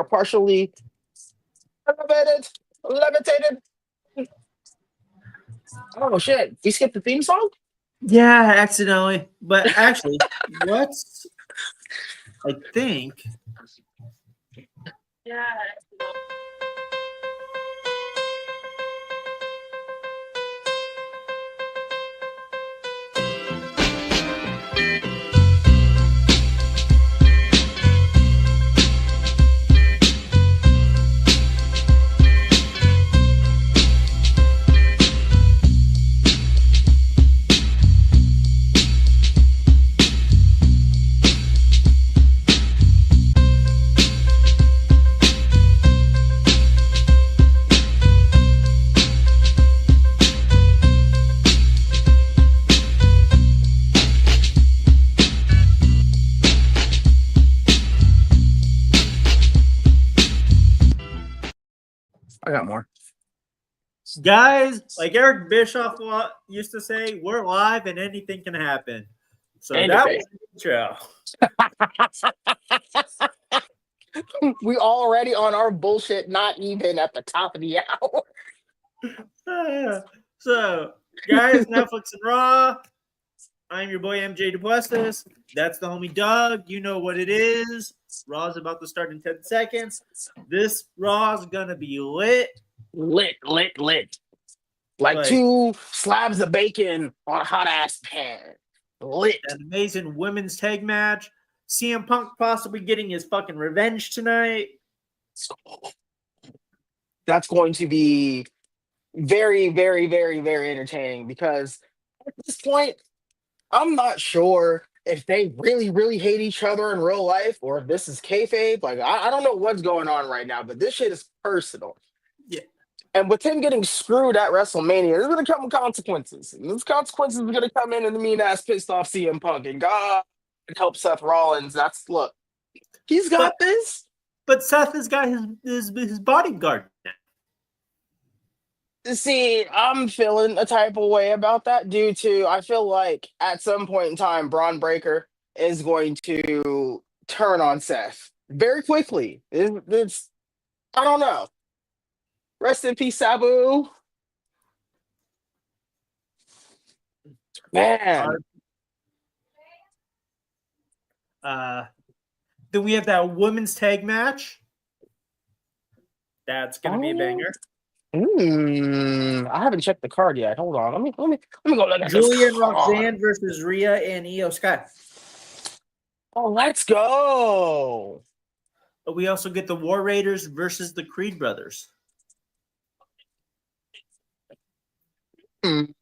partially levitated. Oh shit! We skipped the theme song. Yeah, accidentally. But actually, what's I think. Yeah. I got more. Guys, like Eric Bischoff used to say, we're live and anything can happen. So that was the intro. We already on our bullshit, not even at the top of the hour. So, guys, Netflin Raw. I'm your boy MJ Duplessis. That's the homie Doug. You know what it is. Raw's about to start in 10 seconds. This Raw's gonna be lit. Lit. Like 2 slabs of bacon on a hot ass pan. Lit. An amazing women's tag match. CM Punk possibly getting his fucking revenge tonight. That's going to be very, very, very, very entertaining because at this point, I'm not sure if they really, really hate each other in real life or if this is kayfabe. Like, I don't know what's going on right now, but this shit is personal. Yeah. And with him getting screwed at WrestleMania, there's going to come consequences. And those consequences are going to come in and the mean-ass pissed off CM Punk. And God help Seth Rollins. That's, he's got this. But Seth has got his bodyguard now. See, I'm feeling a type of way about that due to I feel like at some point in time, Braun Breaker is going to turn on Seth very quickly. It's I don't know. Rest in peace, Sabu. Man. Then we have that women's tag match. That's gonna be a banger. I haven't checked the card yet. Hold on. Let me go look at Giulia and Roxanne versus Rhea and Iyo Sky. Oh, let's go. But we also get the War Raiders versus the Creed brothers. And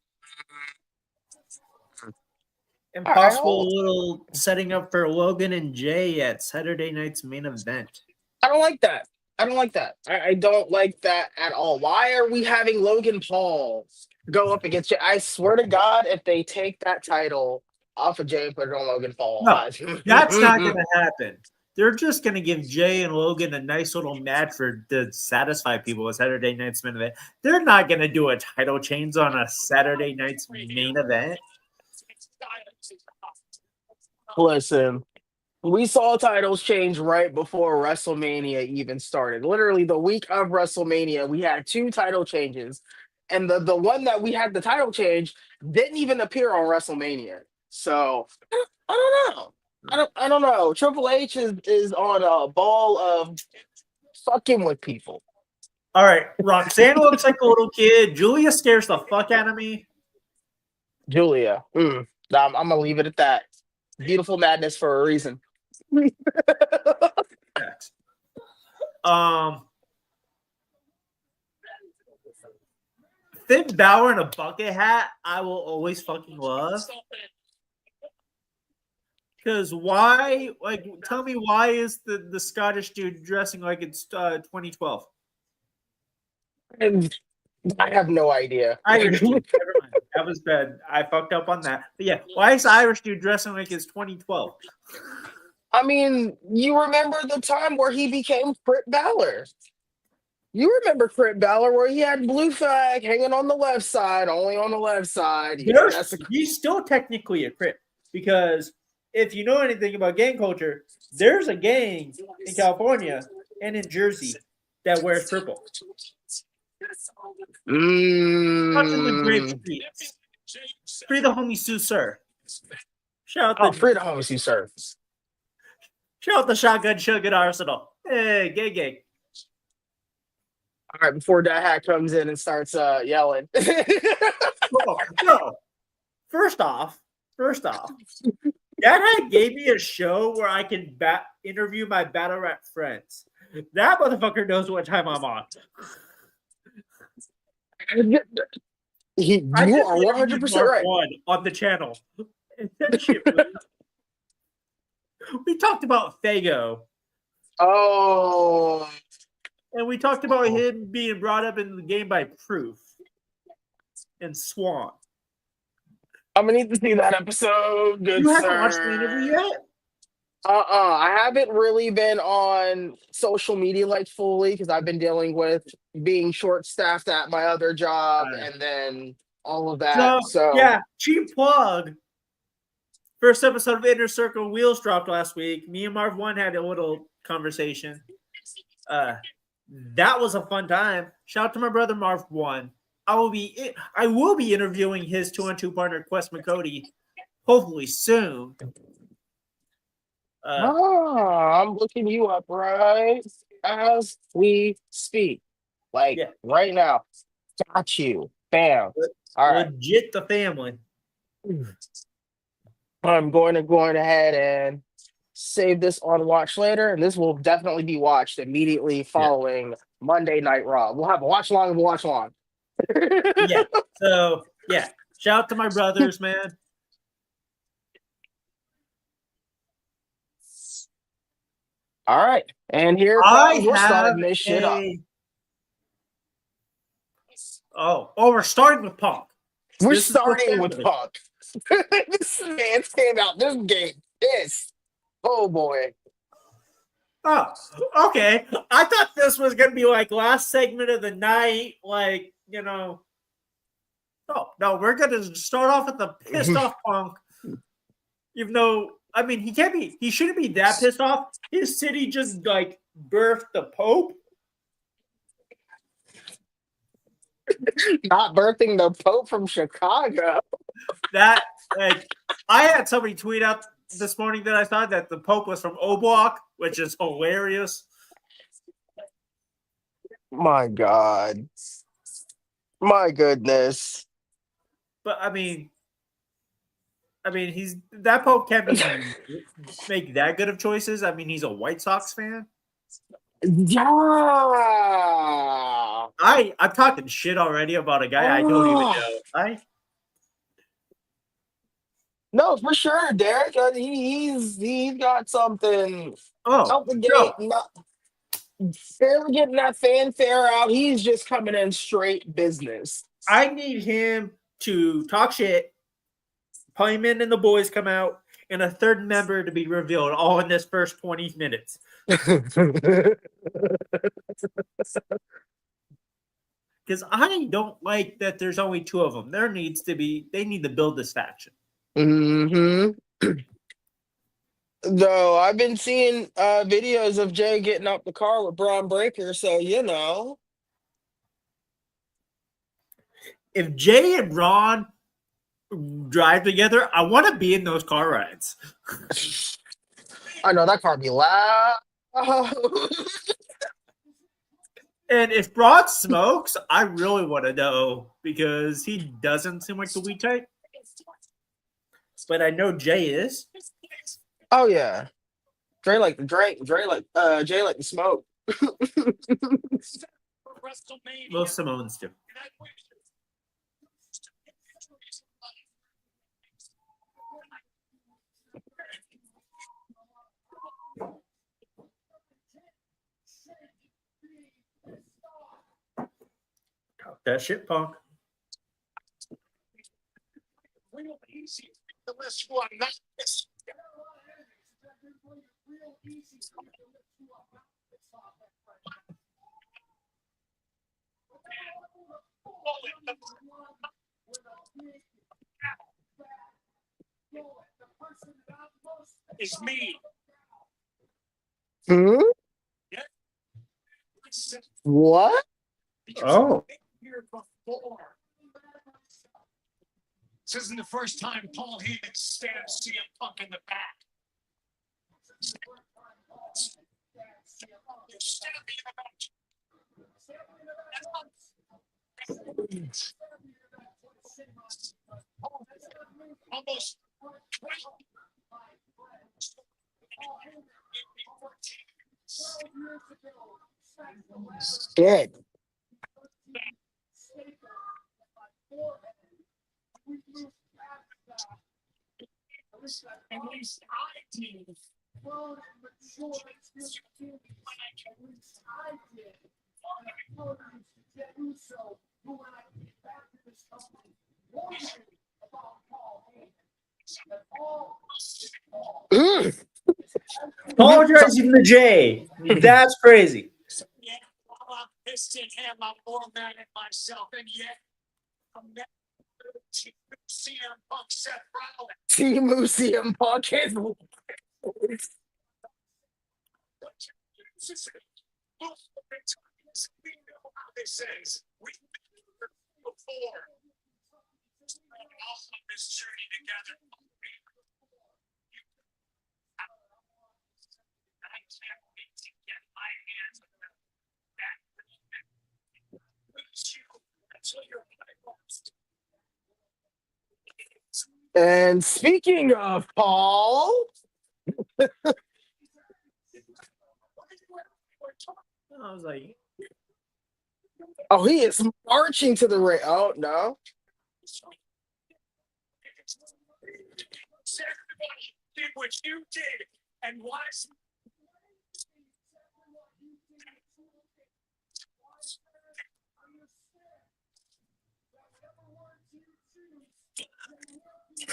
possible little setting up for Logan and Jay at Saturday night's main event. I don't like that. I don't like that at all. Why are we having Logan Paul go up against Jay? I swear to God, if they take that title off of Jay and put it on Logan Paul. No, that's not going to happen. They're just going to give Jay and Logan a nice little match to satisfy people with Saturday night's main event. They're not going to do a title change on a Saturday night's main event. Listen. We saw titles change right before WrestleMania even started. Literally the week of WrestleMania, we had 2 title changes. And the one that we had the title change didn't even appear on WrestleMania. So I don't know. I don't know. Triple H is on a ball of fucking with people. All right. Roxanne looks like a little kid. Giulia scares the fuck out of me. Giulia. I'm gonna leave it at that. Beautiful madness for a reason. Finn Balor in a bucket hat, I will always fucking love. Because why? Like, tell me why is the Scottish dude dressing like it's 2012? I have no idea. Irish dude. Never mind. That was bad. I fucked up on that. But yeah, why is the Irish dude dressing like it's 2012? I mean, you remember the time where he became Crit Balor. You remember Crit Balor where he had blue flag hanging on the left side, only on the left side. He's still technically a Crit because if you know anything about gang culture, there's a gang in California and in Jersey that wears purple. Touching the grave Mm. streets. Free the homie Sue Sir. Shout out the Free the homies you serve. Shotgun Sugar Arsenal. Hey, gay gay. All right, before that hat comes in and starts yelling. Oh, no. First off, that hat gave me a show where I can interview my battle rap friends. That motherfucker knows what time I'm on. You I just are interviewed 100% Mark right. One on the channel. That shit we talked about Fago. Oh. And we talked about him being brought up in the game by Proof and Swan. I'm gonna need to see that episode. Good You haven't sir. watched the interview yet? I haven't really been on social media like fully because I've been dealing with being short staffed at my other job and then all of that. So yeah, cheap plug. First episode of Inner Circle Wheels dropped last week. Me and Marv One had a little conversation. That was a fun time. Shout out to my brother Marv One. I will be interviewing his 2-on-2 partner Quest McCody, hopefully soon. I'm looking you up right as we speak. Like right now. Got you. Bam. All right. Legit the family. I'm going to go ahead and save this on watch later, and this will definitely be watched immediately following Monday Night Raw. We'll have a watch long and watch long. Yeah. So yeah, shout out to my brothers, man. All right, and here we're starting this shit up. We're starting with Punk. We're starting with Punk. This man came out this game pissed. Oh boy. Oh, okay. I thought this was gonna be like last segment of the night, like, you know. Oh, no, we're gonna start off with the pissed off Punk. Even though, I mean, he shouldn't be that pissed off. His city just like birthed the Pope. Not birthing the Pope from Chicago. That, like, I had somebody tweet out this morning that I thought that the Pope was from O Block, which is hilarious. My God. My goodness. But I mean, he's that Pope can't make that good of choices. I mean, he's a White Sox fan. Yeah. I'm talking shit already about a guy I don't even know. No, for sure, Derek. He's got something out the gate. Not barely getting that fanfare out. He's just coming in straight business. I need him to talk shit. Payman and the boys come out, and a third member to be revealed all in this first 20 minutes. Because I don't like that there's only two of them. They need to build this faction. Mm-hmm. Though I've been seeing videos of Jay getting up the car with Braun Breaker, so you know. If Jay and Braun drive together, I want to be in those car rides. I know that car be loud. And if Braun smokes, I really want to know because he doesn't seem like the weed type. But I know Jay is. Oh yeah, Jay like the smoke. Most Samoans do. Talk that shit, Punk. Hmm? What? Oh. This isn't the first time Paul Heyman stabs CM Punk in the back. You stabbed me in the back. Almost 12. Shit. At least I did. Mm. Apologizing to Jay. That's crazy. Yeah, while I'm pissed at him, I'm more mad at myself, and yet I'm mad at CM Punk, Seth Rollins. Team CM Punk is. We know how this ends. We've been here before. We're all on this journey together. I can't wait to get my hands on that. Lose you until you're my lost. And speaking of Paul, I was like, oh, he is marching to the ring. Oh no. Everybody did what you did, and watch.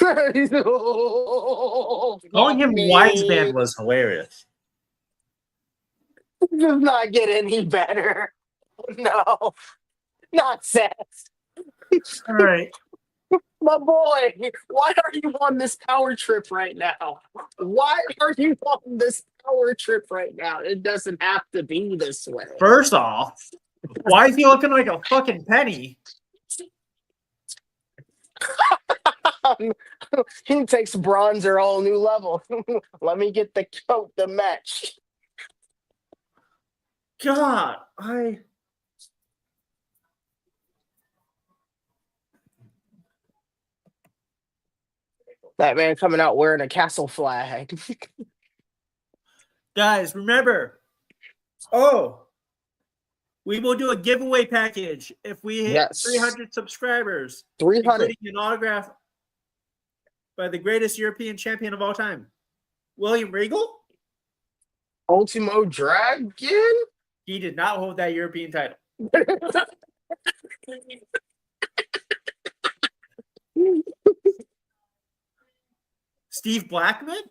Oh, calling fuck him wise me. man was hilarious. This does not get any better. No, not Seth. All right. My boy, why are you on this power trip right now? Why are you on this power trip right now? It doesn't have to be this way. First off, why is he looking like a fucking penny? He takes bronzer all new level. Let me get the coat to match. God, That man coming out wearing a castle flag. guys, remember. Oh, we will do a giveaway package if we hit Yes. 300 subscribers, 300. including an autograph by the greatest European champion of all time, William Regal. Ultimo Dragon? He did not hold that European title. Steve Blackman?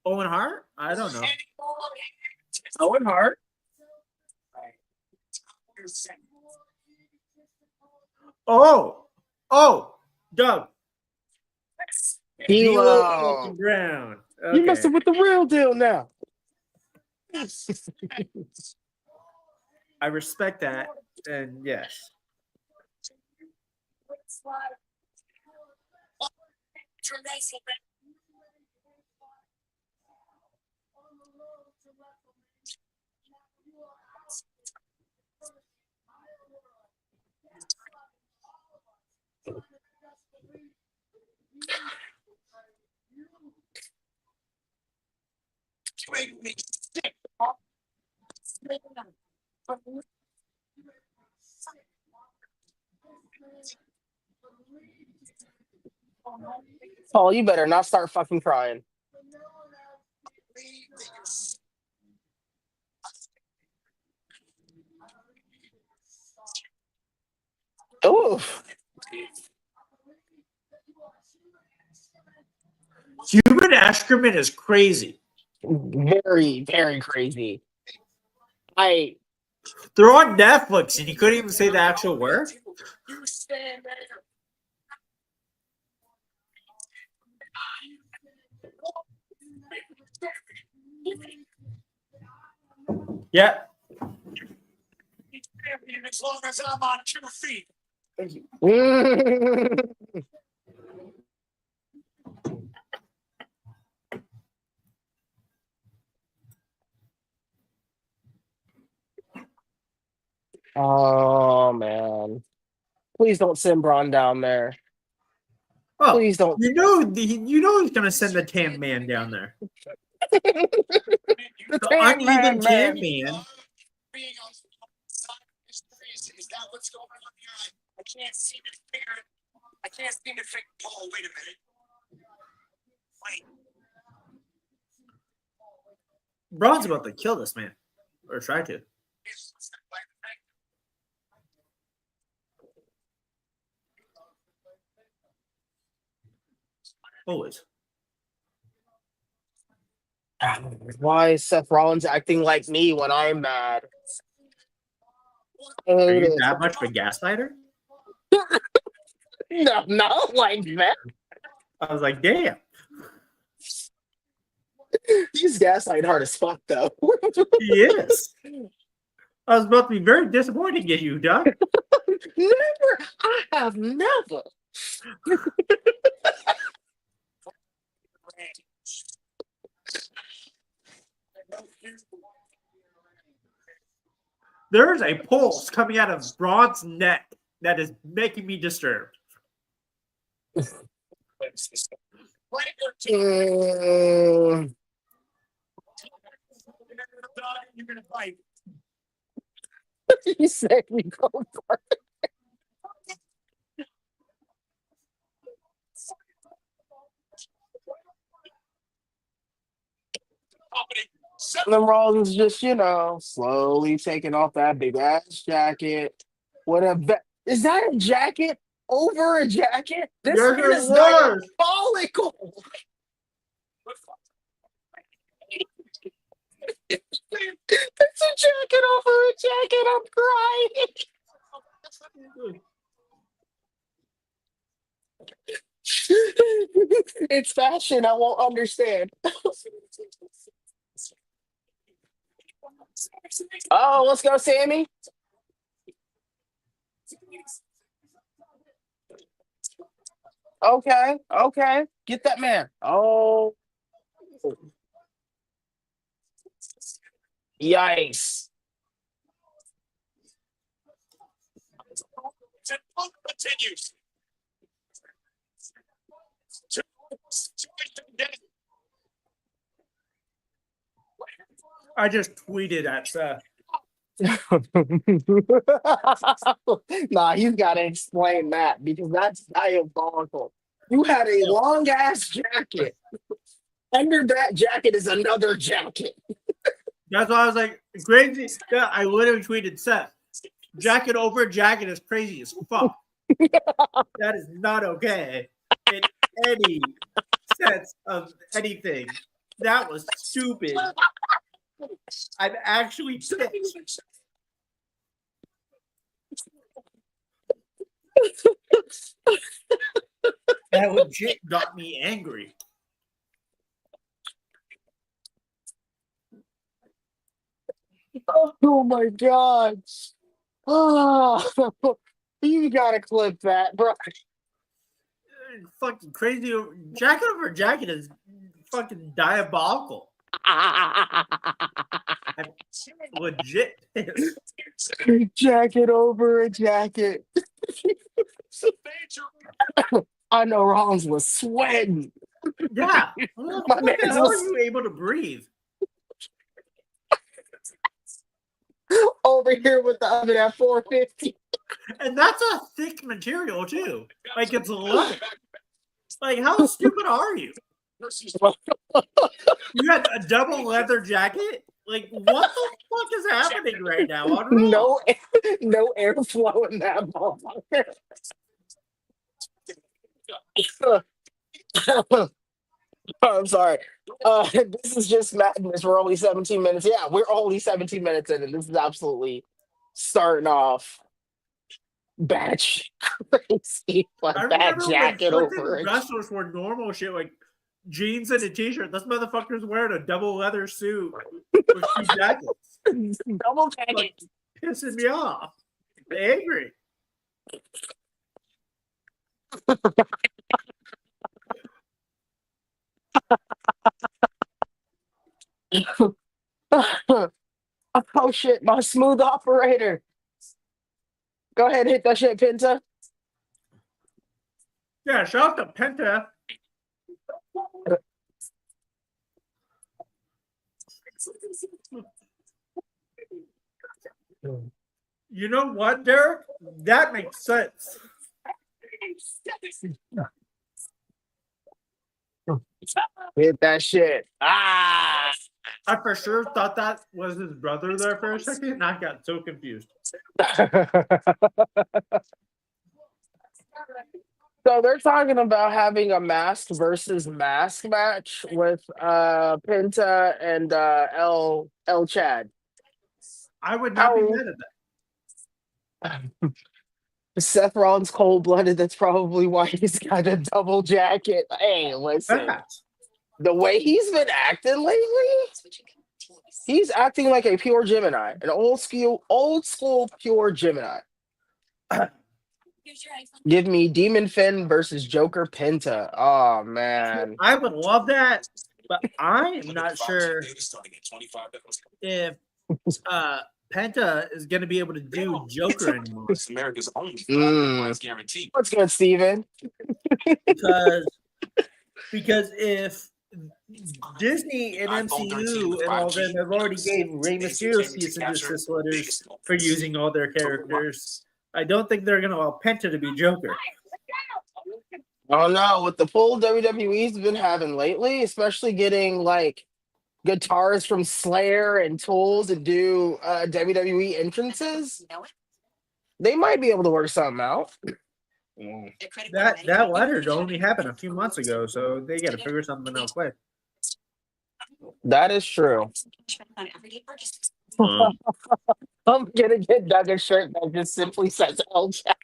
Owen Hart? I don't know. Owen Hart. Oh, Doug. D'Lo. Brown. Okay. You messing with the real deal now. I respect that. And yes. Make me sick. Paul, you better not start fucking crying. Oof. Cuban Ashkerman is crazy. Very, very crazy. They're on Netflix and you couldn't even say the actual word? You stand there. Yeah. Champion as long as I'm on 2 feet. Thank you. Oh man. Please don't send Braun down there. Oh, Please don't. you know he's gonna send the Tan Man down there. The The Tan uneven Man. Tan Man. Being on the side is that what's going on here? I can't seem to figure it. I can't seem to figure. Oh, wait a minute. Wait. Braun's about to kill this man, or try to. Always. Why is Seth Rollins acting like me when I'm mad? I Are hate you it. that much of a gaslighter? No, not like that. I was like, damn. He's gaslight hard as fuck, though. He is. I was about to be very disappointed in you, Doug. Never. I have never. There's a pulse coming out of Braun's neck that is making me disturbed. Mm, You're gonna fight. he said we go for it. And then Rollins just, slowly taking off that big ass jacket. Is that a jacket over a jacket? This Yes, man it is was. diabolical. It's a jacket over a jacket. I'm crying. It's fashion. I won't understand. Oh, let's go, Sammy. Okay. Get that man. Oh. Yikes. Continues. I just tweeted at Seth. Nah, he's got to explain that because that's diabolical. You had a long ass jacket. Under that jacket is another jacket. That's why I was like, crazy. Yeah, I literally tweeted Seth. Jacket over jacket is crazy as fuck. That is not okay in any sense of anything. That was stupid. I'm actually pissed. That legit got me angry. Oh my god. Oh, you gotta clip that, bro. Fucking crazy. Jacket over jacket is fucking diabolical. I'm legit pissed. Jacket over a jacket. I know Rollins was sweating. Yeah. How My the man's hell are was you able to breathe? over here with the oven at 450. And that's a thick material too. Like it's leather. Like how stupid are you? You had a double leather jacket? Like what the fuck is happening right now on Raw? No airflow in that motherfucker. I'm sorry. This is just madness. We're only 17 minutes. Yeah, we're only 17 minutes in, and this is absolutely starting off batch crazy. I That remember when jacket over freaking it. wrestlers were normal shit like jeans and a t-shirt. This motherfucker's wearing a double leather suit with 2 jackets. Double jacket. Like, pissing me off. Angry. Oh shit, my smooth operator. Go ahead, hit that shit, Pinta. Yeah, shout out to Penta. You know what, Derek? That makes sense. Hit that shit. Ah. I for sure thought that was his brother there for a second, and I got so confused. So they're talking about having a mask versus mask match with Penta and El Chad. I would not be How- mad at that. Seth Rollins cold-blooded. That's probably why he's got a double jacket. Hey, listen, Facts. the way he's been acting lately, he's acting like a pure Gemini, an old school pure Gemini. Give me Demon Finn versus Joker Penta. Oh man, I would love that, but I am not sure if Penta is going to be able to do Joker anymore. America's only guarantee. what's good, Steven? because if Disney and MCU and all them have already gave Rey Mysterio cease and desist letters for using all their characters, I don't think they're going to allow Penta to be Joker. Oh no, with the pull WWE's been having lately, especially getting like guitarists from Slayer and Tool to do WWE entrances, they might be able to work something out. That letter only happened a few months ago, so they got to figure something out quick. That is true. I'm gonna get Doug a shirt that just simply says El Chat.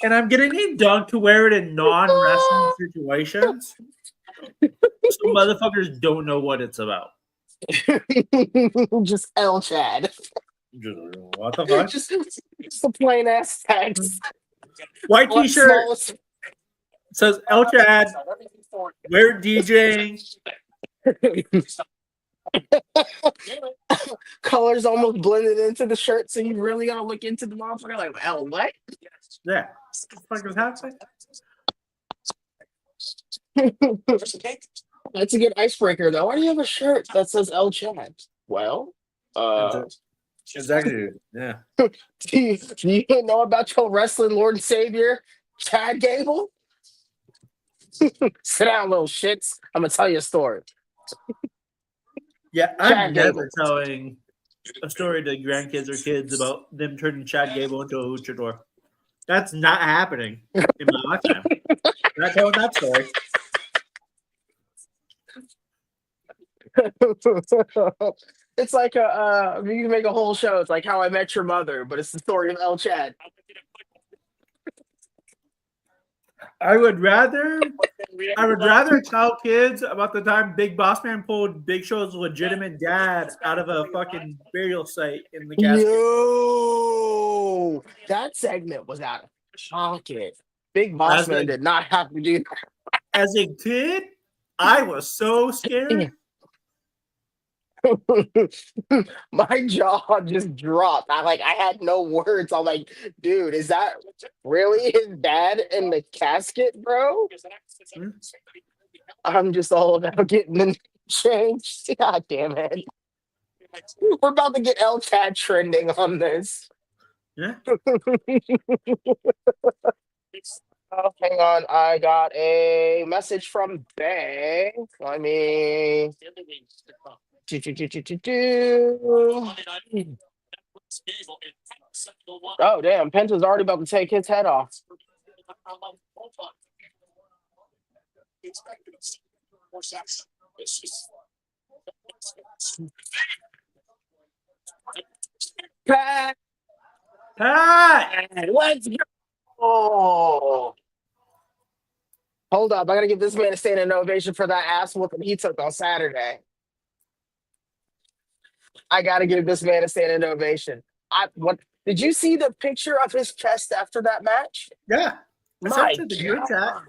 And I'm gonna need Doug to wear it in non-wrestling situations, so motherfuckers don't know what it's about. Just El Chad. What the fuck? Just a plain ass text. White What T-shirt smallest- says El Chad. We're DJing. Colors almost blended into the shirt, so you really gotta look into the motherfucker like, El, what? Yeah. What the fuck is happening? That's a good icebreaker, though. Why do you have a shirt that says El Chad? Well, It's actually, yeah. do you know about your wrestling Lord and Savior, Chad Gable? Sit down, little shits. I'm gonna tell you a story. Yeah, Chad I'm never Gable. telling a story to grandkids or kids about them turning Chad Gable into a luchador. That's not happening in my lifetime. I'm not telling that story. It's like you can make a whole show. It's like How I Met Your Mother, but it's the story of El Chad. I would rather tell kids about the time Big Boss Man pulled Big Show's legitimate dad out of a fucking burial site in the casket. Yo, that segment was out of pocket. Big Boss As Man a- did not have to do that. As a kid, I was so scared. My jaw just dropped. I had no words. I'm like, dude, is that really his dad in the casket, bro? I'm just all about getting the name changed. God damn it. We're about to get El Chad trending on this. Yeah. Oh, hang on. I got a message from Bay. Let me. Oh, damn. Penta's already about to take his head off. Pat, Pat! let's go. Hold up. I got to give this man a standing ovation for that ass whooping he took on Saturday. I got to give this man a standing ovation. What did you see the picture of his chest after that match? Yeah. I My sent it to the group chat. God.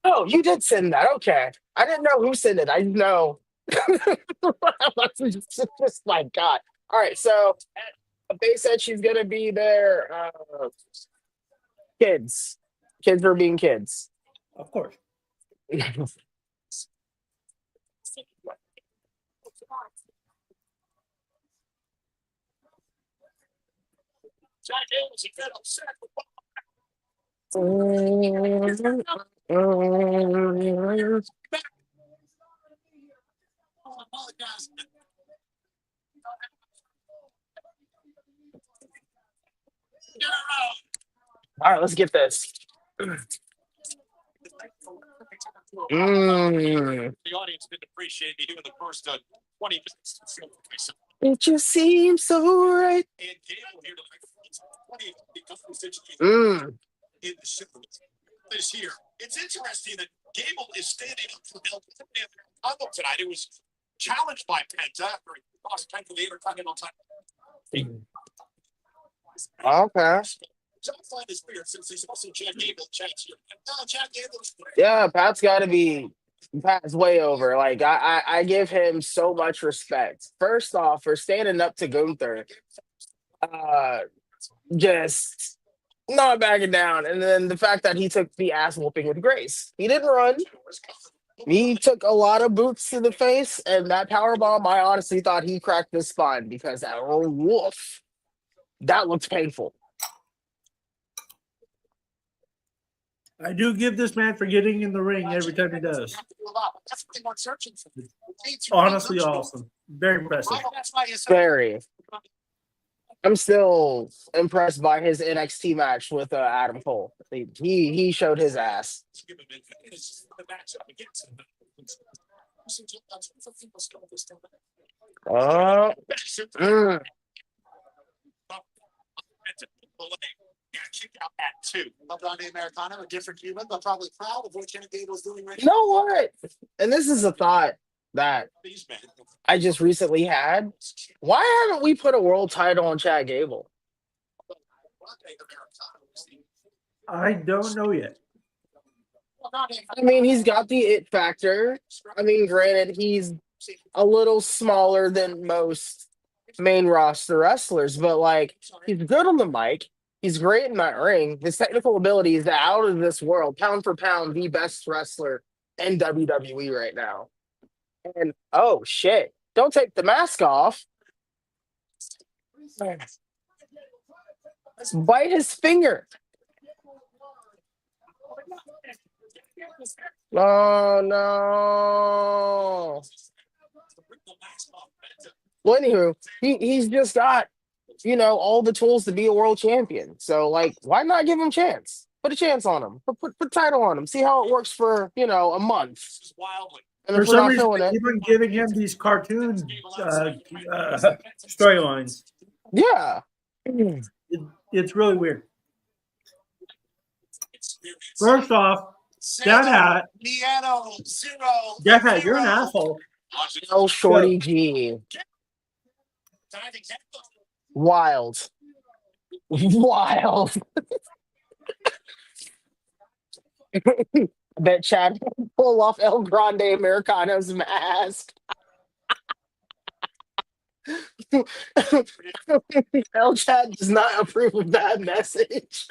Oh, you did send that. Okay. I didn't know who sent it. I know. Just my God. All right. So they said she's going to be their kids. Kids for being kids. Of course. All right, let's get this. The audience didn't appreciate me doing the first 20 minutes. It just seems so right. And Gable here in the show this year. It's interesting that Gable is standing up for Elton tonight. It was challenged by Penta after he lost Penta the Intercontinental title. Okay. Yeah, Pat's way over. Like I give him so much respect. First off, for standing up to Gunther. Just not backing down. And then the fact that he took the ass whooping with grace. He didn't run. He took a lot of boots to the face, and that power bomb, I honestly thought he cracked his spine because that woof, that looked painful. I do give this man for getting in the ring every time he does. Honestly, awesome. Very impressive. Very. I'm still impressed by his NXT match with Adam Cole. He showed his ass. Kick out at 2. On the Americana, a different human, but probably proud of what Kenny Gable is doing right now. You know what? And this is a thought that I just recently had. Why haven't we put a world title on Chad Gable? I don't know yet. I mean, he's got the it factor. I mean, granted, he's a little smaller than most main roster wrestlers, but like, he's good on the mic. He's great in that ring. His technical ability is out of this world. Pound for pound, the best wrestler in WWE right now. And oh shit, don't take the mask off. Bite his finger. Oh no. Well, anywho, he's just got, all the tools to be a world champion. So, like, why not give him a chance? Put a chance on him. Put title on him. See how it works for, a month. And for some reason, they keep on giving him these cartoon storylines. Yeah. It's really weird. First off, Death Hat, you're an asshole. Oh, Shorty G. Wild. I bet Chad pull off El Grande Americano's mask. El Chad does not approve of that message.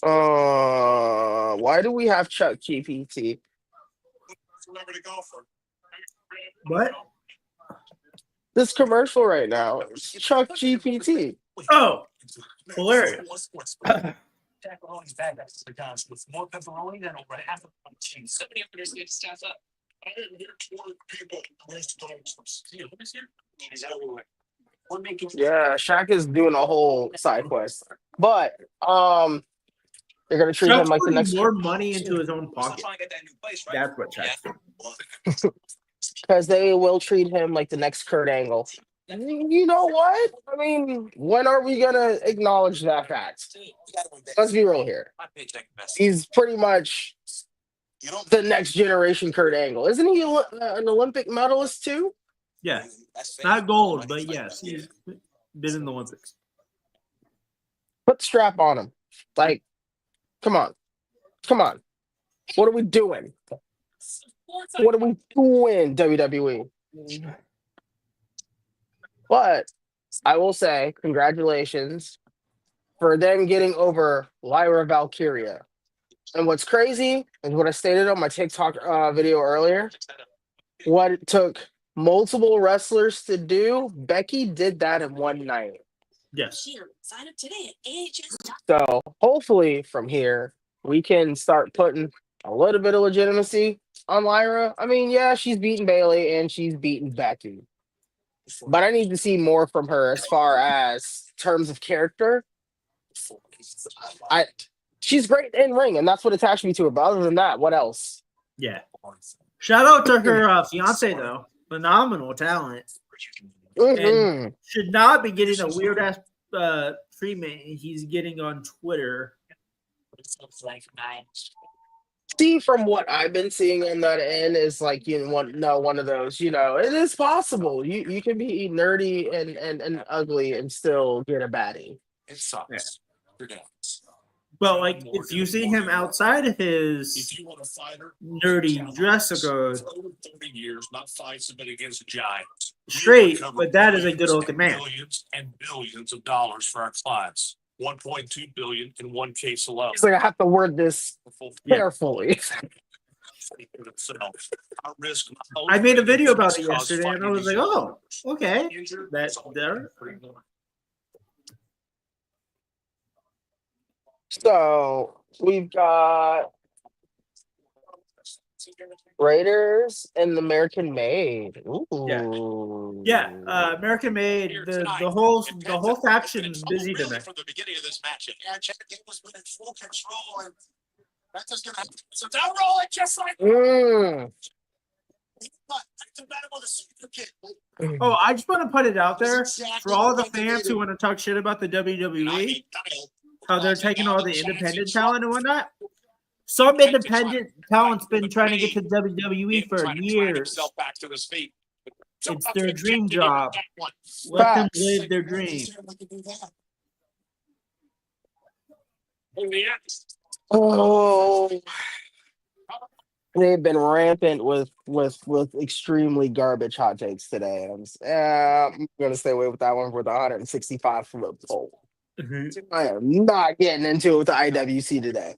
Why do we have Chuck GPT? What? This commercial right now, Chuck GPT. Oh, hilarious. Pepperoni's bad. That's the guys with more pepperoni than over half of the cheese. Somebody up there's going to staff up. I am here to work people. Where's the dogs? Who is here? He's everywhere. We're making. Yeah, Shaq is doing a whole side quest, but they're gonna treat him like the next. More money into his own pocket. That's what Shaq's doing. because they will treat him like the next Kurt Angle. You know what? I mean, when are we gonna acknowledge that fact? Let's be real here. He's pretty much the next generation Kurt Angle, isn't he? An Olympic medalist too. Yeah, not gold, but yes, he's been in the Olympics. Put the strap on him. Like, come on. What are we doing? WWE? But I will say, congratulations for them getting over Lyra Valkyria. And what's crazy is what I stated on my TikTok video earlier. What it took multiple wrestlers to do, Becky did that in one night. Yes. So hopefully from here, we can start putting a little bit of legitimacy on Lyra. I mean, yeah, she's beaten Bailey and she's beaten Becky. But I need to see more from her as far as terms of character. She's great in ring, and that's what attached me to her. But other than that, what else? Yeah. Shout out to her fiance though, phenomenal talent. And should not be getting a weird ass treatment he's getting on Twitter. See, from what I've been seeing on that end is like one of those. It is possible. You can be nerdy and ugly and still get a baddie. It sucks. Yeah. But like, if you see him outside of his nerdy dress code, 30 years, not fights, but against giants. Straight, but that is a good looking man. Billions and billions of dollars for our clients. 1.2 billion in one case alone. He's like, I have to word this carefully. I made a video about it yesterday, and I was like, "Oh, okay, that's there." So we've got Raiders and the American Made. Ooh. Yeah, American Made. The whole faction is busy tonight. From the beginning of this match, Chad was in full control, and that's just gonna happen. So don't roll it just like. Oh, I just want to put it out there for all the fans who want to talk shit about the WWE, how they're taking all the independent talent and whatnot. Some independent talent's been trying to get to WWE for years. It's their dream job. Let them live their dream. Oh, they've been rampant with extremely garbage hot takes today. I'm going to stay away with that one for the 165 flip pole. I am not getting into it with the IWC today.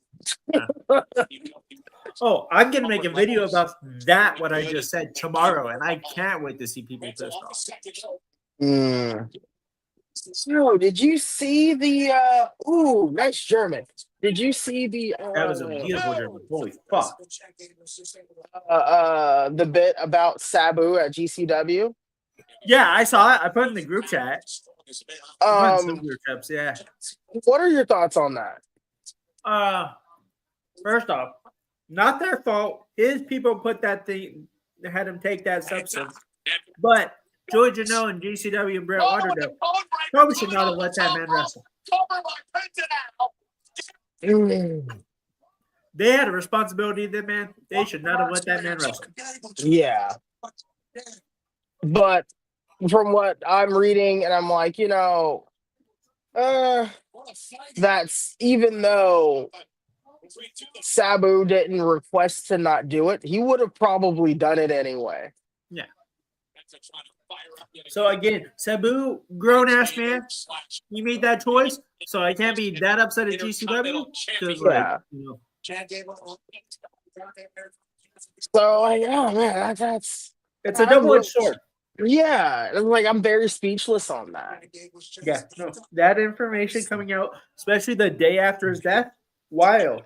Oh, I'm going to make a video about that, what I just said, tomorrow, and I can't wait to see people pissed off. So, did you see the nice German. Did you see the that was a beautiful German. Holy fuck. The bit about Sabu at GCW? Yeah, I saw it. I put it in the group chat. Yeah. What are your thoughts on that? First off, not their fault. His people put that thing, had him take that substance. But Joey Janelle and GCW and Brett Lauderdale probably should not have let that man wrestle. They had a responsibility to that man. They should not have let that man wrestle. Yeah. But from what I'm reading, and I'm like, that's even though Sabu didn't request to not do it, he would have probably done it anyway. Yeah. So again, Sabu, grown ass man, he made that choice, so I can't be that upset at GCW. So man, that's it's a double-edged sword. Yeah, I'm very speechless on that. Yeah, no, that information coming out, especially the day after his death, wild.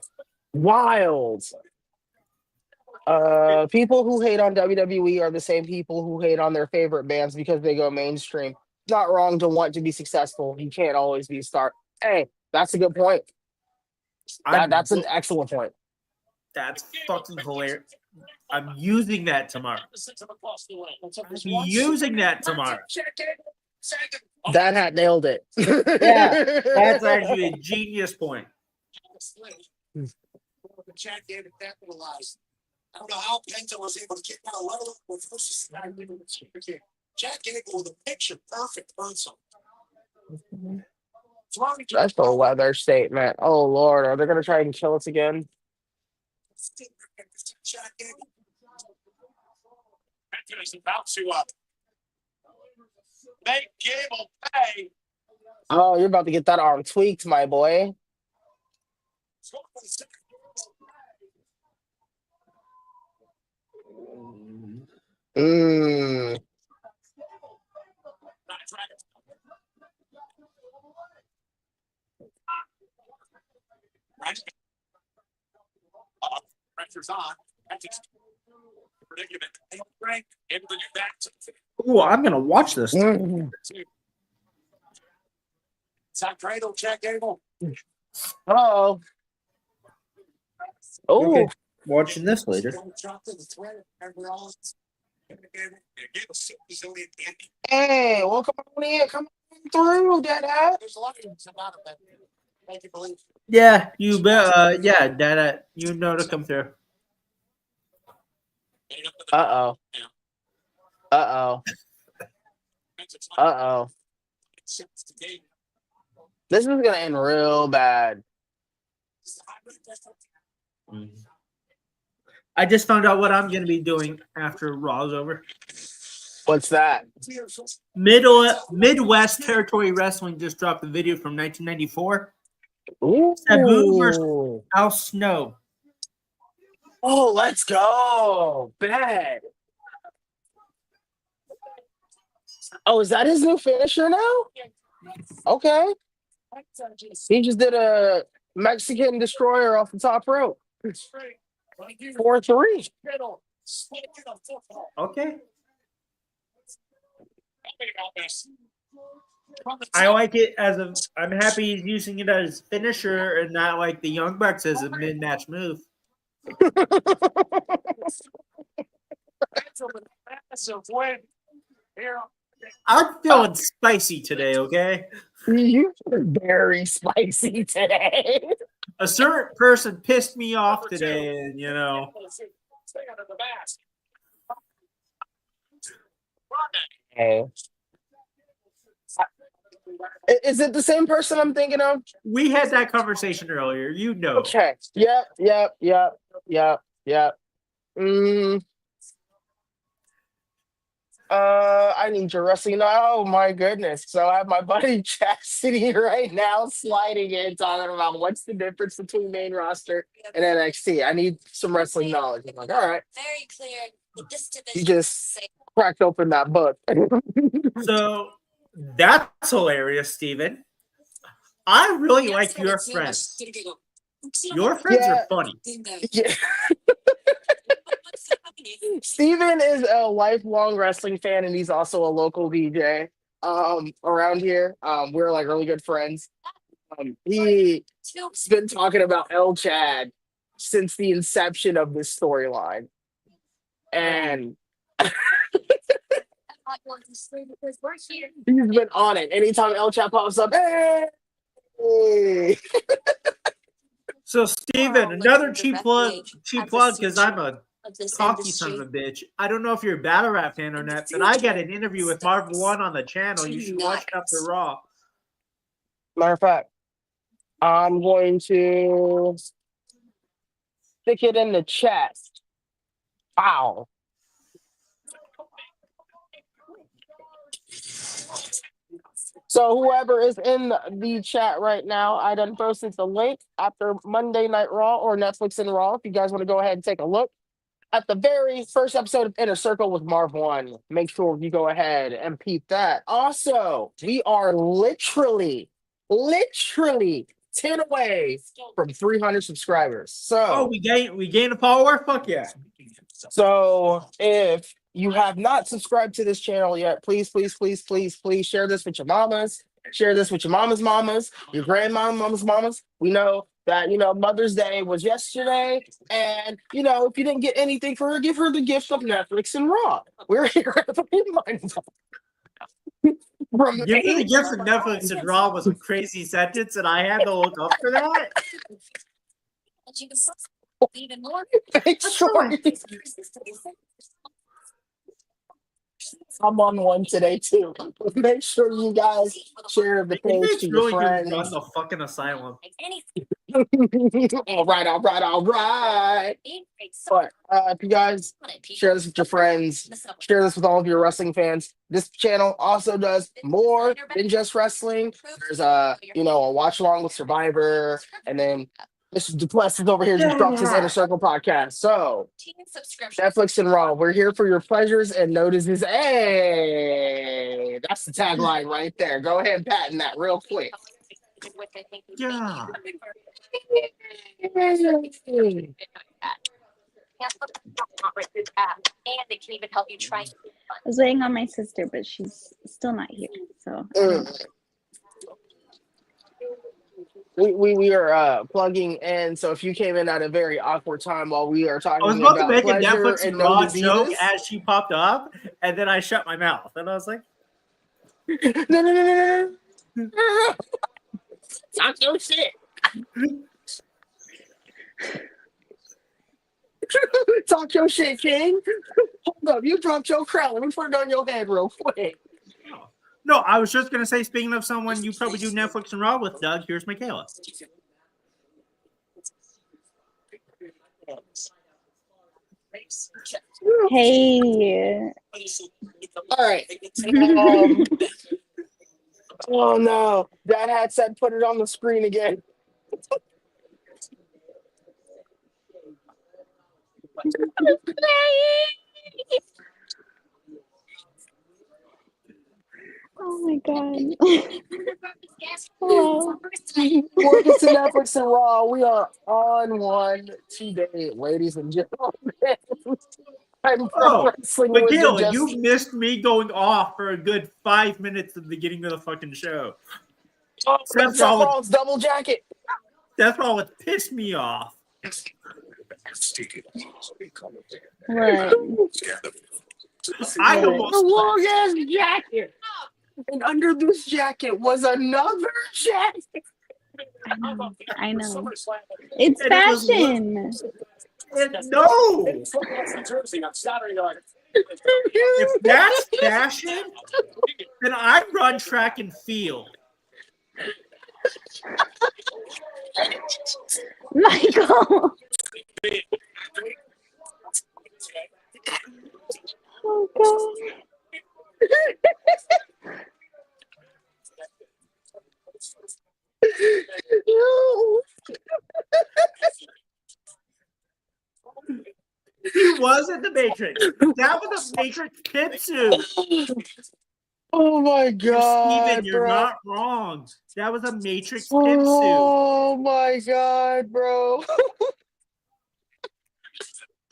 People who hate on WWE are the same people who hate on their favorite bands because they go mainstream. It's not wrong to want to be successful. You can't always be a star. Hey, that's a good point. That's an excellent point. That's fucking hilarious. I'm using that tomorrow. That hat nailed it. Yeah, that's actually a genius point. Chad gave it capitalized. I don't know how Penta was able to get that level with versus Chad Gable with a picture perfect pencil. That's a weather statement. Oh Lord, are they gonna try and kill us again? Chad Gable. Penta's about to make Gable pay. Oh, you're about to get that arm tweaked, my boy. Mmm. Pressure's on. Predicament. Frank, into the back. Ooh, I'm gonna watch this. Top cradle, Chad Gable. Oh. Oh. Okay, watching this later. Hey, welcome on in. Come on through, Dad. There's a lot of things about it that make you believe. Yeah, you bet. Yeah, Dada, you know to come through. Uh-oh. Uh-oh. Uh-oh. This is gonna end real bad. I just found out what I'm going to be doing after Raw's over. What's that? Midwest Territory Wrestling just dropped a video from 1994. Sabu versus Ooh. Al Snow. Oh, let's go. Bad. Oh, is that his new finisher now? Okay. He just did a Mexican destroyer off the top rope. 4-3. Okay. I like it I'm happy he's using it as finisher and not like the Young Bucks as a mid-match move. I'm feeling spicy today, okay? You're very spicy today. A certain person pissed me off today, and Hey. Is it the same person I'm thinking of? we had that conversation earlier. You know. Okay. Yep. I need your wrestling. Oh my goodness. So I have my buddy Chastity right now sliding in, talking about what's the difference between main roster and NXT. I need some wrestling knowledge. I'm like, all right. Very clear. You just cracked open that book. So that's hilarious, Steven. I really like your friends. Your friends are funny. Yeah. Steven is a lifelong wrestling fan, and he's also a local DJ around here. We're like really good friends. He's been talking about El Chad since the inception of this storyline. And he's been on it. Anytime El Chad pops up, hey! So, Steven, another cheap plug because I'm a cocky son of a bitch. I don't know if you're a battle rap fan or not, but I got an interview with Marv 1 on the channel. You should watch it after Raw. Matter of fact, I'm going to stick it in the chat. Wow. So whoever is in the chat right now, I done posted the link after Monday Night Raw or Netflix and Raw. If you guys want to go ahead and take a look at the very first episode of Inner Circle with Marv 1, make sure you go ahead and peep that. Also, we are literally 10 away from 300 subscribers. So we gained a follower? Fuck yeah. So if you have not subscribed to this channel yet, please share this with your mamas. Share this with your mama's mamas, your grandmama's mamas. We know that, Mother's Day was yesterday. And, if you didn't get anything for her, give her the gift of Netflix and Raw. We're here at the Minds from Give me the gifts of Netflix and Raw was a crazy sentence, and I had to look up for that. Even more. Make sure I'm on one today too. Make sure you guys share the page It's to your really good friends. run the fucking asylum. all right. But if you guys share this with your friends, share this with all of your wrestling fans. This channel also does more than just wrestling. There's a watch along with Survivor, and then Mr. Duplessis over here just dropped his Inner Circle podcast. So Netflix and Raw, we're here for your pleasures and notices. Hey, that's the tagline right there. Go ahead and patent that real quick. Yeah. And they can even help you try. I was waiting on my sister, but she's still not here. So we are plugging in. So if you came in at a very awkward time while we are talking I was about to about make a pleasure Netflix and and no Raw diseases, joke as she popped up, and then I shut my mouth, and I was like, no. Talk your shit. Talk your shit, King. Hold up, you dropped your crown. Let me put it on your head real quick. no, I was just gonna say, speaking of someone you probably do Netflix and Raw with, Doug, here's Michaela. hey, All right. Oh no, Dad had said put it on the screen again. oh my god. Hello. Welcome to Netflix and Raw. We are on one today, ladies and gentlemen. I'm Oh, wrestling with Michaela, just... you missed me going off for a good 5 minutes at the beginning of the fucking show. Oh, Seth Seth Rollins double jacket. That's all it pissed me off. What? I A almost long ass jacket. And under this jacket was another jacket. I know. It's And it was fashion. no. If that's fashion, then I run track and field. Michael. Oh god. He was in the Matrix. That was a Matrix pit suit. Oh my god, Steven, you're bro. not wrong. That was a Matrix pimp suit. Oh my god, bro.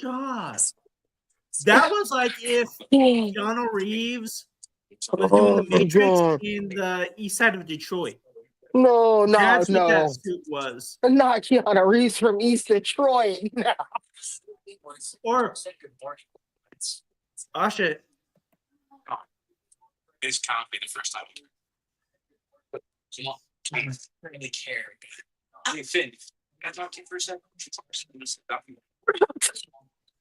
God. That was like if Keanu Reeves was doing the Matrix in the east side of Detroit. No, That's what that suit was. Not Keanu Reeves from East Detroit. No. Or oh shit. It's copy the first time. Come on. I really care. I mean, Finn, can I talk to you for a second?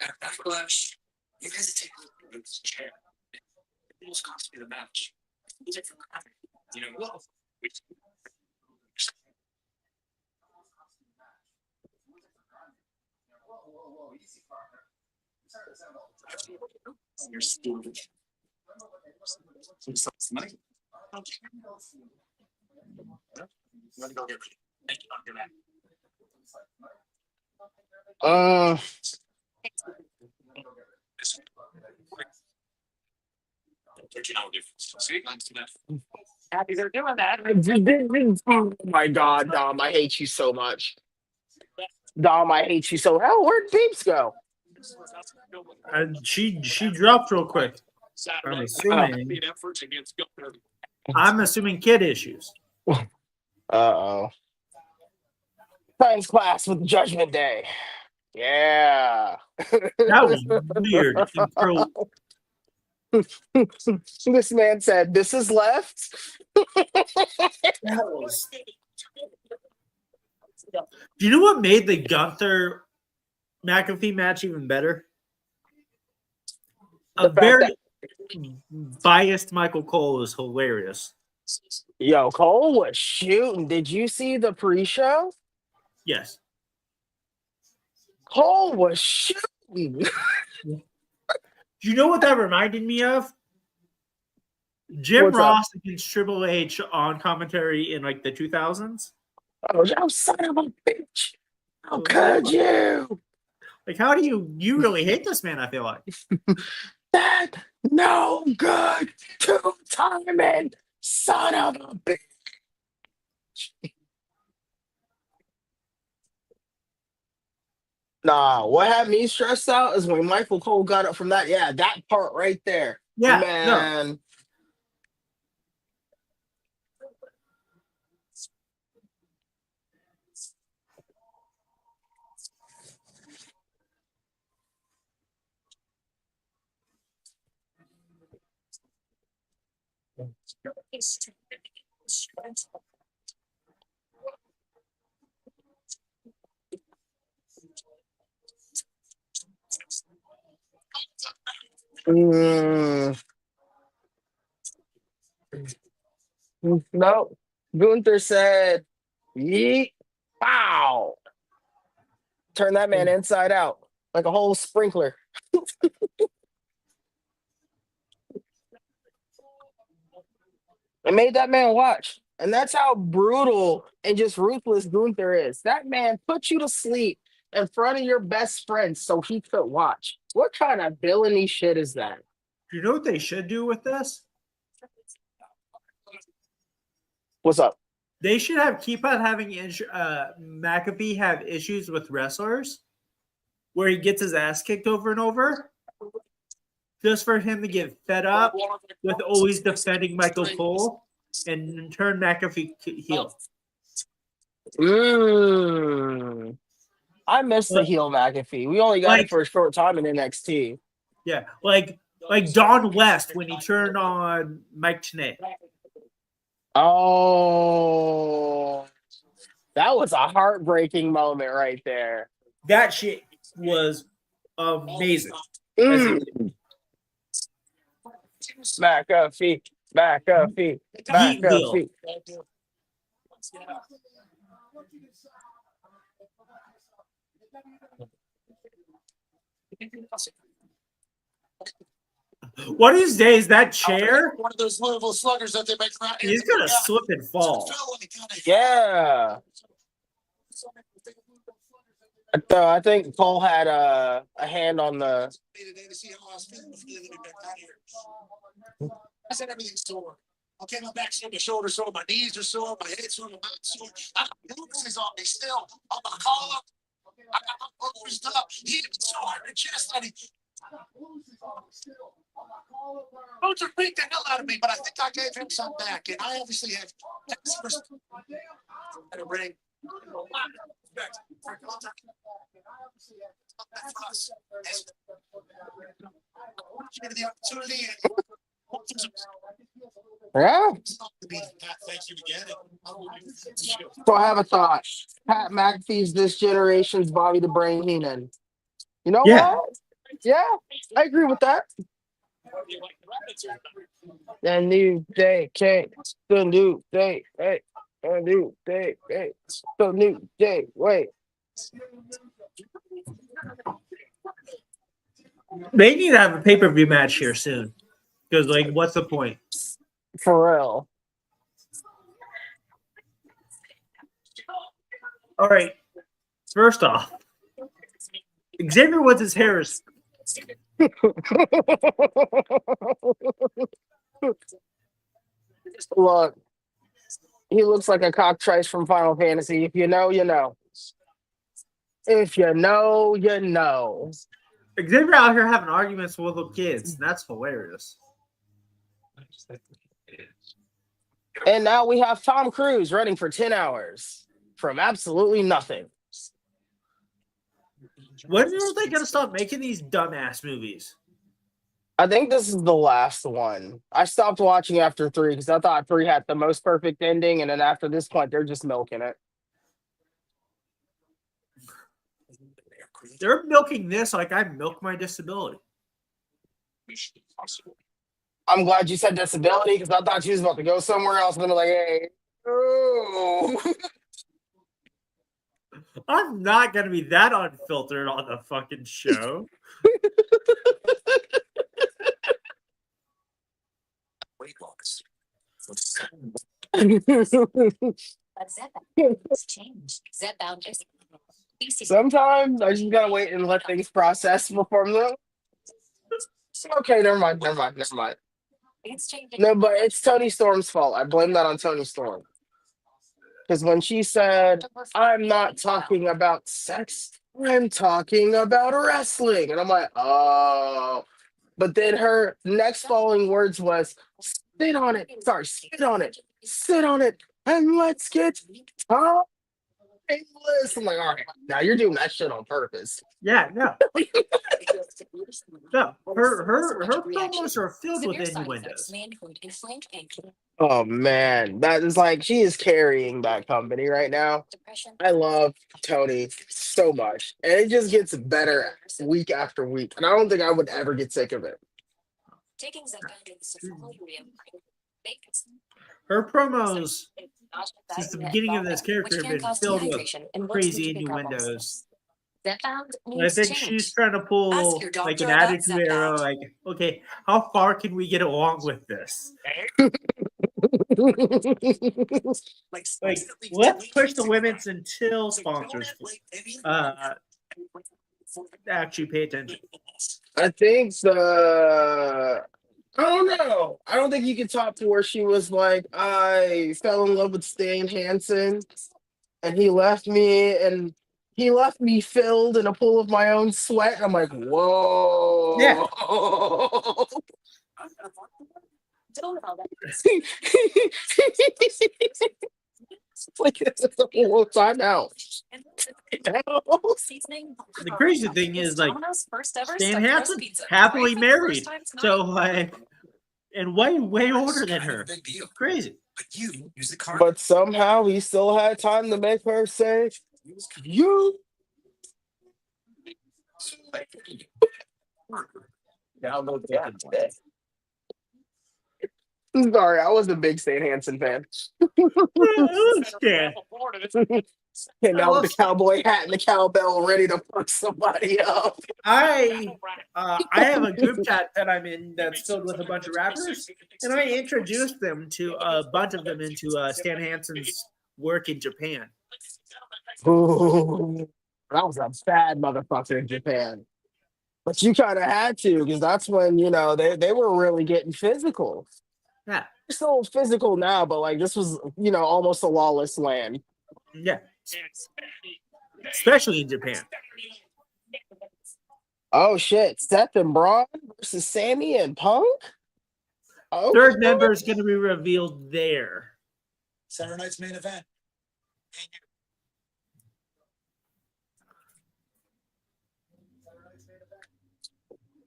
At Backlash, you hesitate to move this chair. It almost cost me the match. It was you know, well, you're stupid. Money. Let me go get ready. Thank you. I'll get back. See, thanks to that. Happy they're doing that. Oh my god, Dom, I hate you so much. Dom, I hate you so. Hell, where'd Beeps go? She dropped real quick. I'm assuming kid issues. Uh-oh. Science class with Judgment Day. Yeah. That was weird. Bro, This man said, "This is left." that was. Do you know what made the Gunther McAfee match even better? A The fact very that biased Michael Cole was hilarious. Cole was shooting. Did you see the pre-show? Yes. Cole was shooting. Do you know what that reminded me of? Jim What's up? Ross against Triple H on commentary in like the 2000s. Oh, you son of a bitch! How could you? Like, how do you really hate this man? I feel like That no good two-timing son of a bitch. Nah, what had me stressed out is when Michael Cole got up from that. Yeah, that part right there. yeah, no. Man. Mm, no. Gunther said, yeet, pow. Turn that man inside out like a whole sprinkler. It made that man watch. And that's how brutal and just ruthless Gunther is. That man put you to sleep in front of your best friend so he could watch. What kind of villainy shit is that? Do you know what they should do with this? What's up? They should keep on having McAfee have issues with wrestlers where he gets his ass kicked over and over, just for him to get fed up with always defending Michael Cole and turn McAfee heel. I miss the heel McAfee. We only got Like- it for a short time in NXT. Yeah, like Don West when he turned on Mike Tenay. Oh, that was a heartbreaking moment right there. That shit was amazing. McAfee, McAfee, McAfee. One of these days, that chair, One of those Louisville sluggers that they make around here. he's gonna slip and fall. Yeah. I think Cole had a hand on the. I said everything's sore. Okay, my back's sore, my shoulders sore, my knees are sore, my head's sore, my mind's sore. I got bruises on me still. I'm gonna call him. I got my bruised up. He hit me so hard in the chest. Coach beat the hell out of me, but I think I gave him some back, and I obviously have at a ring. The opportunity. Yeah. Thank you again. So I have a thought. Pat McAfee's this generation's Bobby the Brain Heenan. You know Yeah. what? Yeah, I agree with that. The new day, Kate. The new day, hey. The new day, hey. The new day, wait. They need to have a pay-per-view match here soon. Because, like, what's the point? For real. All right. First off, Xavier Woods' hair is Look, he looks like a cockatrice from Final Fantasy. If you know, you know. If you know, you know. Xavier out here having arguments with little kids. That's hilarious. And now we have Tom Cruise running for 10 hours from absolutely nothing. When are they gonna stop making these dumbass movies? I think this is the last one. I stopped watching after 3 because I thought 3 had the most perfect ending, and then after this point, they're just milking it. They're milking this like I milk my disability. I'm glad you said disability because I thought she was about to go somewhere else and be like, hey, oh. I'm not gonna be that unfiltered on the fucking show. Weight loss. Sometimes I just gotta wait and let things process before I'm like, okay, never mind. No, but it's Tony Storm's fault. I blame that on Tony Storm. Because when she said, I'm not talking about sex, I'm talking about wrestling. And I'm like, oh. But then her next following words was, spit on it, sit on it, and let's get timeless. I'm like, all right, now you're doing that shit on purpose. Yeah, no. No, her promos are filled with innuendos. Oh man, that is like she is carrying that company right now. I love Tony so much, and it just gets better week after week. And I don't think I would ever get sick of it. Her promos since the beginning of this character have been filled with crazy innuendos. And I think she's trying to pull like an attitude era, like, okay, how far can we get along with this? Like, let's push the women's until sponsors actually pay attention. I think I don't know. I don't think you can top to where she was like, I fell in love with Stan Hansen and he left me filled in a pool of my own sweat. I'm like, whoa. Yeah. Like this is a whole time out. The crazy thing is, like, Stan Hansen happily married, so like, and way older than her. Crazy. But somehow he still had time to make her say, you. Sorry, I was a big Stan Hansen fan. Yeah. Came out with the cowboy hat and the cowbell, ready to fuck somebody up. I have a group chat that I'm in that's filled with a bunch of rappers, and I introduced them to a bunch of them into Stan Hansen's work in Japan. Ooh, that was a bad motherfucker in Japan. But you kind of had to, because that's when, they were really getting physical. Yeah. They're still physical now, but like this was, almost a lawless land. Yeah. Especially in Japan. Oh shit, Seth and Braun versus Sammy and Punk? Okay. Third member is going to be revealed there. Saturday night's main event.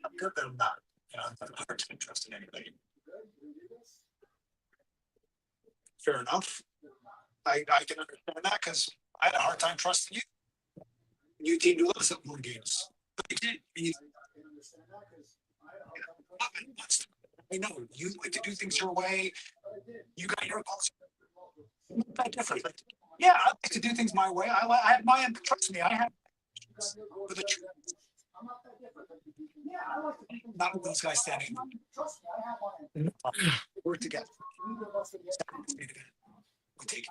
I'm good that I'm not. I have a hard time trusting anybody. Fair enough. I can understand that because I had a hard time trusting you. You teamed to us at more games. But you did. I know you like to do things your way. You got your culture. Not different. Yeah, I like to do things my way. I have my end. Trust me, I have. For the truth. Not with those guys standing. Work together. We take it.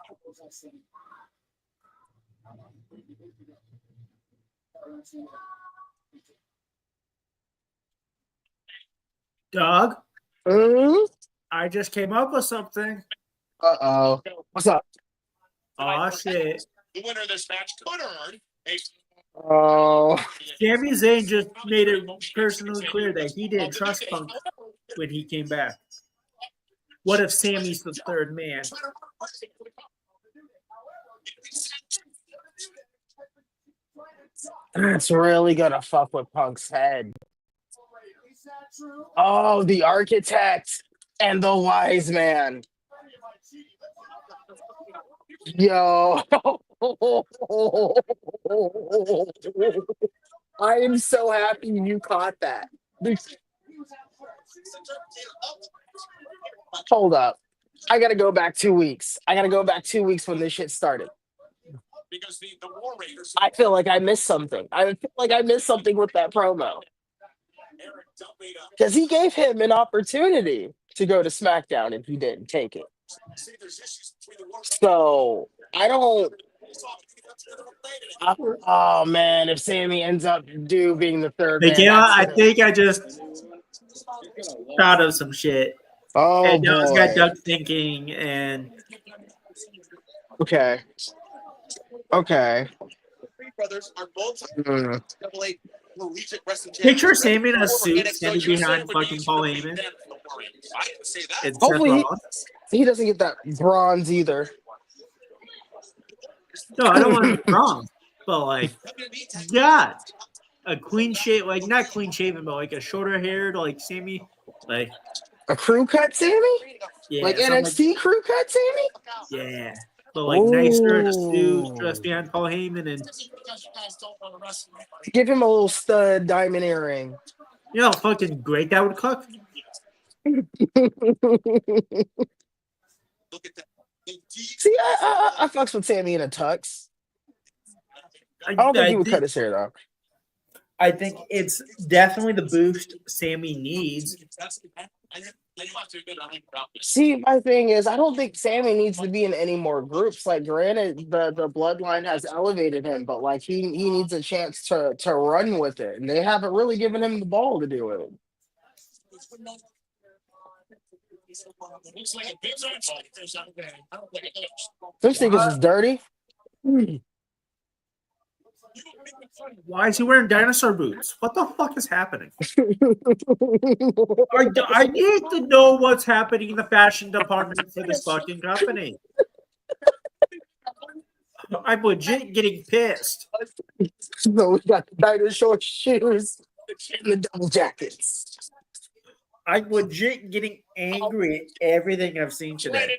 Doug, Mm-hmm. I just came up with something. Uh-oh. What's up? Oh, shit. The winner of this match could earn a... Oh. Sami Zayn just made it personally clear that he didn't trust Punk when he came back. What if Sammy's the third man? That's really gonna fuck with Punk's head. Oh, the architect and the wise man. Yo. I am so happy you caught that. Hold up. I gotta go back 2 weeks. I gotta go back 2 weeks when this shit started. I feel like I missed something. I feel like I missed something with that promo. Because he gave him an opportunity to go to SmackDown and he didn't take it. So I don't. Oh man, if Sammy ends up being the third man, Michaela, that's I gonna. think I just thought of some shit. Oh And now it's got boy. Doug thinking, and Okay. Okay. Hmm. picture Sammy in a suit standing behind fucking Paul Heyman and Seth Hopefully Rollins. he doesn't get that bronze either. No, I don't want to be wrong, but like, God, a clean shave, like not clean shaven, but like a shorter haired, like Sammy, like A crew cut, Sammy? yeah, Like something NXT crew cut, Sammy? yeah, but like nicer in a suit, Ooh. dressed behind Paul Heyman, and Give him a little stud diamond earring. you know, how fucking great that would cook. See, I fucks with Sammy in a tux. I don't think he would cut his hair though. I think it's definitely the boost Sammy needs. See, my thing is, I don't think Sammy needs to be in any more groups. Like, granted, the bloodline has elevated him, but like he needs a chance to run with it, and they haven't really given him the ball to do it. Them sneakers is dirty. Why is he wearing dinosaur boots? What the fuck is happening? I need to know what's happening in the fashion department for this fucking company. I'm legit getting pissed. So we got the dinosaur shoes and the double jackets. I'm legit getting angry at everything I've seen today.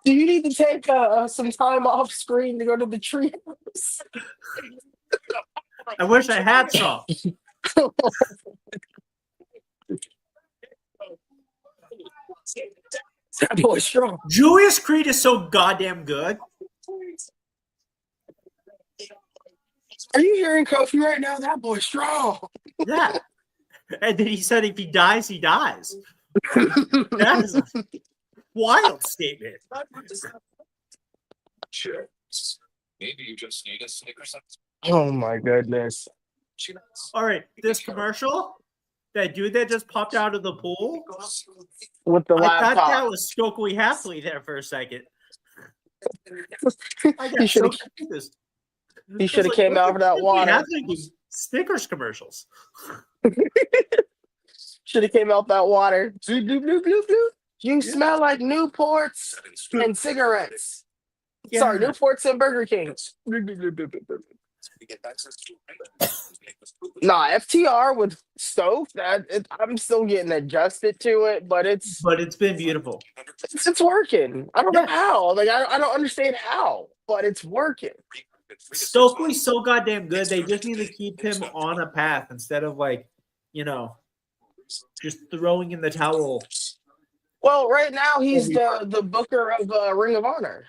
Do you need to take some time off screen to go to the treehouse? I wish I had some. That boy's strong. Julius Creed is so goddamn good. Are you hearing Kofi right now? That boy's strong. Yeah. And then he said if he dies, he dies. That is a wild statement. Sure. Maybe you just need a Snickers. Oh my goodness. All right, this commercial, that dude that just popped out of the pool, With the I thought that laptop. was Stokely Hathaway there for a second. I He got should so have confused. he should have came out of that water. Snickers commercials. Should have came out that water. Bloop, bloop, bloop, bloop, bloop. You smell like Newports and cigarettes. Yeah. Sorry, Newports and Burger King. Nah, FTR with Stove, I'm still getting adjusted to it, but it's been beautiful. it's working. I don't know Yeah. how. Like I don't understand how, but it's working. Stokely's so goddamn good. They just need to keep him on a path instead of like, you know, just throwing in the towel. Well, right now he's the booker of Ring of Honor.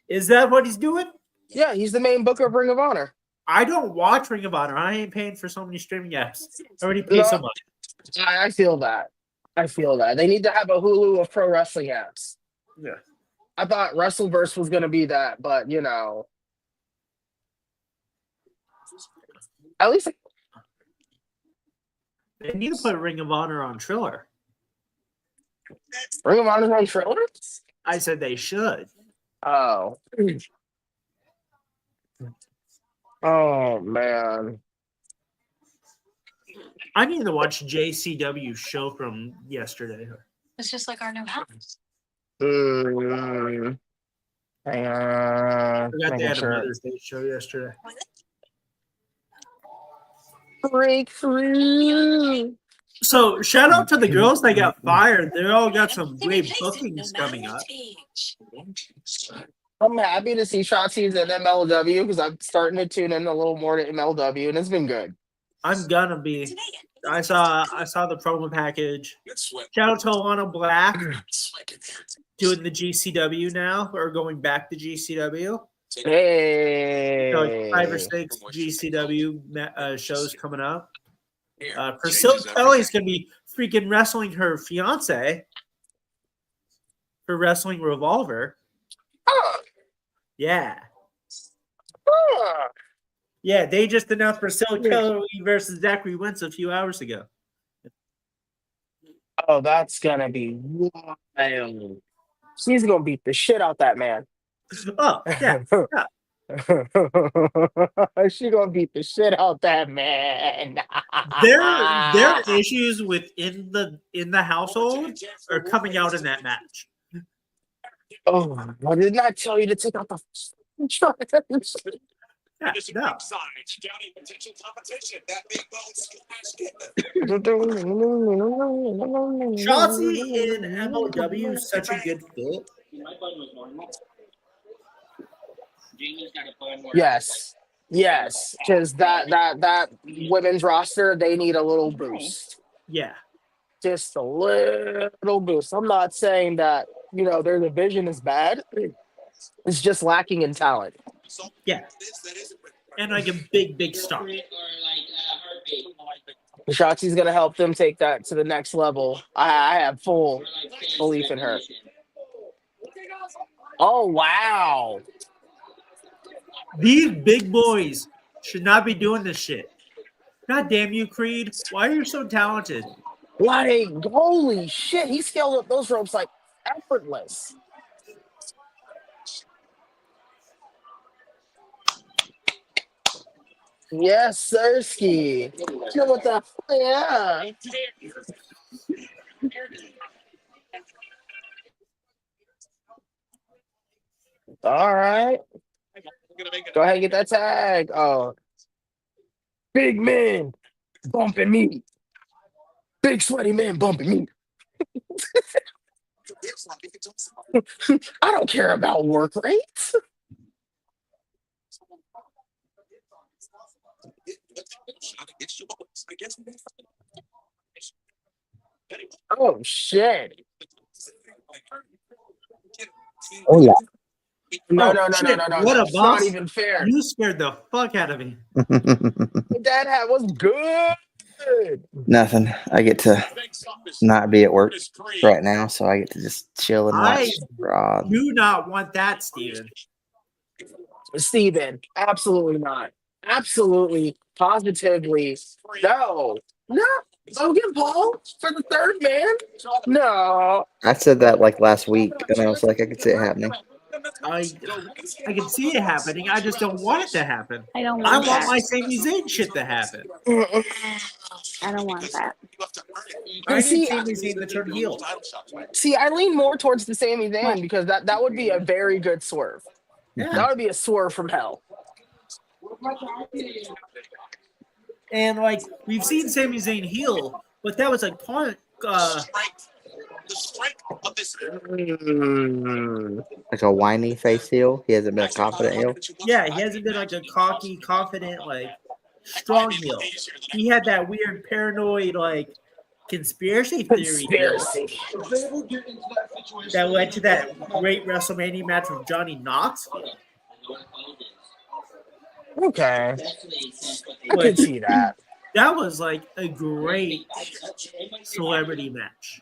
Is that what he's doing? Yeah, he's the main booker of Ring of Honor. I don't watch Ring of Honor. I ain't paying for so many streaming apps. I already pay so much. I feel that. I feel that. They need to have a Hulu of pro wrestling apps. Yeah. I thought Wrestleverse was going to be that, but you know. At least They need to put Ring of Honor on Triller. Ring of Honor's on Triller? I said they should. Oh. Oh, man. I need to watch JCW's show from yesterday. It's just like our new house. Hang on. Forgot they Making had a sure. Mother's Day show yesterday. Breakthrough. So shout out to the girls that got fired. They all got some great bookings coming up. I'm happy to see Shotzi's in MLW because I'm starting to tune in a little more to MLW, and it's been good. I'm gonna be. I saw the promo package. Shout out to Alana Black doing the GCW now, or going back to GCW. Hey. So like 5 or 6 GCW shows coming up. Priscilla Kelly is gonna be freaking wrestling her fiance for Wrestling Revolver. Yeah. Yeah, they just announced Priscilla Kelly versus Zachary Wentz a few hours ago. Oh, that's gonna be wild. She's gonna beat the shit out that man. Oh, yeah. She gonna beat the shit out that man. Their issues within the household are coming out in that match. Oh, I did not tell you to take out the Yeah, no. Chauncey in MLW is such a good fit. Yes. Yes. Because that women's roster, they need a little boost. Yeah. Just a little boost. I'm not saying that, their division is bad. It's just lacking in talent. Yeah. And like a big star. Shotzi's gonna help them take that to the next level. I have full belief in her. Oh wow. These big boys should not be doing this shit. God damn you, Creed. Why are you so talented? Like, holy shit, he scaled up those ropes like effortless. Yes, Sirski. You know what the yeah. All right. Go ahead and get that tag. Oh. Big man bumping me. Big sweaty man bumping me. I don't care about work rates. Oh shit. Oh yeah. No, Oh, no, no, no, shit. no, no. What a That's not boss. even fair. You scared the fuck out of me. That hat was good. Nothing. I get to not be at work right now, so I get to just chill and watch I Raw. do not want that, Steven. Steven, absolutely not. Absolutely, positively. No. No. Logan Paul for the third man? No. I said that like last week, and I was like, I could see it happening. I can see it happening. I just don't want it to happen. I don't I want want that. my Sami Zayn shit to happen. I don't want that. I See, need Sami Zayn to turn heel. See, I lean more towards the Sami Zayn What? because that would be a very good swerve. Yeah. That would be a swerve from hell. And like we've seen Sami Zayn heel, but that was like part Like a whiny face heel. He hasn't been a confident heel. yeah, he hasn't been like a cocky, confident, like strong heel. He had that weird paranoid like conspiracy theory heel Conspiracy. that led to that great WrestleMania match with Johnny Knox. Okay. I could see that. That was like a great celebrity match.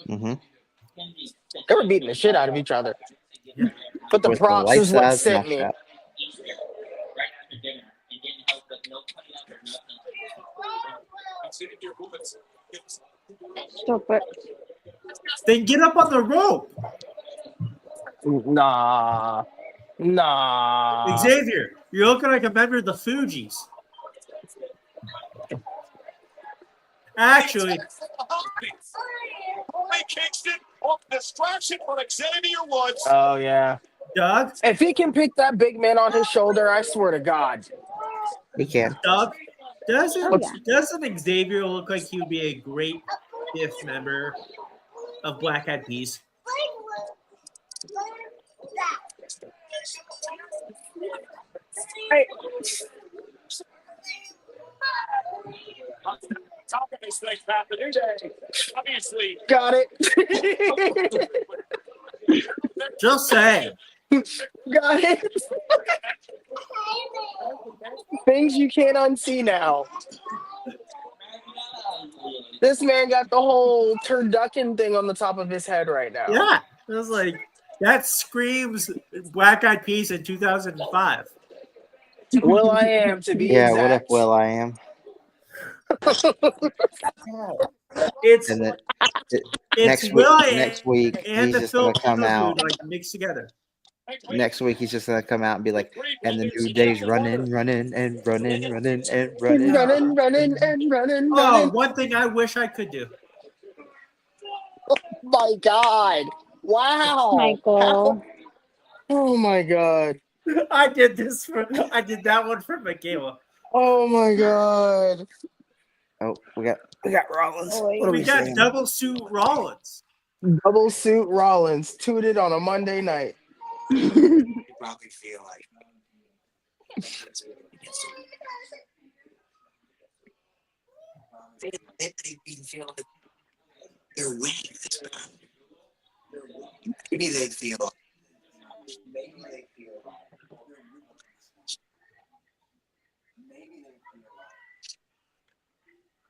Mm-hmm. They were beating the shit out of each other. Yeah. But the With props is what life-size sent me. mascot. Stop it. Then get up on the rope. Nah. Nah. Xavier, you're looking like a member of the Fugees. Actually, Kingston off distraction from Xavier Woods. Oh, yeah. Doug, If he can pick that big man on his shoulder, I swear to God. He can. Doug, Oh, yeah. doesn't Xavier look like he would be a great fifth member of Black Eyed Peas? Hey, Obviously, got it. Just saying. Got it. Things you can't unsee now. This man got the whole turducken thing on the top of his head right now. Yeah, it was like that screams Black Eyed Peas in 2005. Will I am to be Yeah, what up, exact. Will I am? It's And that it's next week, Will I next week and he's the just gonna come Filipino out. dude like mixed together. Next week he's just gonna come out and be like, and the New Day's running, running, and running, running, and running. Running. Oh, one thing I wish I could do. My God. Wow. Michael. Oh my God. I did that one for Michaela. Oh my God. Oh, we got Rollins. Oh, What are We we got saying? double suit Rollins. Double suit Rollins tooted on a Monday night. you probably feel like they feel like they're winning this battle. Maybe they feel.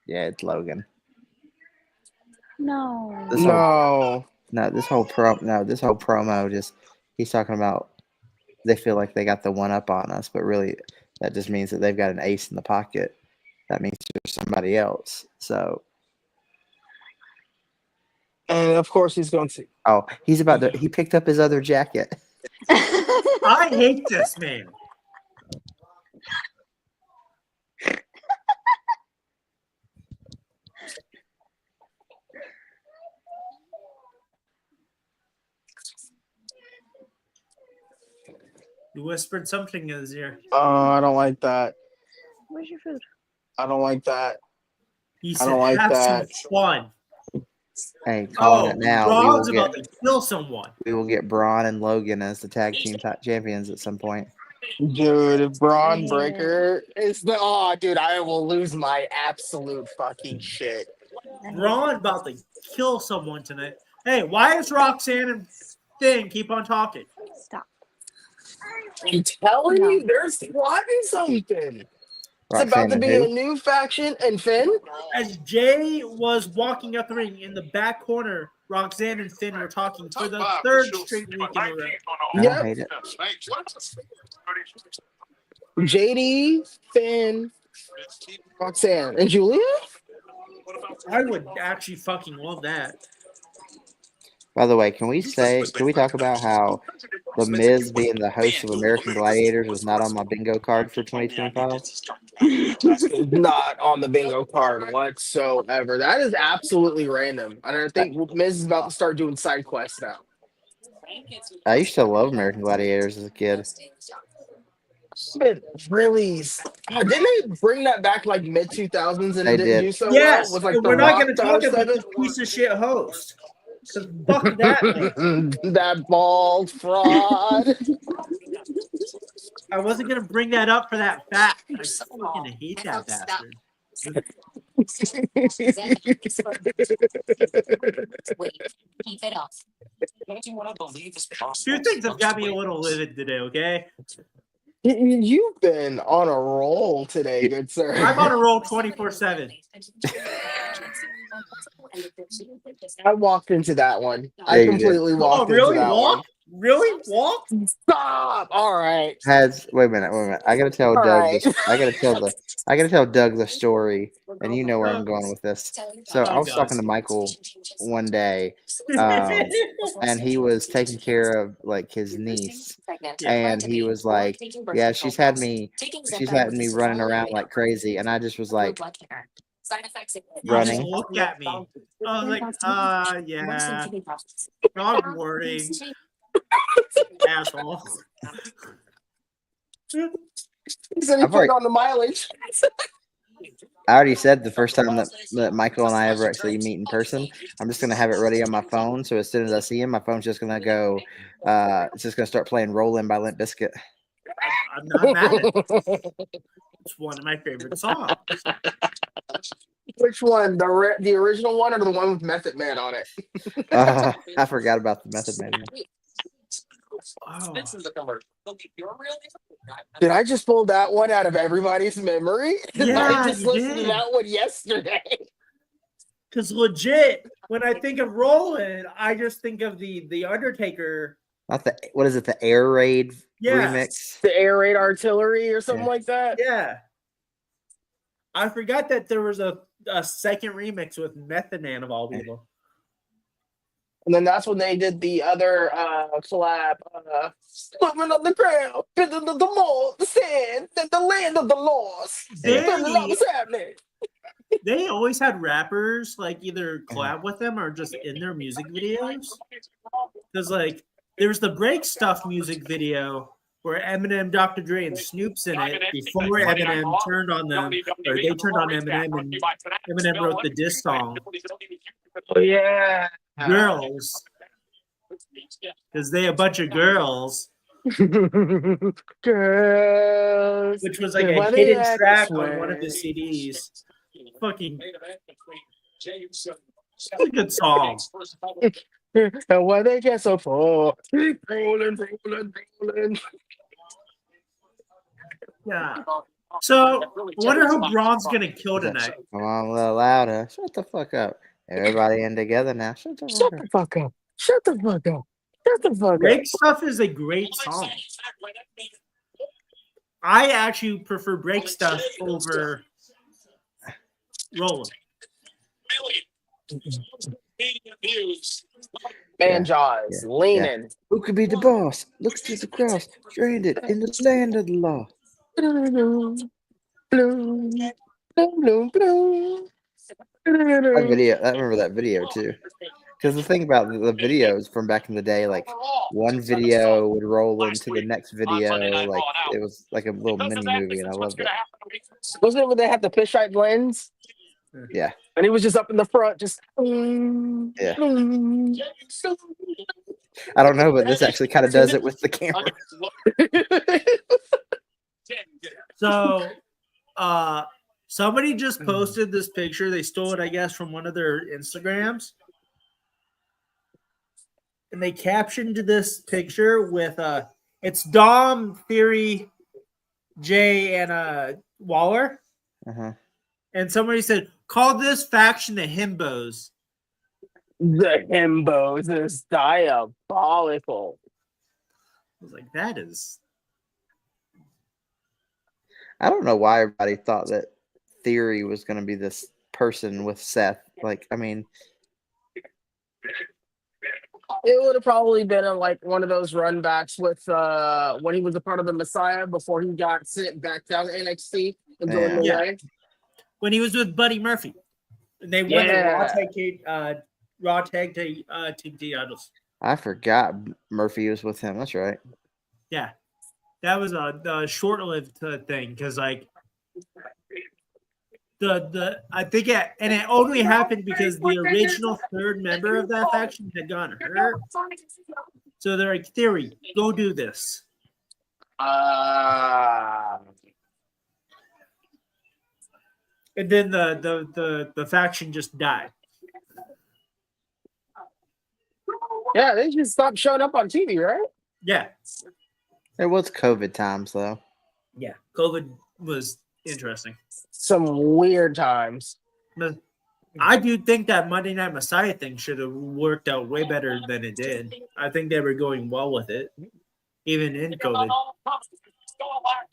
Yeah, it's Logan. No. This whole promo just he's talking about they feel like they got the one up on us, but really that just means that they've got an ace in the pocket. That means there's somebody else. So And of course he's going to. oh, he picked up his other jacket. I hate this man. You whispered something in his ear. I don't like that. Where's your food? I don't like that. He I said, don't like "Have that. some fun." Hey, calling it now. Raw's about to kill someone. We will get Braun and Logan as the tag team champions at some point. Dude, Braun Yeah. Breaker is the dude, I will lose my absolute fucking shit. Braun about to kill someone tonight. Hey, why is Roxanne and Finn keep on talking? Stop. I'm telling No. you, they're plotting something. It's Roxanne about to and be who? a new faction, and Finn? As Jay was walking up the ring in the back corner, Roxanne and Finn were talking for the third straight week in a row. I don't Yep. hate it. JD, Finn, Roxanne, and Giulia? I would actually fucking love that. By the way, can we talk about how The Miz being the host of American Gladiators was not on my bingo card for 2025? Not on the bingo card whatsoever. That is absolutely random. And I think Miz is about to start doing side quests now. I used to love American Gladiators as a kid. But really, didn't they bring that back like mid 2000s and They it didn't did. do so Yes, well? Was like and the we're not Rock going to talk about this it? piece of shit host. Because fuck that man. That bald fraud. I wasn't going to bring that up for that fact. I fucking hate that bastard. Keep it up. Don't you want to believe this Two things have got me a little livid today, okay? You've been on a roll today, good sir. I'm on a roll 24/7. I walked into that one. Yeah, I you did. completely walked into that one. Really? Walk? Stop! All right. Wait a minute. I gotta tell All Doug right. I gotta tell Doug the story, and you know where I'm going with this. So I was talking to Michael one day, and he was taking care of like his niece, and he was like, "Yeah, she's had me running around like crazy," and I just was like, You running. just looked at me. I was like, yeah. Wrong wording. Asshole. He said he I've put already- on the mileage. I already said the first time that Michael and I ever actually meet in person, I'm just gonna have it ready on my phone. So as soon as I see him, my phone's just gonna go. It's just gonna start playing "Rollin" by Limp Bizkit. I'm not mad at it. It's one of my favorite songs. Which one? The original one or the one with Method Man on it? I forgot about the Method Man. Oh. Did I just pull that one out of everybody's memory? Yeah, I just you listened to did. that one yesterday. Because legit, when I think of Roland, I just think of the Undertaker. Not the what is it? The Air Raid Yeah. remix. The air raid artillery or something Yeah. like that. Yeah. I forgot that there was a second remix with Method Man of all people. And then that's when they did the other collab. Swimming on the ground, building the mall, the sand, the land of the lost. They What's happening? they always had rappers like either collab with them or just in their music videos. Because like there's the Break Stuff music video where Eminem, Dr. Dre, and Snoop's in it before Eminem turned on them, or they turned on Eminem, and Eminem wrote the diss song Oh yeah, "Girls," because they a bunch of girls, girls. which was like Why a they hidden act track this on one of way? the CDs. Fucking, it's a good song. And why they get so poor? Keep rolling, rolling, rolling. Yeah. So, I wonder who Braun's gonna kill tonight. Come on, a little louder. Shut the fuck up. Everybody in together now. Shut the Shut fuck the up. fuck up. Shut the fuck up. Shut the fuck up. Break Stuff is a great song. I actually prefer Break Stuff over Roland. Man, Yeah, Jaws, yeah, leaning. Who could be the boss? Look to the cross. Stranded in the land of the law. Bloom, bloom, bloom, bloom. That video. I remember that video too. Because the thing about the videos from back in the day, like one video would roll into the next video, like it was like a little mini movie, and I loved it. Wasn't it when they had the fisheye lens? Yeah, And he was just up in the front, just. yeah. I don't know, but this actually kind of does it with the camera. So, somebody just posted this picture. They stole it, I guess, from one of their Instagrams. And they captioned this picture with it's Dom, Theory, Jay, and Waller. Uh-huh. And somebody said, call this faction the Himbos. The himbos is diabolical. I was like, that is. I don't know why everybody thought that Theory was going to be this person with Seth. Like, I mean, It would have probably been like one of those run backs with when he was a part of the Messiah before he got sent back down to NXT and going Yeah. away. When he was with Buddy Murphy. And they won the Raw Tag Team titles. I forgot Murphy was with him. That's right. Yeah. That was a short-lived thing because, like, I think it only happened because the original third member of that faction had gotten hurt. So they're like, Theory, go do this. And then the faction just died. Yeah, they just stopped showing up on TV, right? Yeah. It was COVID times, though. Yeah. COVID was interesting. Some weird times. But I do think that Monday Night Messiah thing should have worked out way better than it did. I think they were going well with it, even in COVID.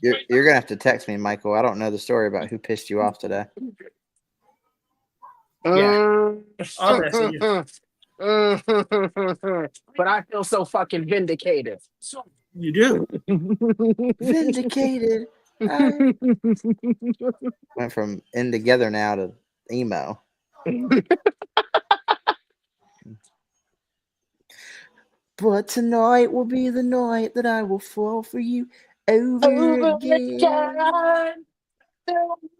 You're going to have to text me, Michael. I don't know the story about who pissed you off today. Yeah. I'll message you. But I feel so fucking vindicated. You do. Vindicated. Went from in together now to emo. But tonight will be the night that I will fall for you over again. Don't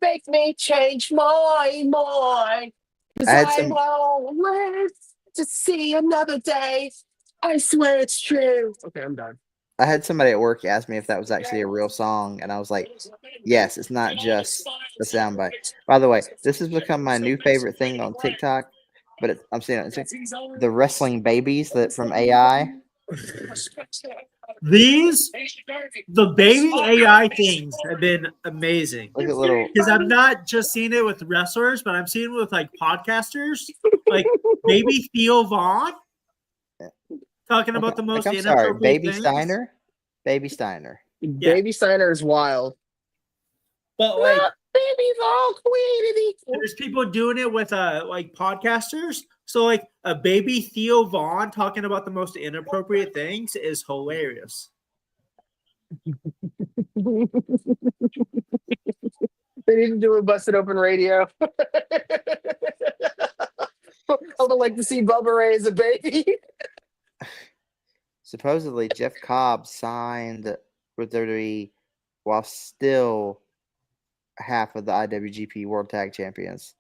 make me change my mind. Cause I had I some. won't live to see another day. I swear it's true. Okay, I'm done. I had somebody at work ask me if that was actually a real song, and I was like, "Yes, it's not just a soundbite." By the way, this has become my new favorite thing on TikTok, but I'm seeing it. The wrestling babies that from AI. The baby AI things have been amazing. Look at little. Because I'm not just seeing it with wrestlers, but I'm seeing it with like podcasters, like baby Theo Vaughn talking about the Like, most I'm sorry, inappropriate Baby things. Steiner. Baby Steiner. Baby Steiner is wild. But like, baby's all created equal. there's people doing it with like podcasters. So like a baby Theo Vaughn talking about the most inappropriate things is hilarious. They need to do a busted open radio. I would like to see Bubba Ray as a baby. Supposedly, Jeff Cobb signed with WWE while still half of the IWGP World Tag Champions.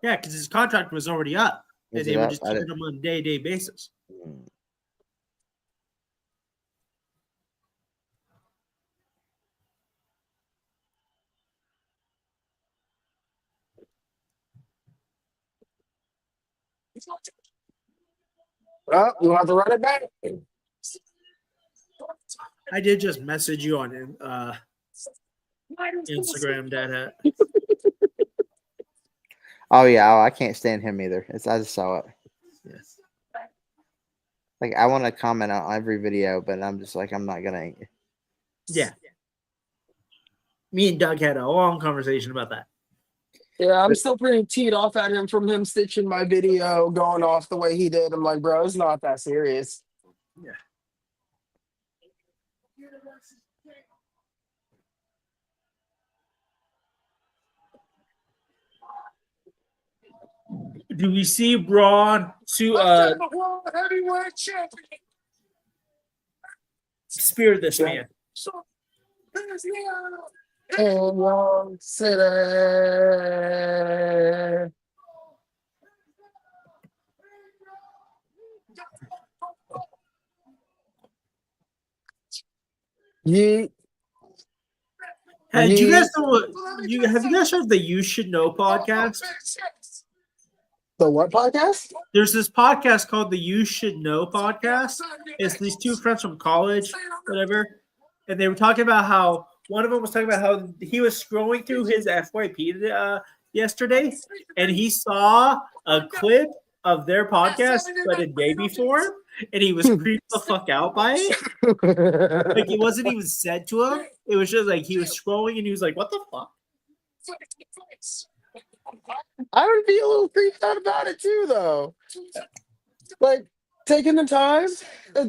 Yeah, because his contract was already up, and Is they it were up? just keeping him on a day-to-day basis. Well, we'll have to run it back. I did just message you on Instagram, Dad. Oh yeah, I can't stand him either. I just saw it. Yes. Like I want to comment on every video, but I'm just like I'm not gonna. Yeah. Me and Doug had a long conversation about that. Yeah, I'm still pretty teed off at him from him stitching my video going off the way he did. I'm like, bro, it's not that serious. Yeah. Do we see Braun to spear this man? And Long City. Yeet. Hey, do you guys know what have you guys heard the You Should Know podcast? The what podcast? There's this podcast called the You Should Know podcast. It's these two friends from college, whatever, and they were talking about how one of them was talking about how he was scrolling through his FYP yesterday, and he saw a clip of their podcast, but in baby form, and he was creeped the fuck out by it. Like it wasn't even said to him. It was just like he was scrolling, and he was like, "What the fuck?" I would be a little creeped out about it too, though. Like taking the time.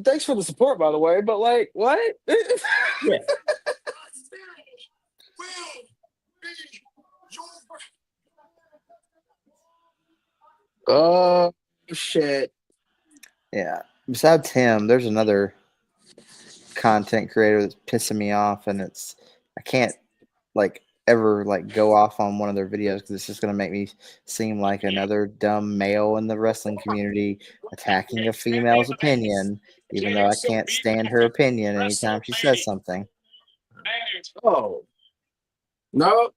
Thanks for the support, by the way. But like, what? Yeah. Oh shit! Yeah. Besides him, there's another content creator that's pissing me off, and I can't like ever like go off on one of their videos because it's just gonna make me seem like another dumb male in the wrestling community attacking a female's opinion, even though I can't stand her opinion anytime she says something. Oh no,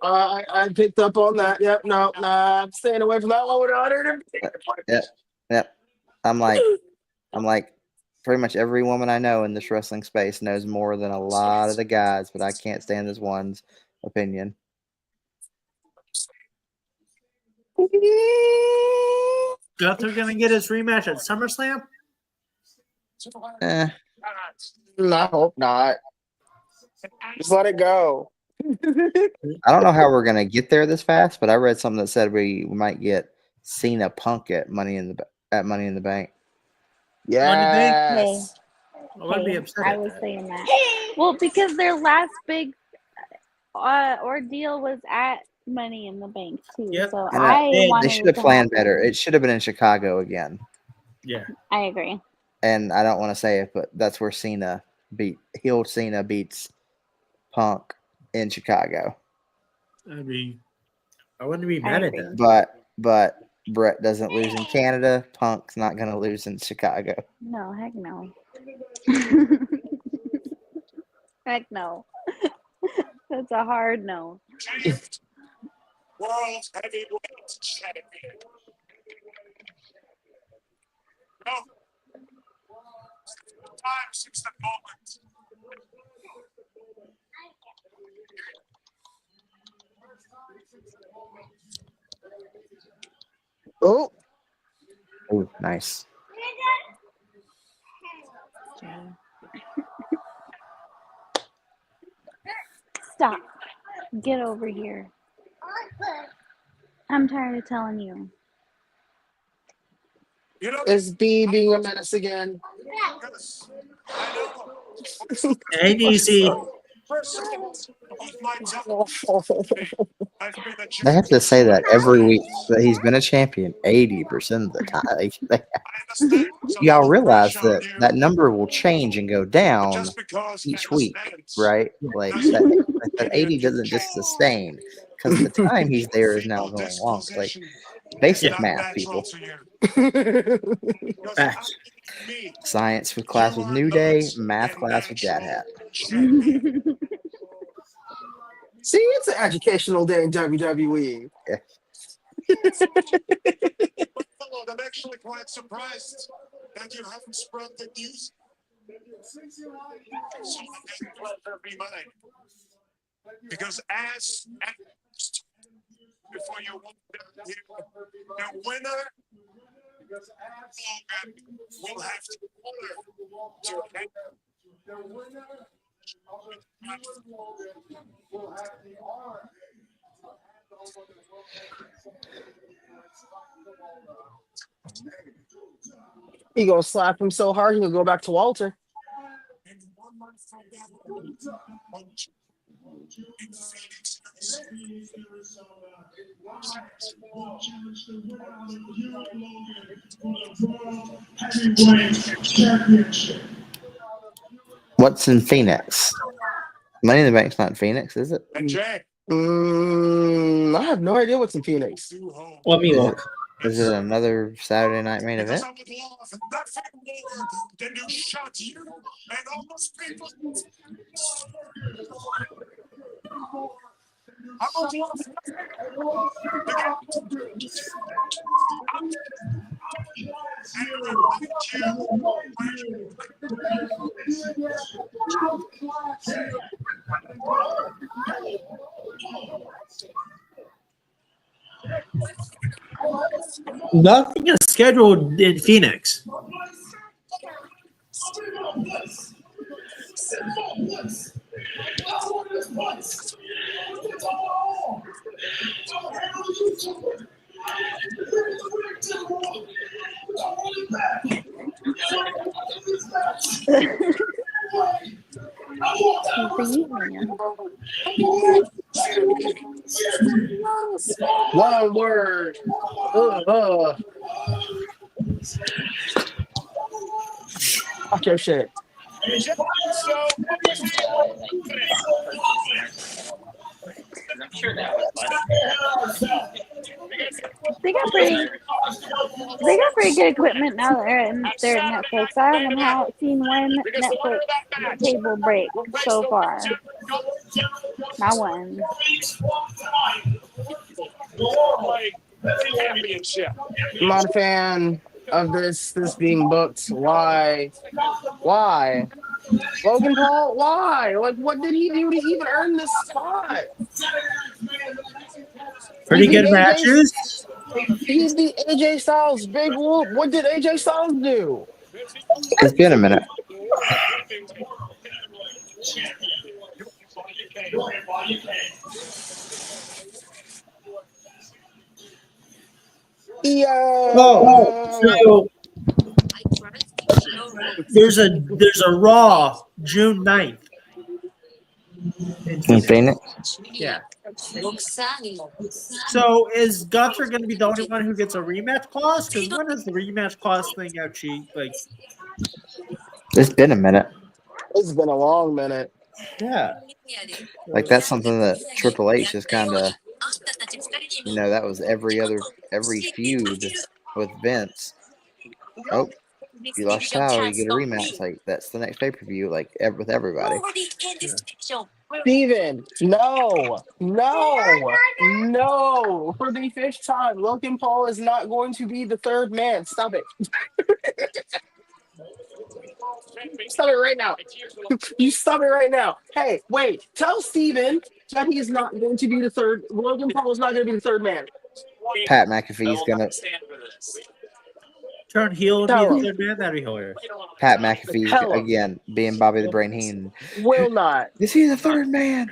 I picked up on that. Yep, no, nah, I'm staying away from that one with 100. Yep. I'm like pretty much every woman I know in this wrestling space knows more than a lot of the guys, but I can't stand this one's opinion. Gunther gonna get his rematch at SummerSlam? I hope not. Just let it go. I don't know how we're gonna get there this fast, but I read something that said we might get Cena Punk at Money in the Bank. Yes. I wouldn't be upset. I was saying that. Well, because their last big ordeal was at Money in the Bank too. Yep. So And I they wanted should have to planned happen. better. It should have been in Chicago again. Yeah. I agree. and I don't want to say it, but that's where Cena beats Punk in Chicago. I mean, I wouldn't be I mad at agree. that. But Brett doesn't lose in Canada. Punk's not going to lose in Chicago. No, heck no. Heck no. That's a hard no. World Heavyweight Champion. No. Time since the moment. Oh, Oh, nice. Stop. Get over here. I'm tired of telling you. You know, is B being a menace again? yes, I know. Hey, DC. First second of my time, I've been a They have to say that champion. every week that he's been a champion 80% of the time. I understand there's a Y'all lot of realize pressure on that you, that number will change and go but down just because each that week, stands, right? Like doesn't that mean you 80 can doesn't just change sustain because the time he's there is now fetal going long. Like disposition. It's basic not math, natural people. to you. Because Facts. me, Science with class you with are New not Day, math a class with Dad natural Hat. champion. See, it's an educational day in WWE. But Lord, I'm actually quite surprised that you haven't spread the news. So the pleasure be mine. Because as announced before you walk down here, the winner will have to order to have He gonna slap him so hard he gonna go back to Walter. and 1 month from now, in Phoenix, What's in Phoenix? Money in the Bank's not in Phoenix, is it? and Jay, I have no idea what's in Phoenix. do home. Let me Is look. it, is it another Saturday night main Because event? I would love nothing more than to shut you and all those people. I would love nothing to get and remind you where you Nothing is scheduled in Phoenix. He's the Yeet Man. One word. Talk your shit. They got pretty good equipment now that they're at Netflix. I haven't seen one Netflix table break so far. Not one. championship. I'm not a fan of this being booked. Why? Why? Logan Paul? Why? Like, what did he do to even earn this spot? Pretty He beat good matches. He beat AJ Styles. Big whoop. What did AJ Styles do? It's been a minute. Oh, Yeah. so there's a Raw June 9th. In Phoenix? Yeah. So is Gunther going to be the only one who gets a rematch clause? Because when is the rematch clause thing actually like? It's been a minute. It's been a long minute. Yeah. Like that's something that Triple H is kind of, that was every feud with Vince. Oh, you lost title, you get a rematch. Like that's the next pay per view. Like with everybody. Steven, no. For the fifth time, Logan Paul is not going to be the third man. Stop it. Stop it right now. You stop it right now. Hey, wait. Tell Steven that he's not going to be the third. Logan Paul is not going to be the third man. Pat McAfee's gonna. Turn heel and be Tell the him. third man. That'd be hilarious. Pat McAfee Tell him. again being Bobby the Brain Heenan. Will not. Is he the third man?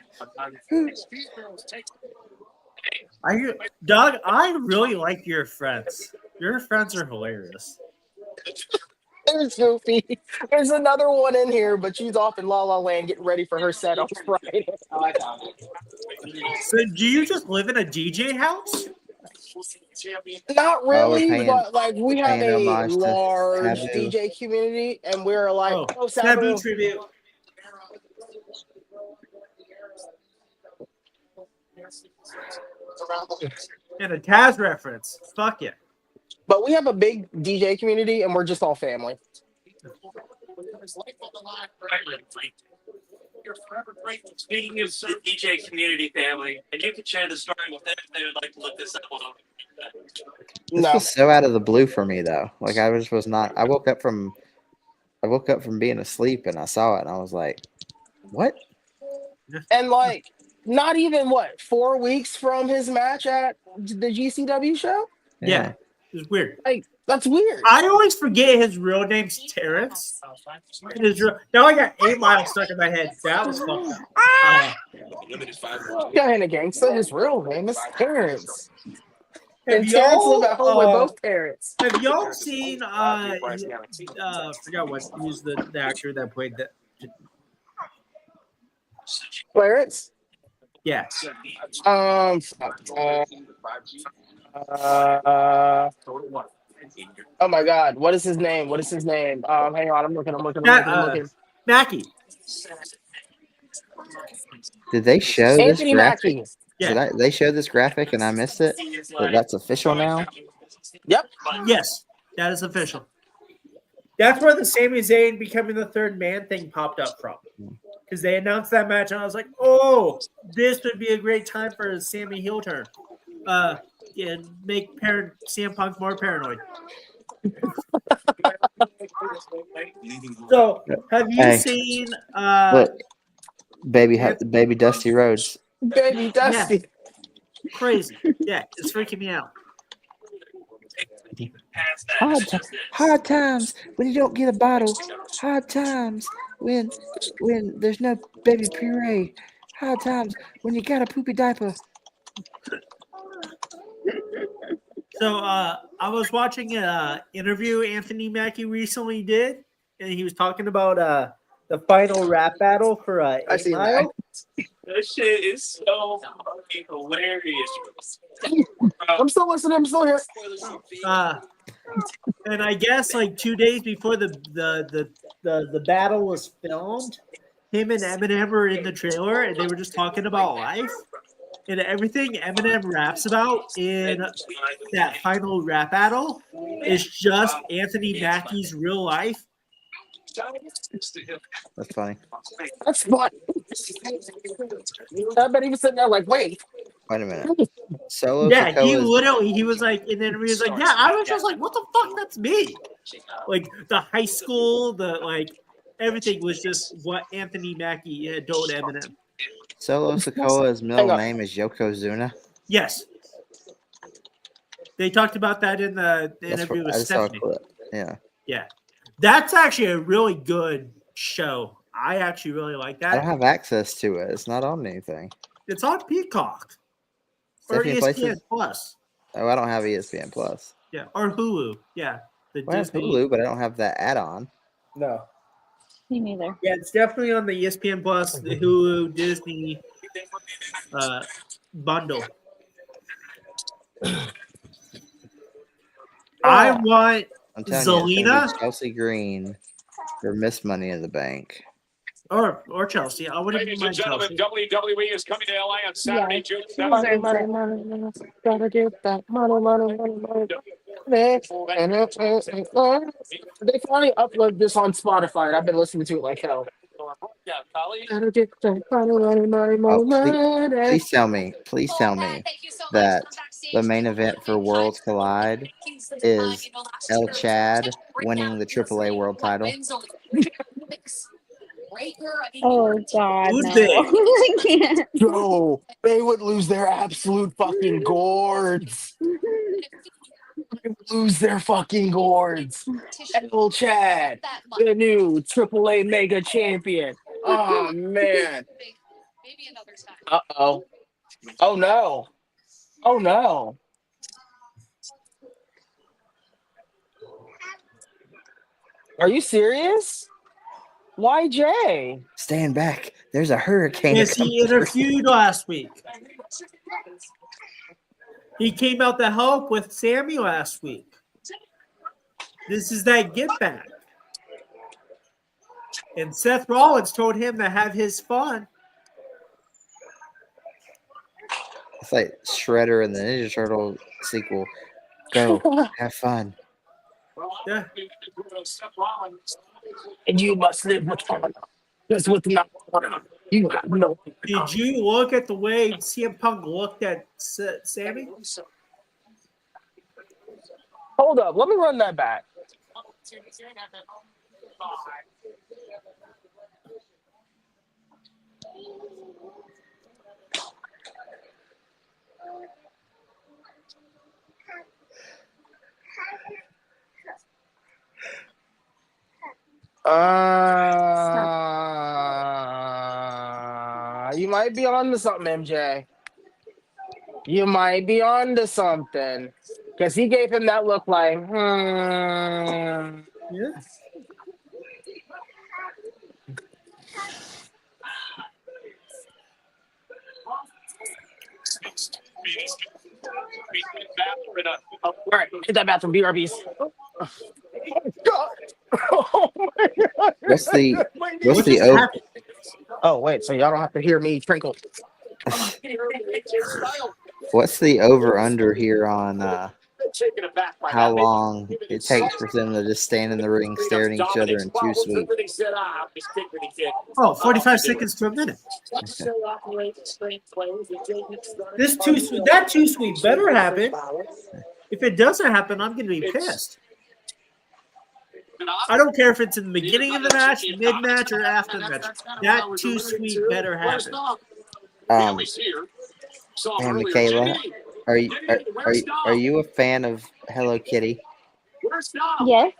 Doug, I really like your friends. Your friends are hilarious. There's Goofy. There's another one in here, but she's off in La La Land getting ready for her set on Friday. So do you just live in a DJ house? Not Oh, we're really, paying- but like we have paying a homage to large Sabu. DJ community, and we're like, oh, Sabu Sabu. tribute. And a Taz reference. Fuck it. But we have a big DJ community, and we're just all family. Speaking of DJ community family, and you can share the story with them if they would like to look this up. This No. was so out of the blue for me though. Like I was not. I woke up from being asleep and I saw it and I was like, "What?" And like, not even 4 weeks from his match at the GCW show? Yeah. It's weird. Like, that's weird. I always forget his real name's Terrence. Now I got 8 Mile stuck in my head. That was fucked up. Guy in a gangster, his real name is Terrence. Have And Terrence y'all, live at home with both parents. have y'all seen forgot who's the actor that played that? Clarence? Yeah. Oh my God, what is his name? Hang on, I'm looking. Mackie. Did they show this Anthony graphic? Mackie. Yeah. They showed this graphic and I missed it. That's official now. Yep. Yes, that is official. That's where the Sami Zayn becoming the third man thing popped up from. Because they announced that match, and I was like, oh, this would be a great time for a Sami heel turn. Make CM Punk more paranoid. So, have you seen Look, baby Dusty Rhodes. Baby Dusty. Yeah. Crazy. Yeah, it's freaking me out. Hard times when you don't get a bottle. Hard times when there's no baby puree. Hard times when you got a poopy diaper. So I was watching an interview Anthony Mackie recently did, and he was talking about the final rap battle for 8 Mile. That shit is so fucking hilarious. I'm still listening. I'm still here. And I guess 2 days before the battle was filmed, him and Eminem were in the trailer, and they were just talking about life. And everything Eminem raps about in that final rap battle is just Anthony Mackie's real life. That's funny. That's fun. I bet he was sitting there like, wait. Wait a minute. Solo Yeah, Sikoa's- he was like in the interview, he was like, yeah, I was just like, what the fuck? That's me. Like the high school, everything was just what Anthony Mackie had told Eminem. Solo Sikoa's middle name is Yokozuna. Yes. They talked about that in the interview with I just saw a Stephanie. clip. Yeah. Yeah. That's actually a really good show. I actually really like I don't that. have access to it. It's not on anything. It's on Peacock. Or Stephanie ESPN Places? Plus. Oh, I don't have ESPN Plus. Yeah. Or Hulu. Yeah. The Well, I have Disney. Hulu, but I don't have that add-on. No. Me neither. Yeah, it's definitely on the ESPN Plus, the Hulu, Disney, bundle. I want I'm telling you, it's gonna Zelina be Chelsea Green for Miss Money in the Bank. or Chelsea. I wouldn't Ladies and mind gentlemen, Chelsea. WWE is coming to LA on Saturday, June She 7th. deserves it. Gotta get that money. They finally uploaded this on Spotify, and I've been listening to it like hell. Yeah, Kali. Gotta get that money, Oh, money. please tell me that the main event for Worlds Collide is El Chad winning the AAA World Title. Oh God, Who's no! big? I can't. Yo, they would lose their absolute fucking gourds. They would lose their fucking gourds. El Chad, the new AAA Mega Champion. Oh man. Uh-oh. Oh no. Oh no. Are you serious? Why Jay? Stand back. There's a hurricane. Yes, he interviewed last week. He came out to help with Sammy last week. This is that get back. And Seth Rollins told him to have his fun. It's like Shredder and the Ninja Turtle sequel. Go, have fun. Yeah. And you must live with honor. Because with not honor, you have no. Did you look at the way CM Punk looked at Sammy? Hold up, let me run that back. You might be on to something, MJ. You might be on to something. Because he gave him that look like, Yeah. All right, hit that bathroom, BRBs. Oh, God. Oh, my God. What's the What what's just the happened? Oh, wait, so y'all don't have to hear me trinkle. what's the over under here on how long it takes for them to just stand in the ring staring at each other in two sweep? Oh, 45 seconds to a minute. This that two sweep better happen. If it doesn't happen, I'm going to be pissed. I don't care if it's in the beginning of the match, mid-match, or after the match. That two sweep better happen. And Michaela, are you a fan of Hello Kitty? Yes.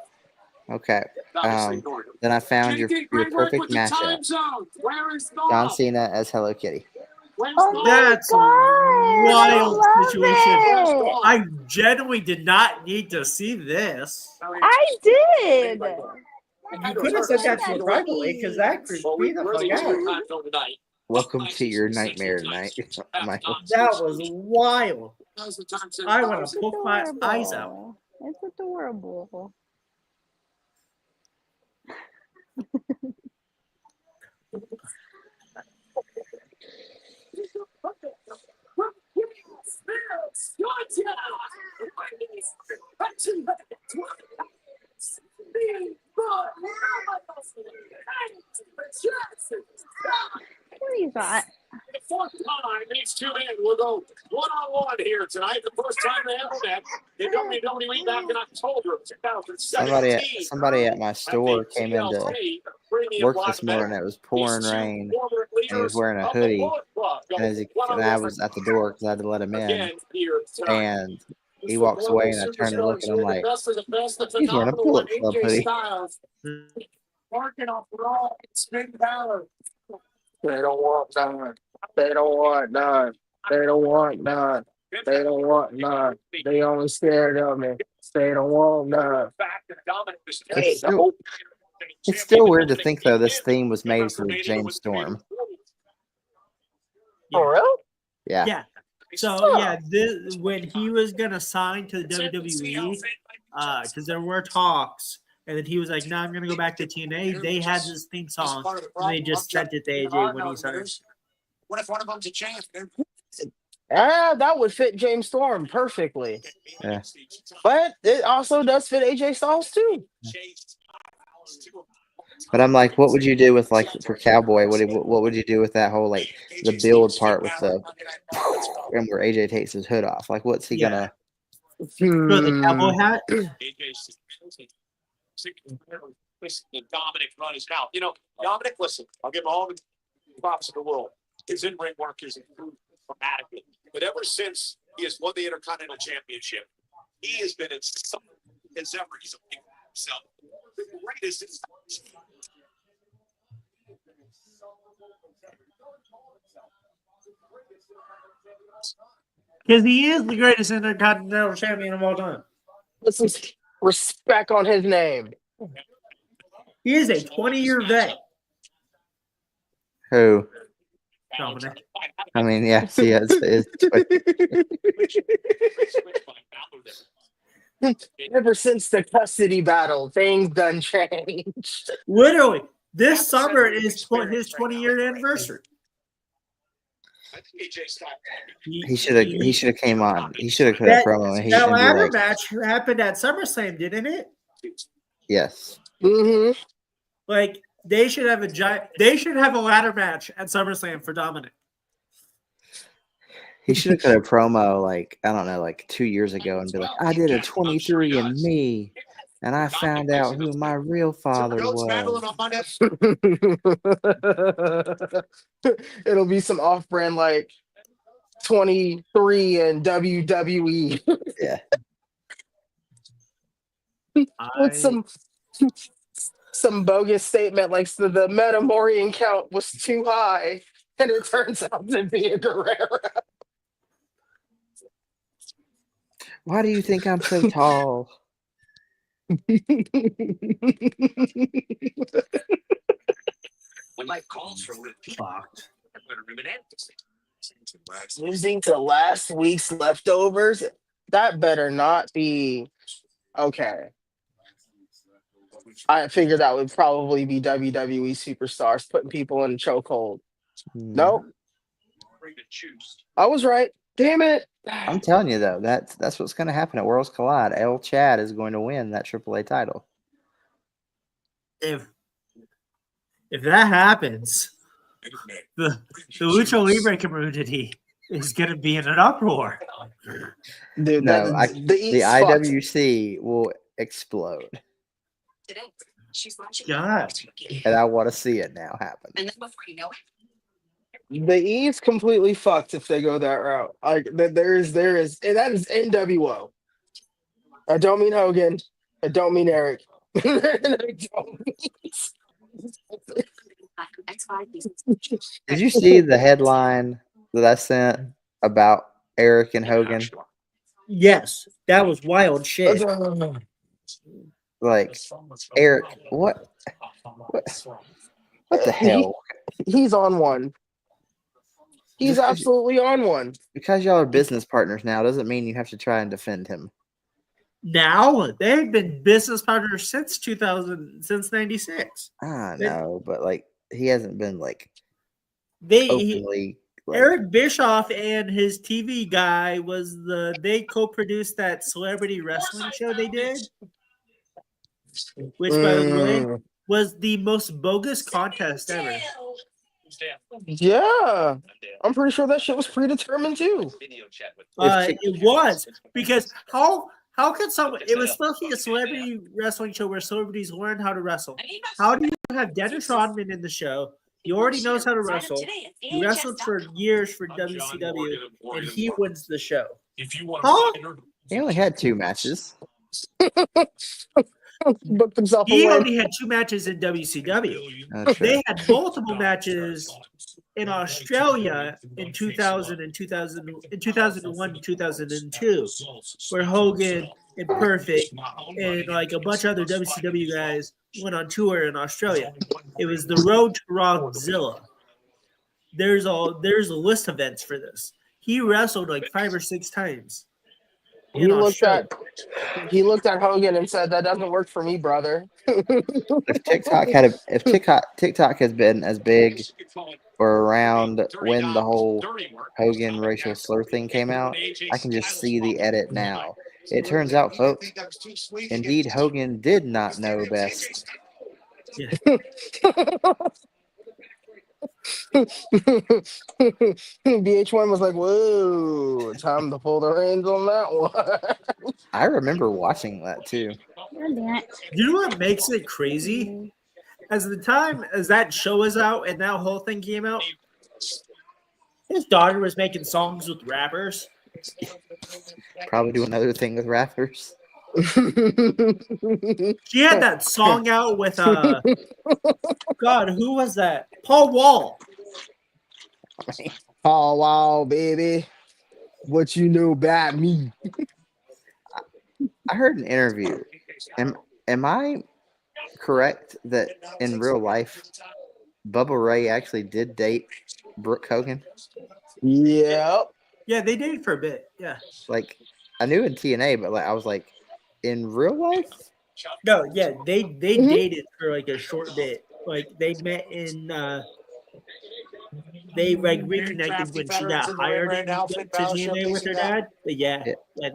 Okay. Then I found your perfect matchup. John Cena as Hello Kitty. Oh That's my a God, wild I love situation. it. I genuinely did not need to see this. I did. You could have said that to me privately because that creeped me the fuck out. Welcome to your nightmare tonight, Michael. That was wild. I want to poke my eyes out. Adorable. It's adorable. What do you got? The fourth time these two men will go one-on-one here tonight. The first time they ever met in WWE back in October of 2017. Somebody at my store came into work this morning. It was pouring rain, and he was wearing a hoodie. And I was at the door because I had to let him in. And he walks away, and I turn and look, and I'm like, he's wearing a Bullet Club hoodie. Marking off Raw, Finn Balor. They don't want none. They don't want none. They don't want none. They don't want none. They only scared of me. They don't want none. It's still weird to think, though, this theme was made for James Storm. For real? Yeah. Yeah. So yeah, when he was gonna sign to the WWE, because there were talks, and then he was like, "No, I'm gonna go back to TNA." They had this theme song, and they just sent it to AJ when he signed. What if one of them's a champion? That would fit James Storm perfectly. Yeah. But it also does fit AJ Styles too. But I'm like, what would you do with like for Cowboy? What would you do with that whole like the build part with the and where AJ takes his hood off? Like, what's he gonna? Throw the cowboy hat. Dominic run his mouth. Dominic, listen, I'll give him all the props in the world. His in-ring work is improved dramatically. But ever since he has won the Intercontinental Championship, he has been in some as ever. He's a big himself. The greatest is Because he is the greatest Intercontinental Champion of all time. Put some respect on his name. He is a 20-year vet. Who? Dominic. I mean, yeah. See, Ever since the custody battle, things done changed. Literally, this summer is his 20-year anniversary. he should have came on. He should have cut a promo. And That ladder like, match happened at SummerSlam, didn't it? yes. Mm-hmm. Like they should have a ladder match at SummerSlam for Dominic. He should have cut a promo like, I don't know, like 2 years ago and be like, I did a 23andMe and I found out who my real father was. It'll be some off-brand like 23 and WWE. Yeah. With some bogus statement like the Metamorian count was too high and it turns out to be a Guerrero. Why do you think I'm so tall? when life calls for Fucked. Losing to last week's leftovers? That better not be okay. I figured that would probably be WWE superstars putting people in a chokehold. Nope. I was right. Damn it. I'm telling you though, that's what's going to happen at Worlds Collide. El Chad is going to win that AAA title. If that happens, the Lucha Libre community is going to be in an uproar. Dude, No, the IWC fucked. will explode. God. And I want to see it now happen. And then before you know it, The E's completely fucked if they go that route. Like there is, and that is NWO. I don't mean Hogan. I don't mean Eric. Did you see the headline that I sent about Eric and Hogan? Yes, that was wild shit. Like, Eric, what the hell? He's on one. He's absolutely on one. Because y'all are business partners now doesn't mean you have to try and defend him. Now they've been business partners since 96. I know, but like he hasn't been like They openly. Eric Bischoff and his TV guy they co-produced that celebrity wrestling show they did, which by the way was the most bogus contest ever. Yeah, I'm pretty sure that shit was predetermined too. It was because how could someone? It was supposed to be a celebrity wrestling show where celebrities learn how to wrestle. How do you have Dennis Rodman in the show? He already knows how to wrestle. He wrestled for years for WCW, and he wins the show. Huh? He only had 2 matches. Booked himself He a win. only had 2 matches in WCW. They had multiple matches in Australia in 2000 and 2001 and 2002, where Hogan and Perfect and like a bunch of other WCW guys went on tour in Australia. It was the Road to Rockzilla. There's a list of events for this. he wrestled like 5 or 6 times. He looked at Hogan and said, "That doesn't work for me, brother." If TikTok has been as big or around when the whole Hogan racial slur thing came out, I can just see the edit now. It turns out, folks, indeed Hogan did not know best. Yeah. BH1 was like, "Whoa, time to pull the reins on that one." I remember watching that too. God damn it. You know what makes it crazy? As the time as that show was out and that whole thing came out, his daughter was making songs with rappers. Probably do another thing with rappers. She had that song out with God, who was that? Paul Wall. Oh wow, baby, what you know about me? I heard an interview. Am I correct that in real life, Bubba Ray actually did date Brooke Hogan? Yep. Yeah, they dated for a bit. Yeah. Like, I knew in TNA, but like I was like, in real life? No, yeah, they dated for like a short bit. Like they met in they like reconnected when she got hired to TNA with her dad. But yeah,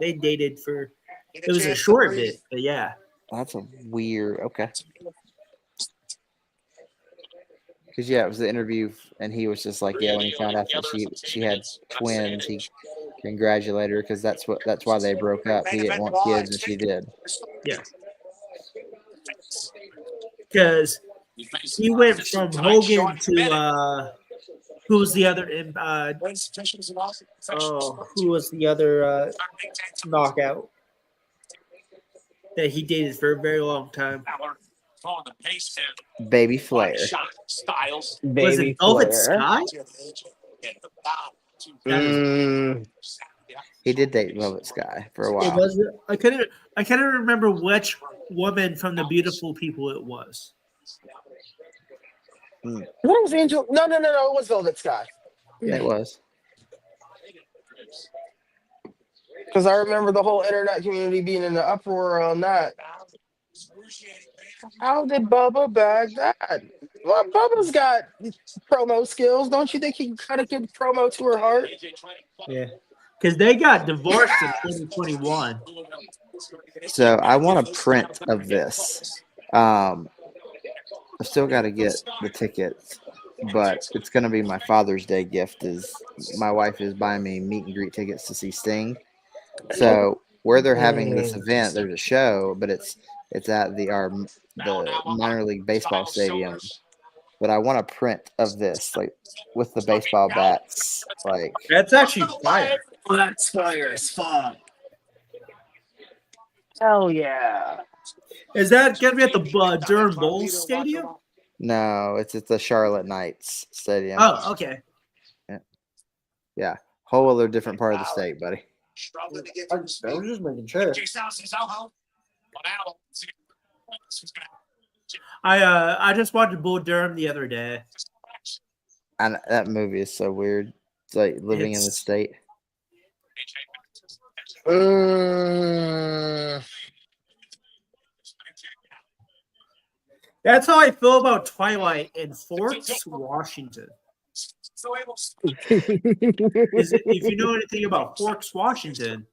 they dated for it was a short bit, but yeah. That's a weird. Okay. Because it was the interview, and he was just like, yeah, when he found out that she had twins, he congratulated her because that's why they broke up. He didn't want kids, and she did. Yeah. Because he went from Hogan to who was the other who was the other knockout that he dated for a very long time? Baby Flair. Was it Velvet Sky? He did date Velvet Sky for a while. It was. I couldn't remember which woman from the Beautiful People it was. What was Angel? No. It was Velvet Sky. Yeah, it was. Because I remember the whole internet community being in the uproar on that. How did Bubba bag that? Well, Bubba's got promo skills. Don't you think he cut a good promo to her heart? Yeah. Because they got divorced in 2021. So I want a print of this. I still got to get the tickets, but it's going to be my Father's Day gift. Is my wife is buying me meet and greet tickets to see Sting. So where they're having this event, there's a show, but it's at the minor league baseball stadium. But I want a print of this, like with the baseball bats. Like that's actually fire. That's fire as fuck. Hell yeah! Is that gonna be at the Durham Bulls Stadium? No, it's at the Charlotte Knights Stadium. Oh, okay. Yeah, whole other different part of the state, buddy. I was just making sure. I just watched Bull Durham the other day. And that movie is so weird. It's like living in the state. That's how I feel about Twilight in Forks, Washington. If you know anything about Forks, Washington,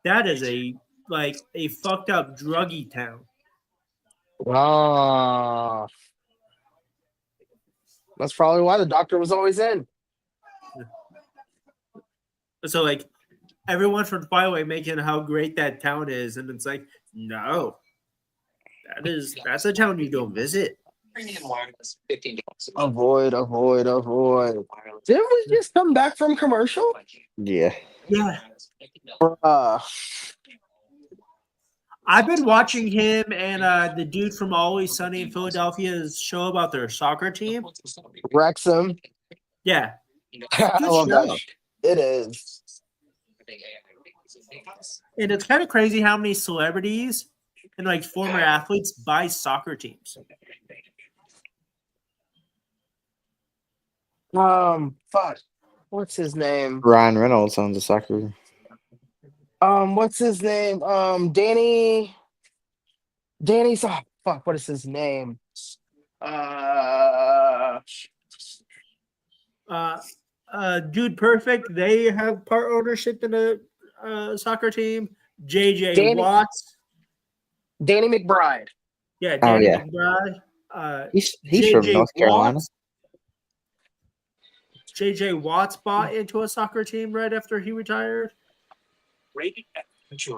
that is a fucked up druggy town. Ah, that's probably why the doctor was always in. So like everyone from Twilight making how great that town is, and it's like, no, that's a town you don't visit. Avoid. Didn't we just come back from commercial? Yeah. Yeah. I've been watching him and the dude from Always Sunny in Philadelphia's show about their soccer team. Wrexham. Yeah. I love that. It is. And it's kind of crazy how many celebrities and like former athletes buy soccer teams. Fuck. what's his name? Ryan Reynolds owns a soccer. What's his name? Danny's. Oh, fuck. What is his name? Uh, Dude Perfect, they have part ownership in a soccer team. JJ Danny Watts. Danny McBride. Yeah, Oh Danny yeah, McBride. he's from JJ North Carolina. Watts. JJ Watts bought into a soccer team right after he retired.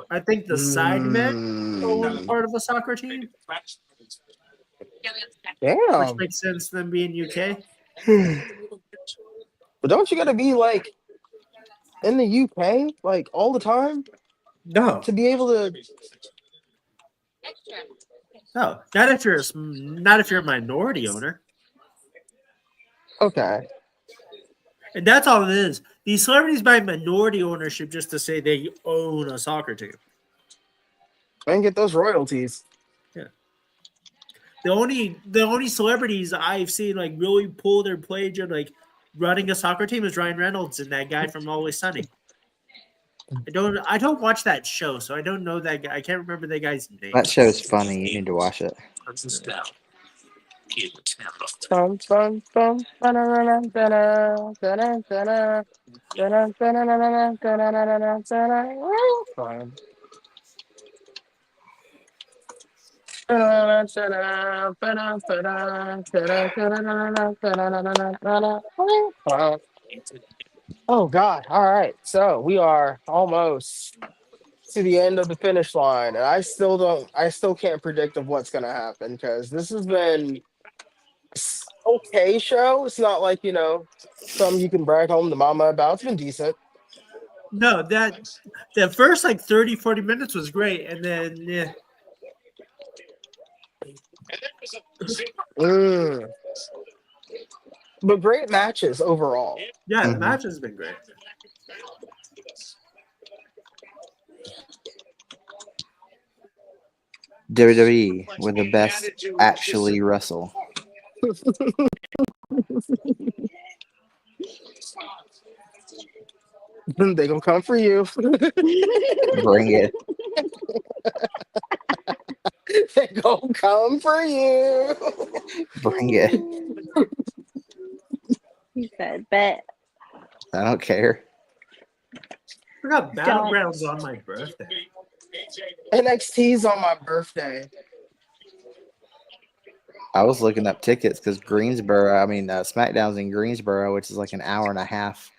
I think the Sidemen own Mm, part of a soccer team, which damn. makes sense them being UK. But don't you got to be like in the UK like all the time No, to be able to? no, not if you're a minority owner, Okay. and that's all it is. These celebrities buy minority ownership just to say they own a soccer team. And get those royalties. Yeah. The only celebrities I've seen like really pull their pledge of like running a soccer team is Ryan Reynolds and that guy from Always Sunny. I don't watch that show, so I don't know that guy. I can't remember that guy's name. That show's funny. You need to watch it. Bum, bum, bum, ba-da-da-da, da-da, da-da, da-da, da-da, da-da-da-da, da-da-da-da, da-da. Fine. Ba-da-da-da, ba-da, ba-da, da-da, da-da-da-da, da-da-da-da, da-da. Oh God! All right, so we are almost to the end of the finish line, and I still can't predict of what's gonna happen because this has been okay show. It's not like something you can brag home to mama about. It's been decent. No, that the first like 30, 40 minutes was great, and then yeah. Mm. But great matches overall. Yeah, the Mhm. match has been great. WWE were the best actually wrestle. They gonna come for you. Bring it. They gonna come for you. Bring it. He said, bet. I don't care. I got Battlegrounds on my birthday. NXT's on my birthday. I was looking up tickets because SmackDown's in Greensboro, which is like an hour and a half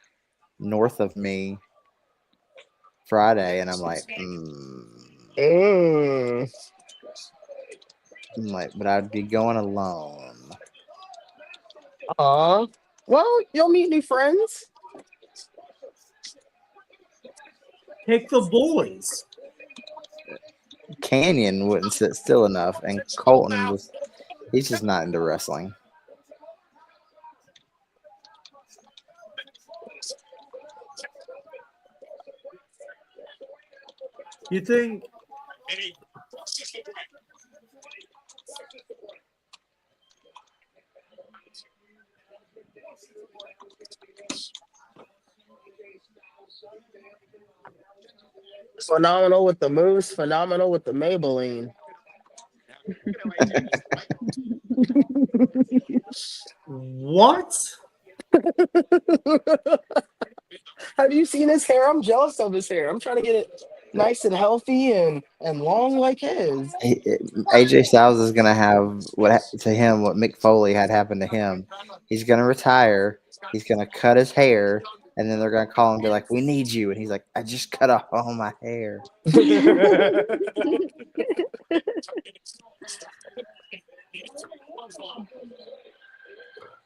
north of me Friday. And I'm like, Mm. but I'd be going alone. Well, you'll meet new friends. Pick the boys. Canyon wouldn't sit still enough, and Colton he's just not into wrestling. You think? Phenomenal with the moves, phenomenal with the Maybelline. What? Have you seen his hair? I'm jealous of his hair. I'm trying to get it nice and healthy and long like his. AJ Styles is gonna have what Mick Foley had happened to him. He's gonna retire. He's gonna cut his hair, and then they're gonna call him and be like, "We need you," and he's like, "I just cut off all my hair."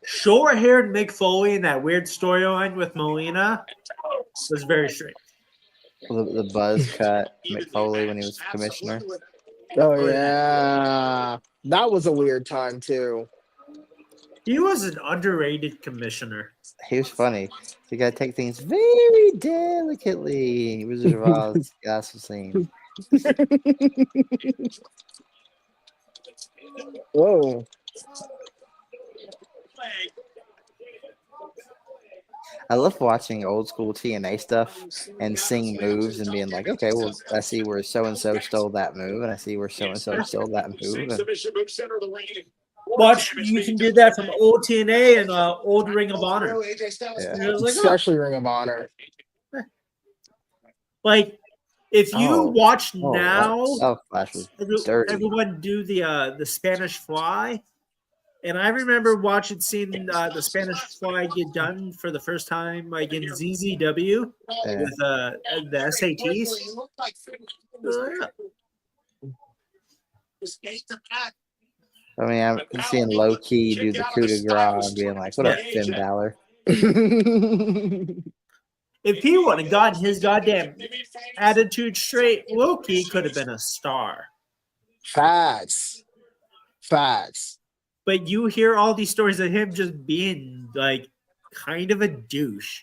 Short-haired Mick Foley in that weird storyline with Melina was very strange. The buzz cut Mick Foley when he was commissioner. Oh yeah, that was a weird time too. He was an underrated commissioner. He was funny. You gotta take things very delicately. Wizard of Oz, Gospel scene. Whoa. I love watching old school TNA stuff and seeing moves and being like, okay, well, I see where so and so stole that move, and I see where so and so stole that move. And Watch, you can do that from old TNA and old Ring of Honor. yeah. And it was like, oh. Especially Ring of Honor. Like, if you watch now, Flash was dirty. everyone do the Spanish Fly, and I remember seeing the Spanish Fly get done for the first time, like in ZZW with the SATs. I mean, I'm seeing Low Key do the coup de grace and being like, "What up, Finn Balor?" If he would have gotten his goddamn attitude straight, Low Key could have been a star. Facts. But you hear all these stories of him just being like kind of a douche.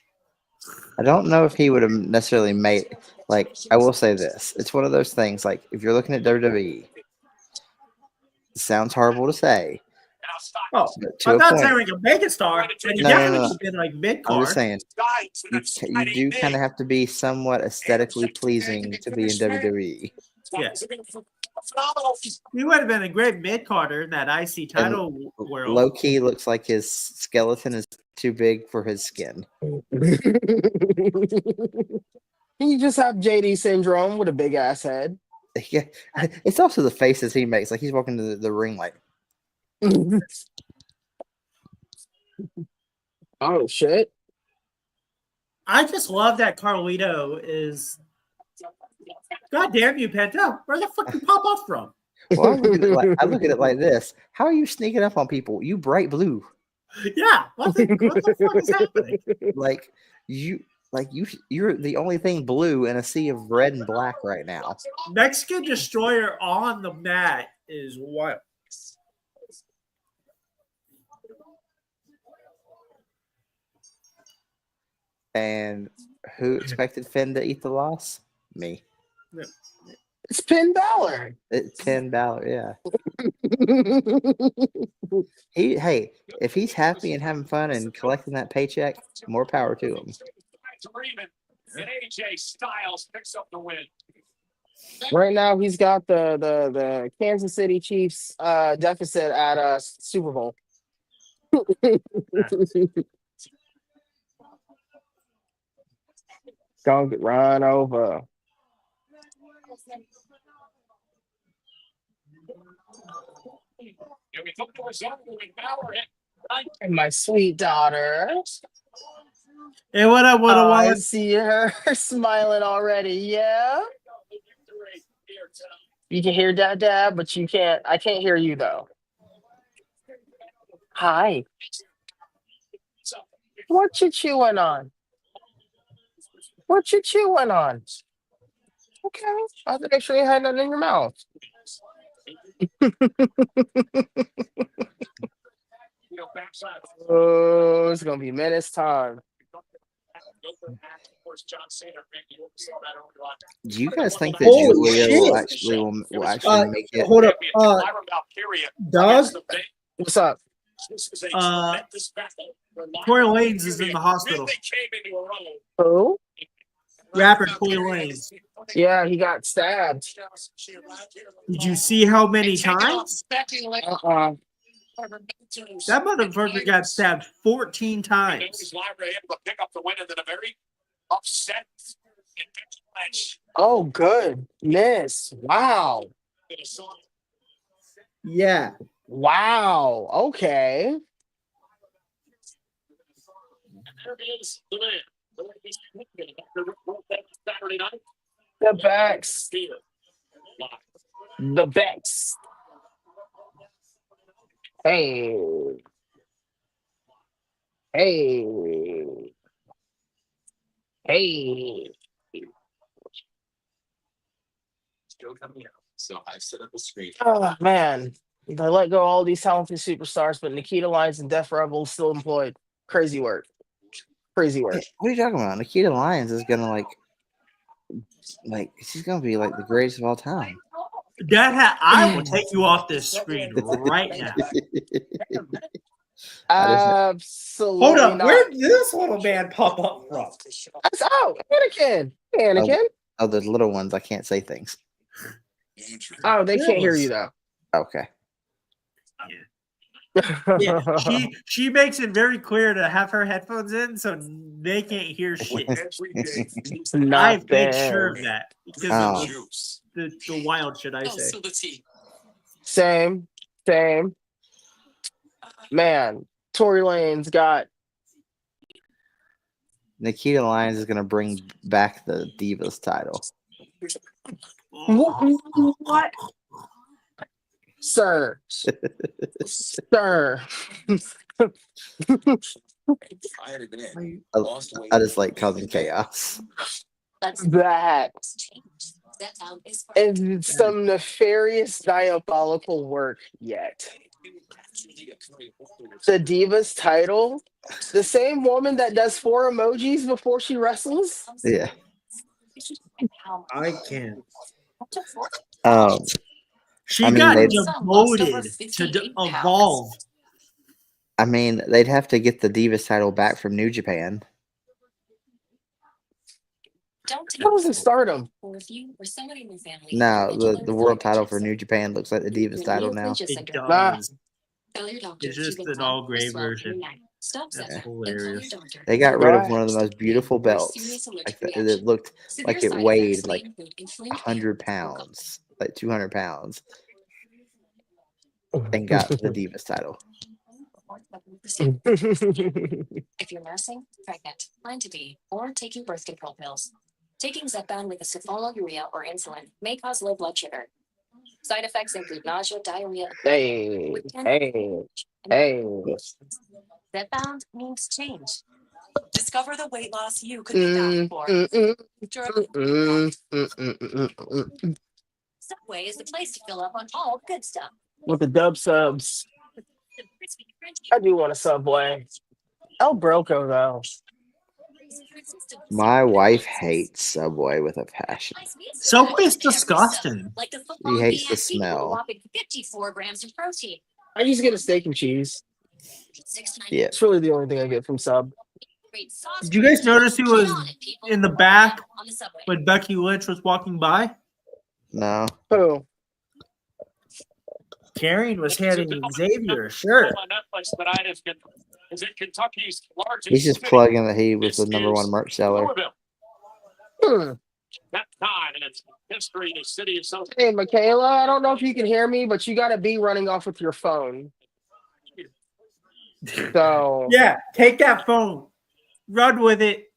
I don't know if he would have necessarily made. Like, I will say this: it's one of those things. Like, if you're looking at WWE, it sounds horrible to say. Oh, I'm not saying like a mega star. And definitely been like mid card. I'm just saying you do kind of have to be somewhat aesthetically pleasing to be in WWE. Yeah. He would have been a great mid carder in that IC title world. Low Key looks like his skeleton is too big for his skin. You just have JD syndrome with a big ass head. Yeah, it's also the faces he makes. Like he's walking to the ring like. Oh shit! I just love that Carlito is. God damn you, Penta! Where the fuck you pop off from? Well, I look at it like this: how are you sneaking up on people? You bright blue. Yeah, what the fuck is happening? You're the only thing blue in a sea of red and black right now. Mexican Destroyer on the mat is wild. And who expected Finn to eat the loss? Me. It's Finn Balor. It's Finn Balor, yeah. Hey, if he's happy and having fun and collecting that paycheck, more power to him. And AJ Styles picks up the win. Right now, he's got the Kansas City Chiefs deficit at Super Bowl. Gonna get run over. And my sweet daughter. And what I see her smiling already. Yeah. You can hear Dad, but you can't. I can't hear you though. Hi. What you chewing on? What you chewing on? Okay. I have to make sure you had nothing in your mouth. Oh, it's gonna be menace time. Do you guys think that Giulia will actually make it? Hold up, Doug. What's up? Tory Lanez is in the hospital. Who? Rapper Tory Lanez. Yeah, he got stabbed. Did you see how many times? That motherfucker got stabbed 14 times. Oh, goodness. Wow. Yeah. Wow. Okay. The backs. The backs. Hey. Hey. Hey. Still coming out. So I've set up a screen. Oh, man. They let go of all these talented superstars, but Nikita Lyons and Def Rebel still employed. Crazy work. Crazy work. What are you talking about? Nikita Lyons is gonna like she's gonna be like the greatest of all time. I will take you off this screen right now. Absolutely Hold up, not. where did this little man pop up from? That's out. Anakin. Anakin. Oh, the little ones. I can't say things. Oh, they can't hear you Yes. though. Okay. Yeah, she makes it very clear to have her headphones in so they can't hear shit. I've made sure of that because of the wild shit I say. Same. Man, Tory Lane's got Nikita Lyons is going to bring back the Divas title. what? Sir. I just like causing chaos. That is some nefarious, diabolical work yet. The Divas title, the same woman that does 4 emojis before she wrestles. Yeah. I can't. She I mean, got they'd- demoted to Evolve. I mean, they'd have to get the Divas title back from New Japan. That was in Stardom. No, the world title for New Japan looks like the Divas title now. It Nah. does. It's just an all gray version. That's hilarious. They got rid of one of the most beautiful belts. Like it looked like it weighed like 100 pounds, like 200 pounds, and got the Divas title. If you're nursing, pregnant, plan to be, or taking birth control pills, taking Zepbound with acetylcholine or insulin may cause low blood sugar. Side effects include nausea, diarrhea. Hey. Zepbound means change. Discover the weight loss you could be bound for. Subway is the place to fill up on all good stuff. With the dub subs. I do want a Subway. El Broco, though. My wife hates Subway with a passion. Subway's disgusting. She hates the smell. 54 grams of protein. I just get a steak and cheese. Yeah. It's really the only thing I get from Sub. Did you guys notice who was in the back when Becky Lynch was walking by? No. Who? Karen was handing Xavier a shirt. Is it Kentucky's largest He's just city? plugging that he was the This number one is merch seller. Louisville. That time in its history, the city is so. Hey, Michaela, I don't know if you can hear me, but you got to be running off with your phone. So. Yeah, take that phone. Run with it.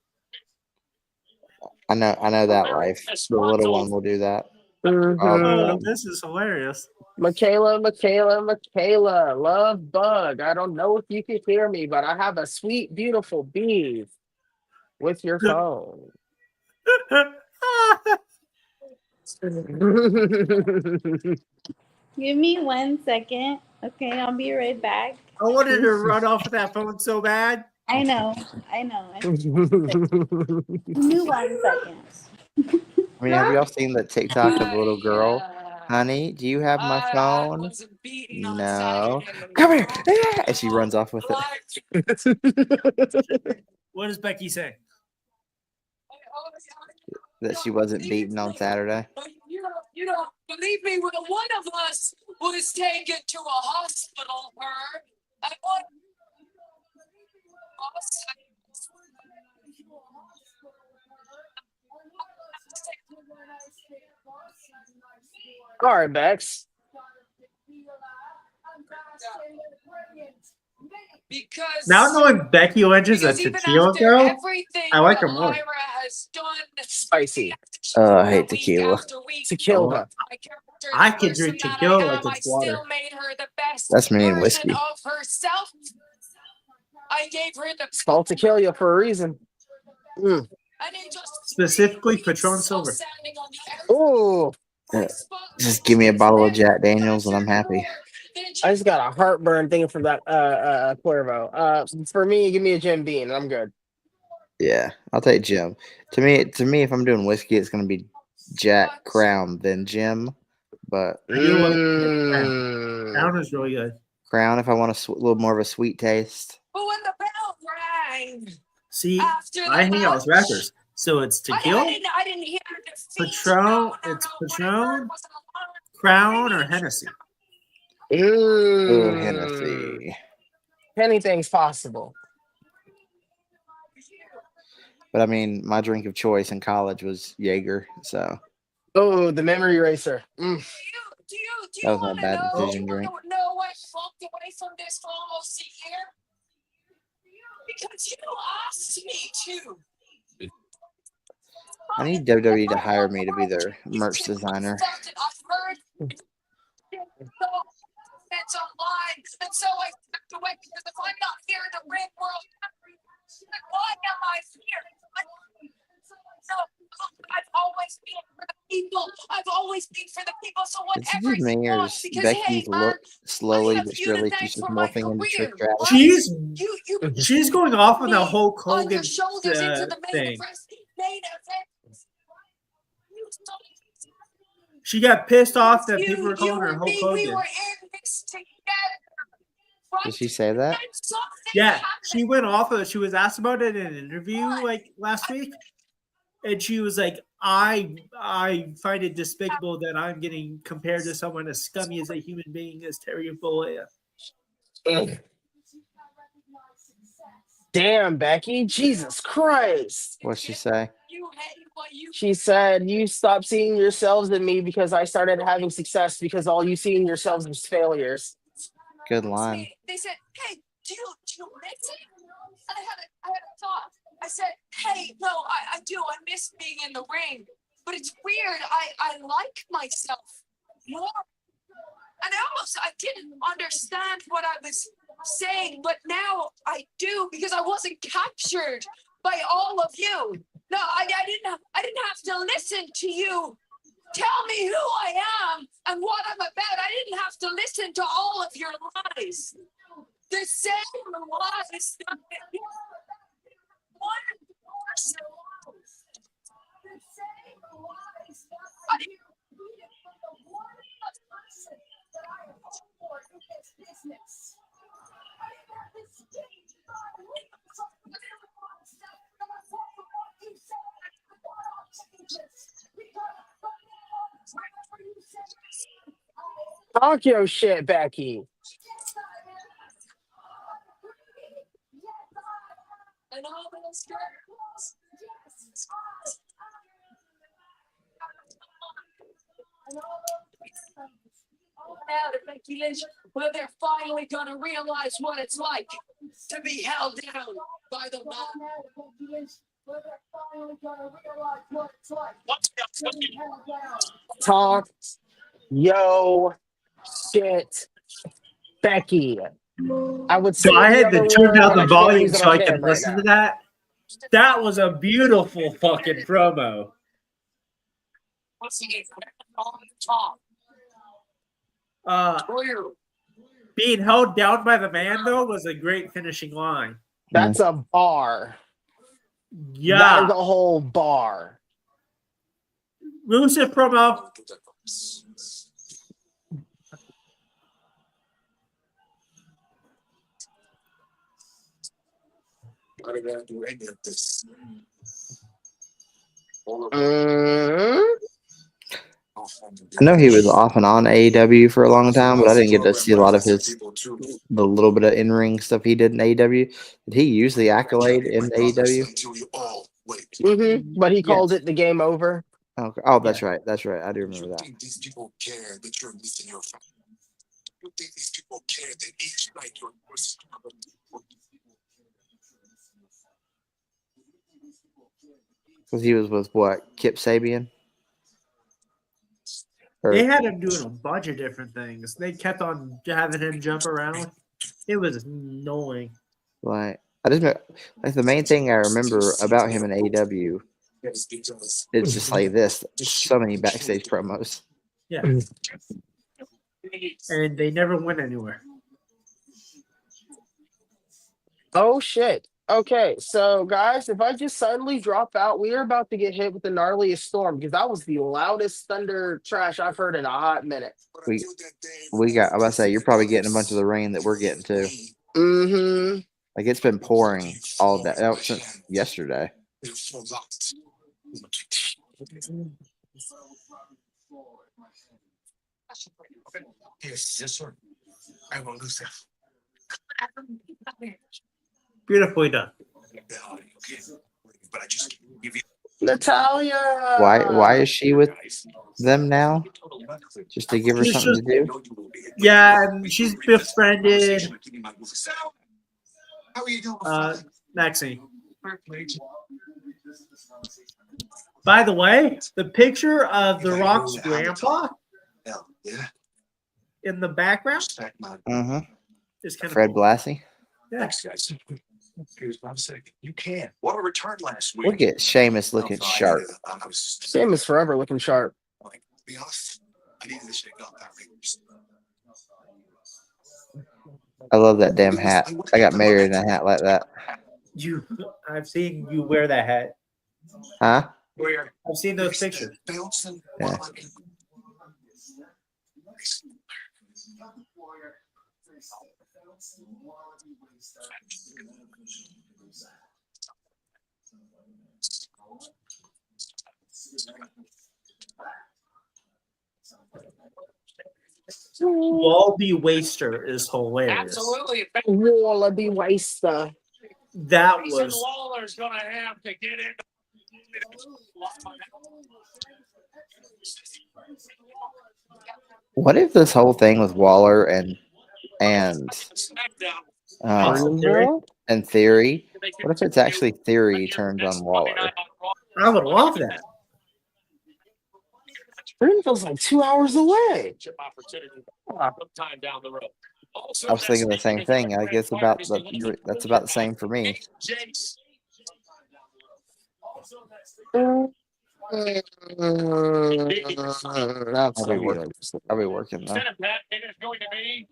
I know that life. The little one will do that. Oh, this is hilarious. Michaela, love bug. I don't know if you can hear me, but I have a sweet, beautiful beef with your phone. Give me 1 second. Okay, I'll be right back. I wanted to run off with that phone so bad. I know. Give me 1 second. I mean, have y'all seen the TikTok of the little girl? Honey, do you have my phone? No. Come here. Yeah. And she runs off with it. What does Becky say? That she wasn't beaten on Saturday. You don't believe me when one of us was taken to a hospital, her. I want. All right, Bex. Because Now knowing Becky Lynch is a tequila girl, I like her more. Spicy. I hate tequila. Tequila. I can drink tequila like it's water. That's me and whiskey. I gave her the It's called tequila for a reason. Specifically Patron Silver. Ooh. Just give me a bottle of Jack Daniels and I'm happy. I just got a heartburn thinking from that Cuervo. For me, give me a Jim Beam. I'm good. Yeah, I'll take Jim. To me, if I'm doing whiskey, it's gonna be Jack, Crown, then Jim. But I do like Crown. Crown is really good. Crown if I want a little more of a sweet taste. But when the bell rang See, after the I hang out with match, rappers, so it's I tequila, didn't hear defeat. Patron. It's Patron, Crown, or Hennessy. Oh, Mmm. Hennessy. Anything's possible. But I mean, my drink of choice in college was Jaeger, so Oh, the memory eraser. Do that you was my want to bad know? decision drink. Know why I walked away from this for almost a year? Because you asked me to. I need WWE to hire me to be their merch designer. I've heard it's online, and so I stepped away because if I'm not here in the ring world, why am I here? No, I've always been for the people. I've always been for the people. So Is it whatever just me, you or want, is because Becky's hey, look I slowly have but you to surely thank she's just for my morphing into Trish career. Stratus? She's going off on the Me Hulk on Hogan your shoulders into the main thing. event. Main event. She got pissed off that people were You calling her and Hulk me, we Hogan. were in this together. Did she say that? And something Yeah, happened. she went off of it. She was asked about it in an interview like last week, and she was like, I find it despicable that I'm getting compared to someone as scummy as a human being as Terry Bollea. Damn, Becky. Jesus Christ. What'd she say? You hate what you She said, you stopped seeing yourselves in me because I started having success because all you see in yourselves was failures. Good line. They said, hey, do you miss it? And I had a thought. I said, hey, no, I do. I miss being in the ring. But it's weird. I like myself more. And I didn't understand what I was saying, but now I do because I wasn't captured by all of you. No, I didn't have to listen to you tell me who I am and what I'm about. I didn't have to listen to all of your lies. The same lies that one person. Talk your shit, Becky. And all those girls. Now to Becky Lynch, well, they're finally gonna realize what it's like to be held down by the mob. Talk yo shit, Becky. I would So say I it the had to other turn way, down but the I can't volume use it so on I could camera right listen now. to that. That was a beautiful fucking promo. Being held down by the man, though, was a great finishing line. That's a bar. That Yeah. is a whole bar. Rusev promo. I didn't have to do any of this. I know he was off and on AEW for a long time, but I didn't get to see a lot of the little bit of in-ring stuff he did in AEW. Did he use the accolade in AEW? But he called Yes. it the game over. Okay. Oh, that's right. That's right. I do remember that. Think these people care that you're missing your family? You think these people care that each night your voice Because he was with what? Kip Sabian? They had him doing a bunch of different things. They kept on having him jump around. It was annoying. Like the main thing I remember about him in AEW is just like this. So many backstage promos. Yeah. And they never went anywhere. Oh shit. Okay, so guys, if I just suddenly drop out, we are about to get hit with the gnarliest storm because that was the loudest thunder trash I've heard in a hot minute. We got. I was about to say you're probably getting a bunch of the rain that we're getting too. Mm-hmm. Like it's been pouring all day since yesterday. Yes, sir. I will lose that. Beautifully done. But I just give you Natalia. Why is she with them now? Just to give her She's something to do? Yeah, and she's befriended How are you doing? Maxine. By the way, the picture of The Rock's grandpa Hell, yeah. in the background Mm-hmm. is kind of Fred cool. Blassie. Yeah. Thanks, guys. Here's what I'm saying. You can. What a return last week. Look at Sheamus looking sharp. I was Same as forever looking sharp. like, to be honest, I needed to shake off that Raiders. I love that damn hat. I got married in a hat like that. I've seen you wear that hat. Huh? Where? I've seen those pictures. Yeah. Wallaby Waster is hilarious. Absolutely. Wallaby Waster. That Grayson was Lawler's gonna have to get in. What if this whole thing with Waller and SmackDown. um, Girl? and Theory? What if it's actually Theory turned on Waller? I would love that. Britain feels like 2 hours away. Sometime down the road. Also, I was thinking the same thing. I guess that's about the same for me. Jace. That's I'll be working though. Instead of that, it is going to be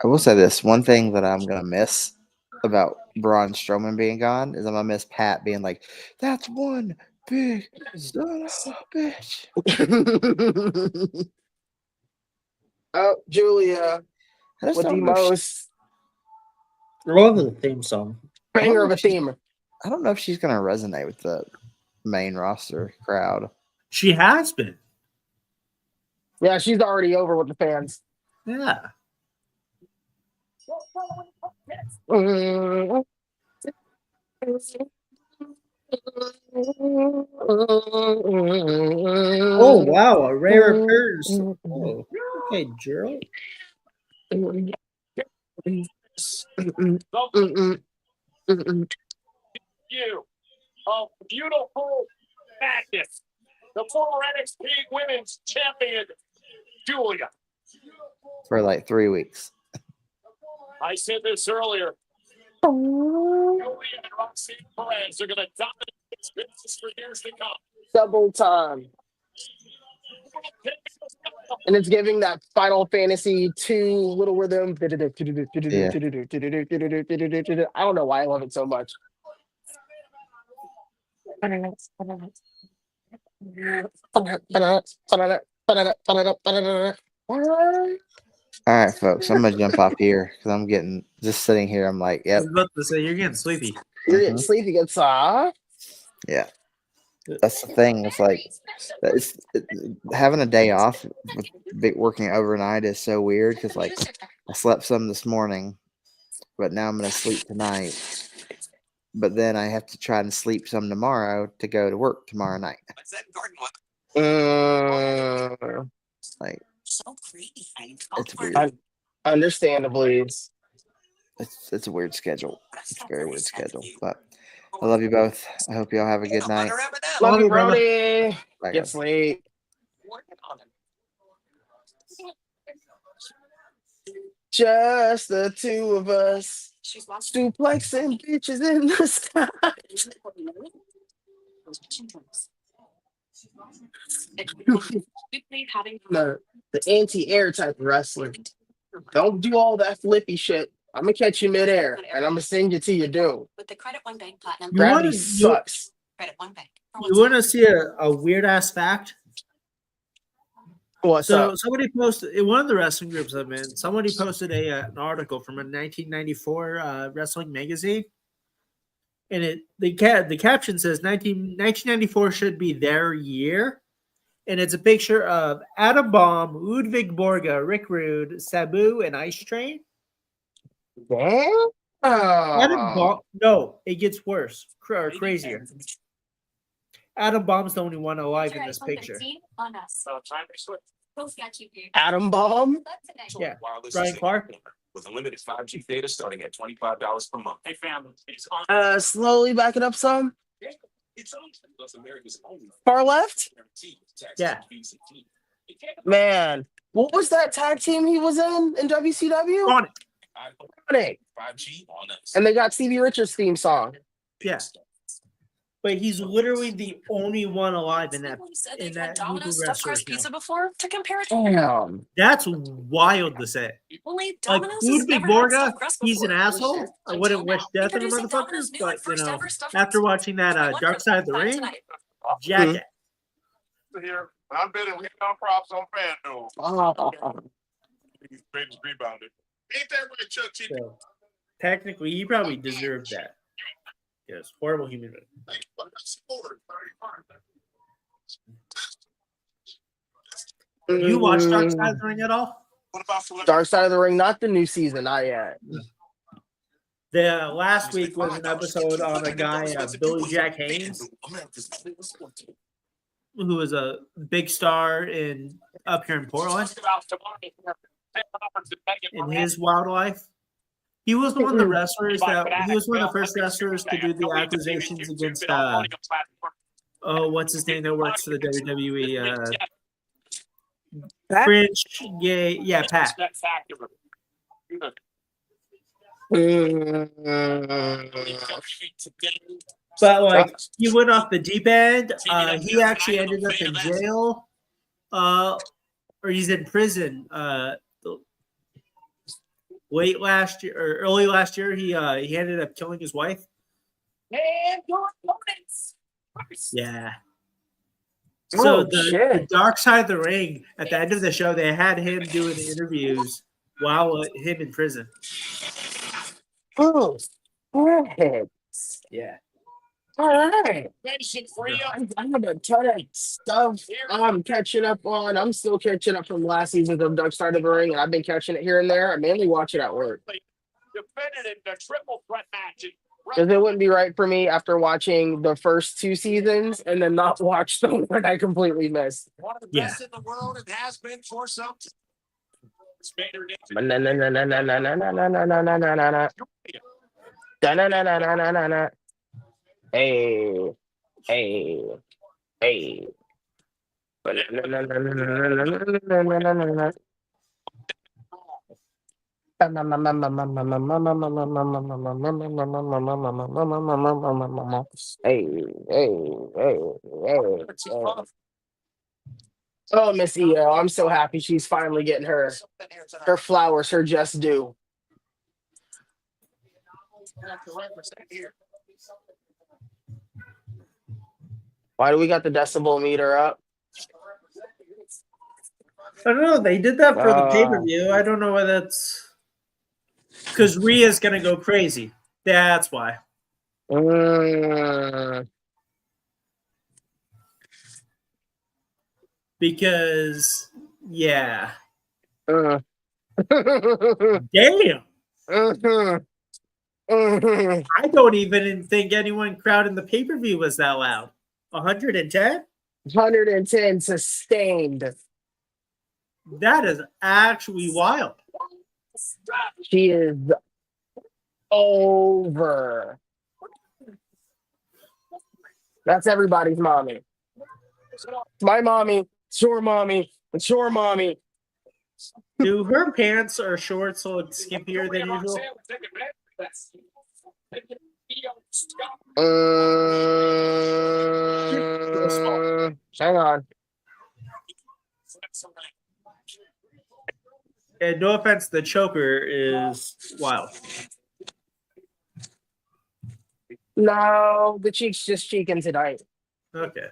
I will say this one thing that I'm gonna miss about Braun Strowman being gone is I'm gonna miss Pat being like, "That's one big son of a bitch." Oh, Julia, I just with the don't know if she- most Love the theme song. banger of a theme. I don't know if she's gonna resonate with the main roster crowd. She has been. Yeah, she's already over with the fans. Yeah. Oh wow, a rare appearance. Oh, okay, Gerald. you of beautiful madness. The former NXT Women's Champion, Giulia. For like 3 weeks. I said this earlier. Giulia and Roxanne Perez are going to dominate this business for years to come. Double time. And it's giving that Final Fantasy 2 little rhythm. I don't know why I love it so much. All right, folks, I'm gonna jump off here because I'm getting just sitting here. I'm like, I yep, was about to say you're getting sleepy. You're getting sleepy, good soft. yeah. That's the thing. It's like having a day off with working overnight is so weird because like I slept some this morning, but now I'm gonna sleep tonight. But then I have to try and sleep some tomorrow to go to work tomorrow night. Like it's weird. Understandably. It's a weird schedule. It's a very weird schedule. But I love you both. I hope y'all have a good night. Love you, brother. Brody. Bye, Gets guys. late. Just the two of us. Duplexing bitches in the sky. The anti-air type of wrestler. Don't do all that flippy shit. I'm gonna catch you midair and I'm gonna send you to your doom. With the Credit One Bank Platinum. You Gravity want sucks. Credit One Bank. you want to see a weird ass fact? What's So up? somebody posted in one of the wrestling groups I'm in. Somebody posted an article from a 1994 wrestling magazine, and the caption says 1994 should be their year, and it's a picture of Adam Bomb, Ludwig Borga, Rick Rude, Sabu, and Ice Train. Damn. Adam Bomb. No, it gets worse or crazier. Adam Bomb's the only one alive in this picture. On us. Both got you here. Atom bomb. Yeah, Brian Clark. With unlimited 5G data starting at $25 per month. Hey, family, it's on. Slowly back it up some. It's on. Plus America's only Far left. Yeah. Man, what was that tag team he was in WCW? On it. Sonic. 5G on us. And they got Stevie Richards' theme song. Yeah. But he's literally the only one alive in that Domino's group of stuffed crust wrestlers now. pizza before to compare it. Damn. That's wild to say. Only Like Domino's has Ludwig never had Borga, stuffed crust he's an before. asshole. I wouldn't wish death on the Introducing motherfuckers, Domino's new but and first ever stuffed after crust. watching that Try one Dark for Side of the $5 Ring, tonight. jackass. Here, I'm betting we got props on FanDuel. Greatest rebounder. Ain't that right, Chuck T? So, technically, he probably deserved that. Yes, horrible human being. You watch Dark Side of the Ring at all? What about Dark Side of the Ring, not the new season, not yet. The last week was an episode on a guy, Billy Jack Haynes, who was a big star up here in Portland, in his wildlife. He was one of the wrestlers he was one of the first wrestlers to do the accusations against what's his name that works for the WWE? Pat? Fringe gay, yeah, Pat. But like he went off the deep end. He actually ended up in jail, or he's in prison. Late last year or early last year, he ended up killing his wife. Yeah. So the Dark Side of the Ring, at the end of the show, they had him doing the interviews while him in prison. Oh, good. Yeah. All right. I have a ton of stuff I'm catching up on. I'm still catching up from last season of Dark Side of the Ring, and I've been catching it here and there. I mainly watch it at work. Because it wouldn't be right for me after watching the first two seasons and then not watch the one I completely missed. One of the best in the world, it has been for some Hey, hey, hey. Hey, hey. Oh, Miss EO, I'm so happy she's finally getting her flowers, her just due. Why do we got the decibel meter up? I don't know. They did that for the pay-per-view. I don't know why that's because Rhea's gonna go crazy. That's why. Because yeah. Damn. I don't even think anyone crowding the pay-per-view was that loud. 110? 110 sustained. That is actually wild. She is over. That's everybody's mommy. It's my mommy. It's your mommy. It's your mommy. Do her pants or shorts look skimpier than usual? Hang on. And no offense, the choker is wild. No, the cheek's just cheeking tonight. Okay.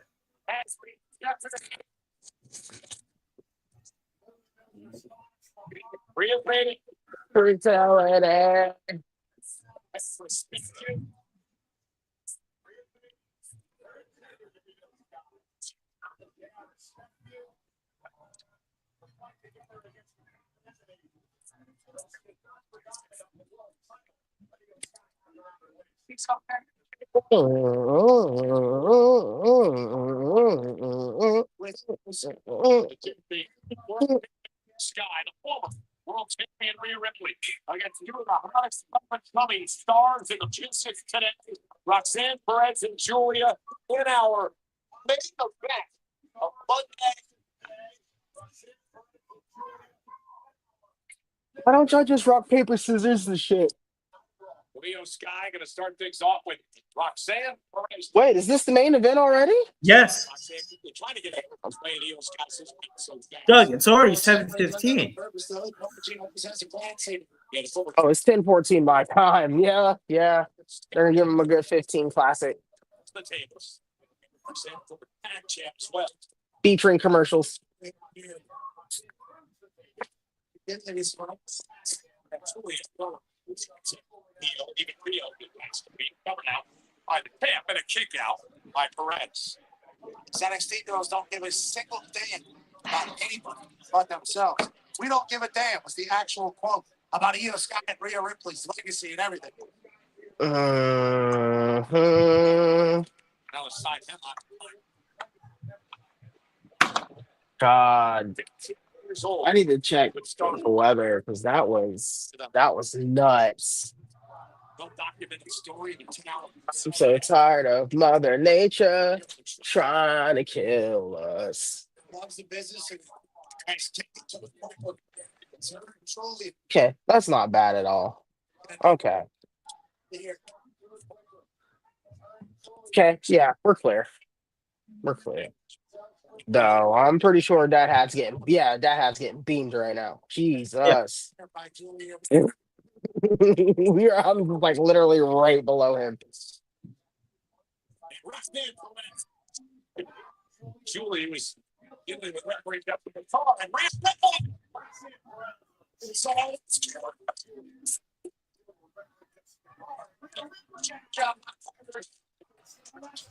Sky, the former world champion Rhea Ripley, against two of the hottest up-and-coming stars in the G6 today, Roxanne Perez and Giulia, in our main event of Monday. Why don't y'all just rock, paper, scissors the shit? Iyo Sky going to start things off with Roxanne Perez. Wait, is this the main event already? Yes. Roxanne trying to get Iyo Sky so Doug, it's already 7:15. Oh, it's 10:14 my time. Yeah. They're gonna give him a good 15 classic. The tables. Roxanne for the tag champ as well. Featuring commercials. Even Rio has to be covered out by the tap and a kick out by Perez. These NXT girls don't give a single damn about anybody but themselves. We don't give a damn was the actual quote about Iyo Sky and Rhea Ripley's legacy and everything. Now a side headlock. God, Years old. I need to check the weather because that was nuts. Well-documented story in town. I'm so tired of Mother Nature trying to kill us. Loves the business and has taken it to the point where it's under control. Okay, that's not bad at all. Okay, yeah, we're clear. No, I'm pretty sure that hat's getting beamed right now. Jesus. I'm like literally right below him. Giulia was dealing with referee up in the car and Rhea Ripley.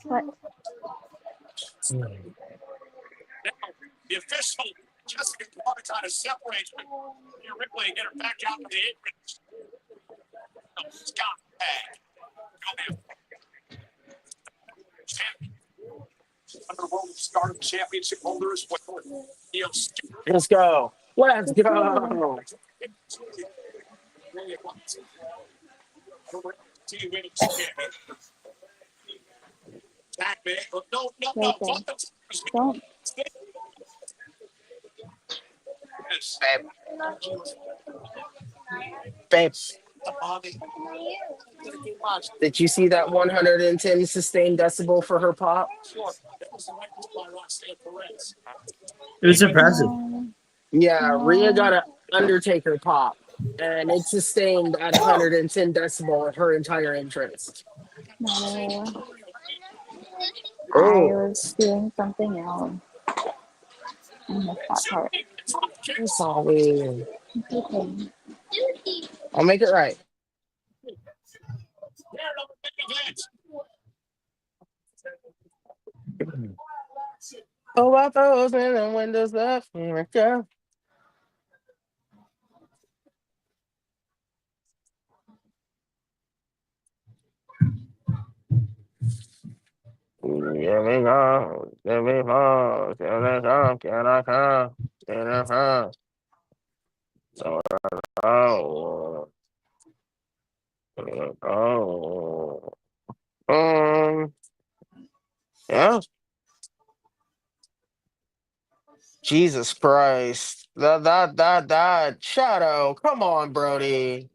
What? Now, the official Jessica Clarkson is separated. Rhea Ripley get her back out to the apron. Scott Bag. Underworld Stardom Championship holders with Iyo Sky. Let's go. No. Don't. Babe. Did you see that 110 sustained decibel for her pop? It was impressive. Yeah, Rhea got an Undertaker pop, and it sustained at 110 decibel at her entire entrance. No. I Oh, was doing something else. I missed that part. I'm sorry. It's okay. I'll make it right. Oh, I those in the windows left. Here we go. Here we go. Here we go. Can I come? Can I come? Can I come? So, oh. Oh. Yeah. Jesus Christ. That Shadow. Come on, Brody.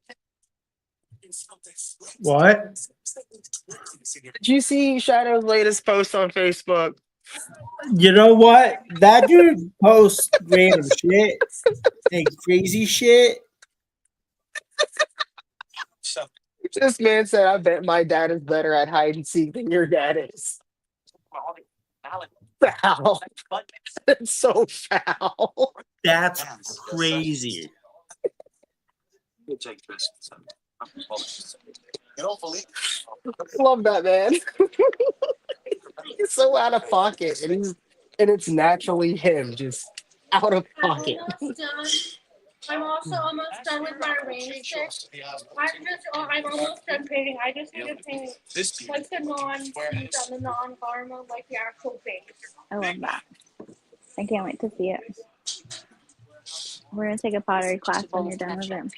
What? Did you see Shadow's latest post on Facebook? You know what? That dude posts random shit and crazy shit. This man said, I bet my dad is better at hide and seek than your dad is. Foul. It's so foul. That's crazy. Love that man. He's so out of pocket, and it's naturally him, just out of pocket. I'm also almost done with my rain stick. I'm almost done painting. I just need to paint like the the non-garment, like the actual base. I love that. I can't wait to see it. We're gonna take a pottery class when you're done with it.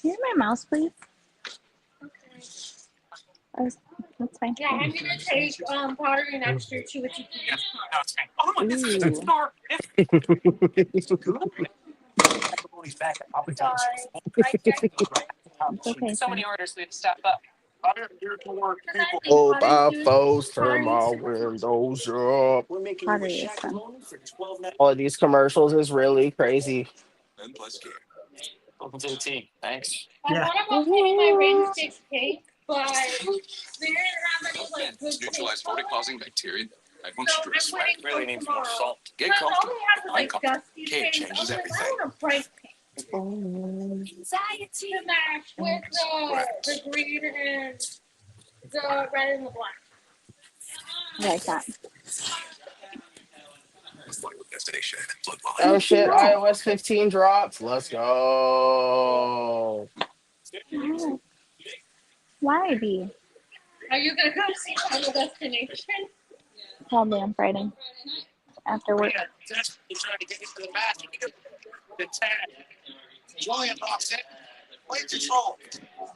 Here's my mouse, please. Oh, that's fine. Yeah, I'm gonna take pottery next year too. Which Okay. So many orders, we have to step up. I'm here to work, people. Oh, my foes turn my windows up. Pottery is fun. All of these commercials is really crazy. Welcome to the team. Thanks. Yeah. I want to paint my rain stick cake, but they didn't have any like good Neutralize cake causing bacteria. I won't So stress. I'm waiting Really for needs tomorrow. more salt. Get Because all comfortable. we have is like dusty Cake paint. changes I everything. want a bright pink to match with the green and the red and the black. I like that. Destination. Oh shit, iOS 15 drops. Let's go. Why, B? Are you gonna come see Final Destination? Probably on Friday after work. He's trying to get into the match. The tag. Giulia and Roxanne. Play control.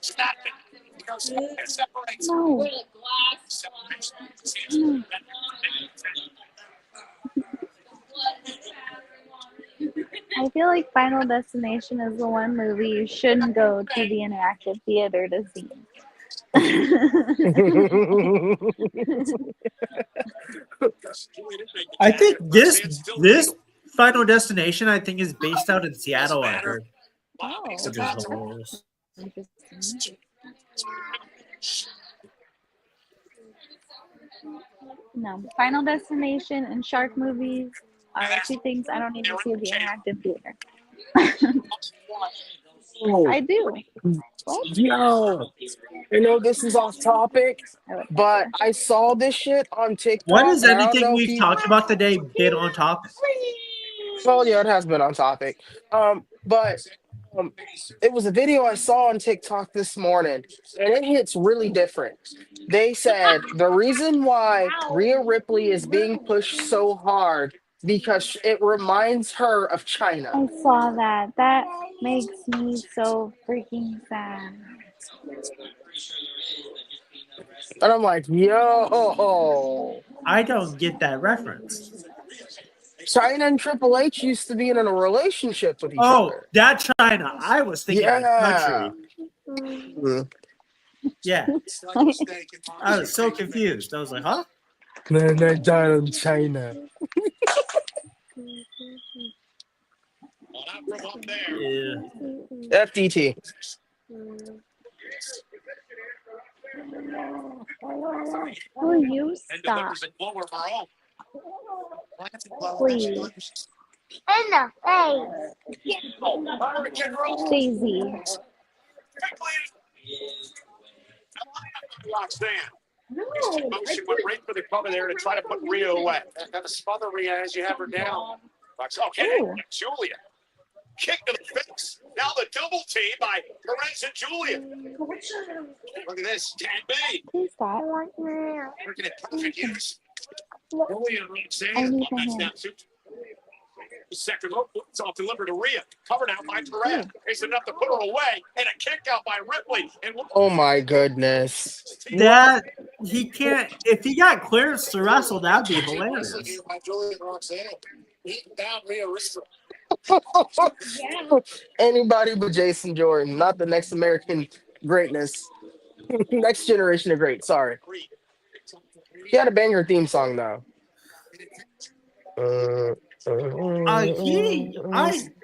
Snap it. He goes and separates. No. With a glass. I feel like Final Destination is the one movie you shouldn't go to the interactive theater to see. I think this Final Destination, I think, is based out in Seattle. I heard. Oh, Which is hilarious. interesting. No, Final Destination and shark movies are two things I don't need to see at the interactive theater. I do. What? Yo, I know this is off topic, I like that but there. I saw this shit on TikTok. What is and I don't anything know if we've you- talked about today been on topic? Well, yeah, it has been on topic. But it was a video I saw on TikTok this morning, and it hits really different. They said the reason why Rhea Ripley is being pushed so hard because it reminds her of China. I saw that. That makes me so freaking sad. And I'm like, yo, I don't get that reference. China and Triple H used to be in a relationship with each Oh, other. that China. I was thinking of Yeah. country. Yeah. I was so confused. I was like, huh? Man, I died in China. Yeah. FDT. Will you stop? Please. In the face. Daisy. Roxanne. No. She went right for the cover there to try to put Rhea away. Got to smother Rhea as you have her down. Okay, Ooh. Giulia. Kick to the face. Now the double team by Perez and Giulia. Look at this. Can't be. Please stop. Working it perfect use. I Giulia and Roxanne. need the hand. Second look, it's off delivered to Rhea. Covered out by Perez. It's enough to put her away. And a kick out by Ripley. And Oh my goodness. That he can't. If he got clearance to wrestle, that'd be hilarious. By Giulia and Roxanne. Beating down Rhea Ripley. Anybody but Jason Jordan, not the next American greatness. Next generation of great. Sorry. He had a banger theme song though. I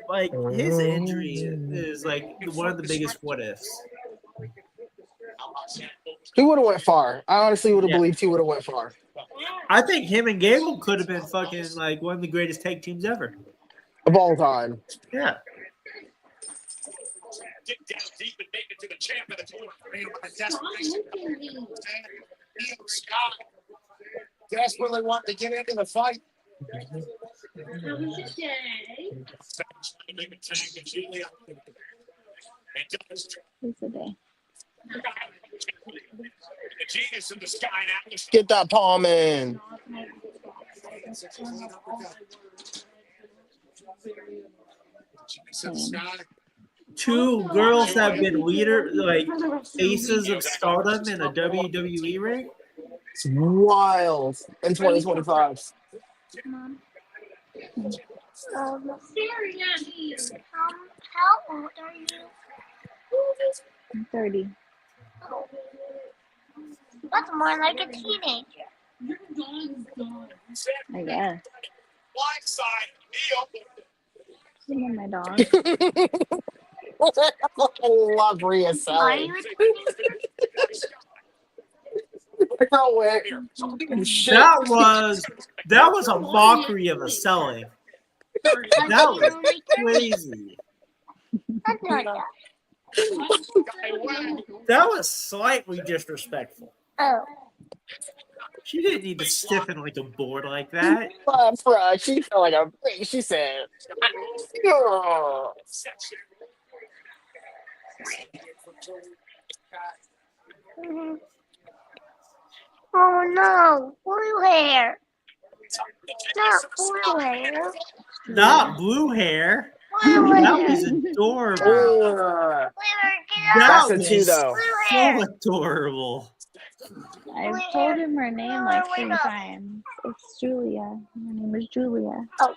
like his injury is like one of the biggest what ifs. He would have went far. I honestly would have Yeah. believed he would have went far. I think him and Gable could have been fucking like one of the greatest tag teams ever. Of all time. Yeah. Get down deep and make it to the champ of the tour. Iyo Sky desperately wanting to get into the fight. How was your day? It's a day. The genius in the sky now. Get that palm in. Two girls have been faces of stardom in a WWE ring. It's wild in 2025. Staring at me. How old are you? I'm 30. That's more like a teenager. I guess. Blindside, You know my dog. I love Rhea Are Sally. you a teenager? Shit. That was a mockery of a selling. That was crazy. That's not that. That was slightly disrespectful. Oh. She didn't need to stiffen like a board like that. She felt like a freak. She said, "Oh." Oh no, blue hair. Not blue hair. Not blue hair. Blue That hair. was adorable. Ugh. That That's a two was though. so adorable. I've told him her name like 3 times. It's Giulia. Her name is Giulia. Oh.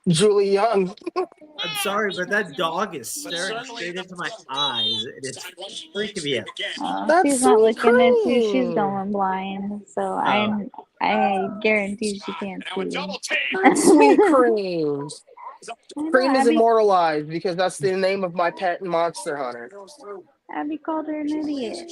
Julie Young. I'm sorry, but that dog is staring straight into my eyes, and it's freaking me out. That's She's so not looking at you. She's clean. going blind. So I guarantee she can't see. That's sweet cream. I know, Cream is Abby, immortalized because that's the name of my pet Monster Hunter. Abby called her an idiot.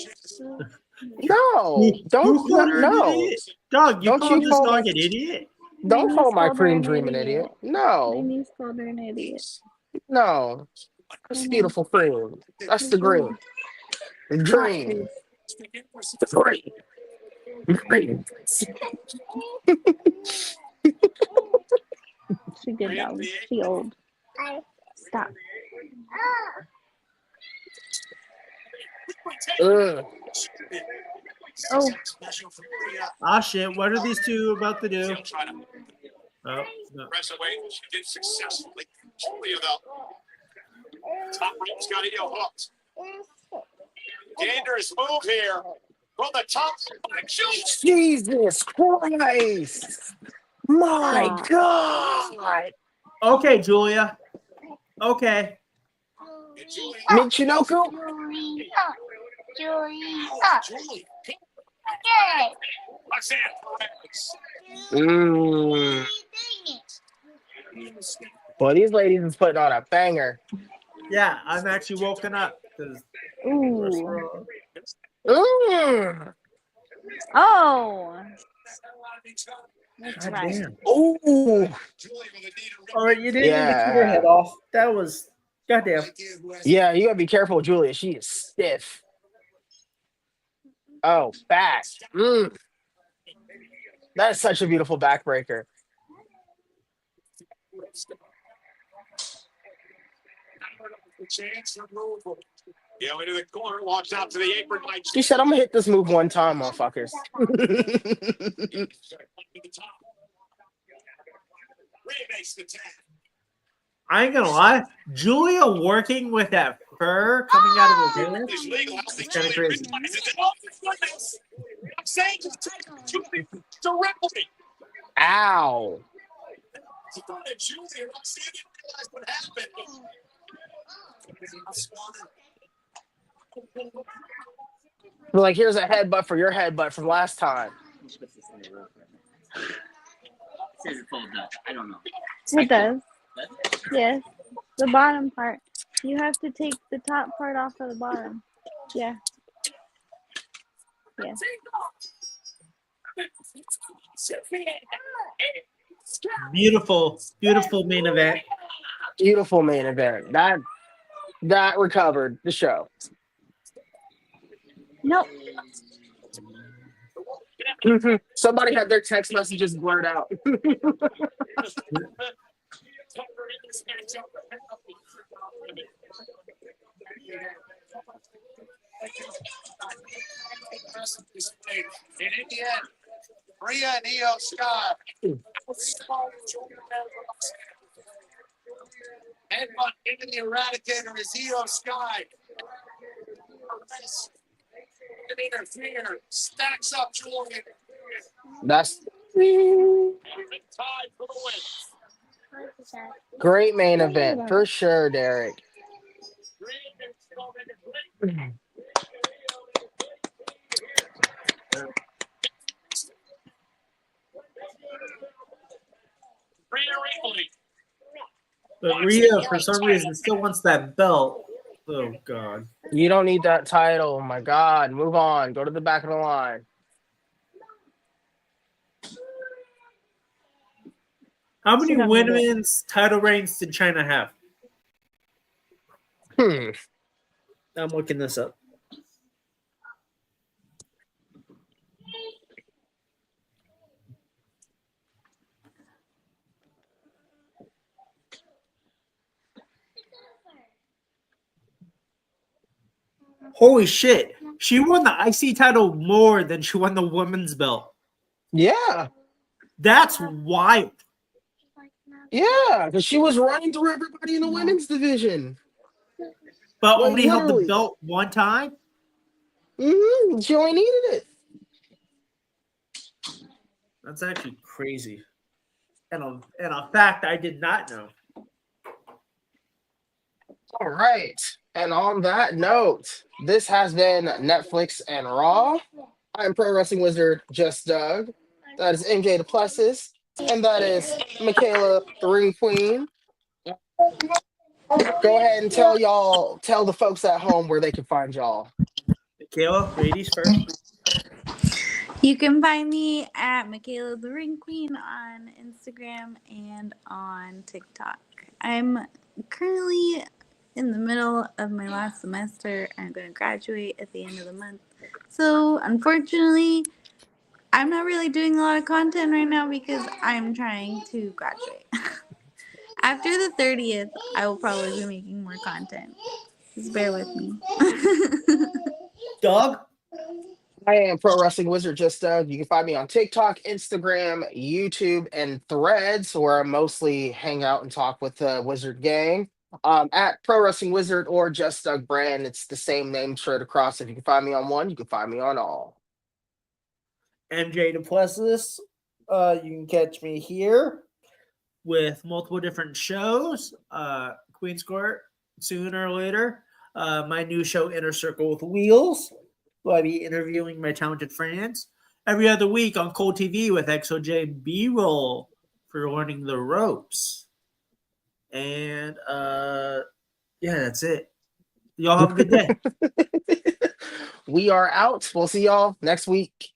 No, don't called her an no. idiot? Dog, you Don't called you this call dog my an idiot? don't My call niece my called her cream an dream an idiot. idiot. My No, niece called her an idiot. no. That's beautiful cream. That's the green. The Not green. please. The green. Green. She good dog. She old. Stop. Ugh. Oh, Ah, shit. What are these two about to do? Oh, no. Press away. She did successfully. Giulia, though. Top rope's got Iyo hooked. Dangerous move here. From the top. Jesus Christ. My stop. God. Okay, Giulia. Okay. Michinoku? Julia. Okay. Roxanne Perez. Well, these ladies is putting on a banger. Yeah, I'm actually woken up. Ooh. Mm. Oh. That's God right. damn. Ooh. All right, you didn't Yeah. need to cut her head off. That was goddamn. Yeah, you gotta be careful, Julia. She is stiff. Oh, back. That is such a beautiful backbreaker. Yeah, into the corner, walks out to the apron. She said, I'm gonna hit this move one time, motherfuckers. I ain't gonna lie. Giulia working with that fur coming out of her hair. It's legal. It's kind of crazy. Roxanne just took Julia directly. Ow. She thought it Julia. Roxanne didn't realize what happened. Like, here's a headbutt for your headbutt from last time. I don't know. It does. Yes. The bottom part. You have to take the top part off of the bottom. Yeah. Yeah. Beautiful, beautiful main event. Beautiful main event. That recovered the show. Nope. Somebody had their text messages blurred out. In India, Rhea and Iyo Sky. Headbutt into the Eradicator is Iyo Sky. Fear stacks up Julian. That's great main event for sure, Derek. But Rhea, for some reason, still wants that belt. Oh, God. You don't need that title. Oh my God. Move on. Go to the back of the line. How many women's title reigns did China have? I'm looking this up. Holy shit. She won the IC title more than she won the women's belt. Yeah. That's wild. Yeah, because she was running through everybody in the women's division. But Like, only held the literally. belt one time? She only needed it. That's actually crazy. And a fact I did not know. All right. And on that note, this has been Netflix and Raw. I'm Pro Wrestling Wizard Just Doug. That is MJ Duplessis. And that is Michaela, the Ring Queen. Go ahead and tell the folks at home where they can find y'all. Michaela, ladies first. You can find me at Michaela the Ring Queen on Instagram and on TikTok. I'm currently in the middle of my last semester. I'm going to graduate at the end of the month. So, unfortunately, I'm not really doing a lot of content right now because I'm trying to graduate. After the 30th, I will probably be making more content. Just bear with me. Doug? I am Pro Wrestling Wizard Just Doug. You can find me on TikTok, Instagram, YouTube, and Threads, where I mostly hang out and talk with the Wizard Gang. At Pro Wrestling Wizard or Just Doug Brand, it's the same name straight across. If you can find me on one, you can find me on all. MJ Duplessis. You can catch me here with multiple different shows. Queen's Court sooner or later. My new show, Inner Circle with Wheels. Where I'll be interviewing my talented friends. Every other week on Cold TV with XOJ B-Roll for learning the ropes. And yeah, that's it. Y'all have a good day. We are out. We'll see y'all next week.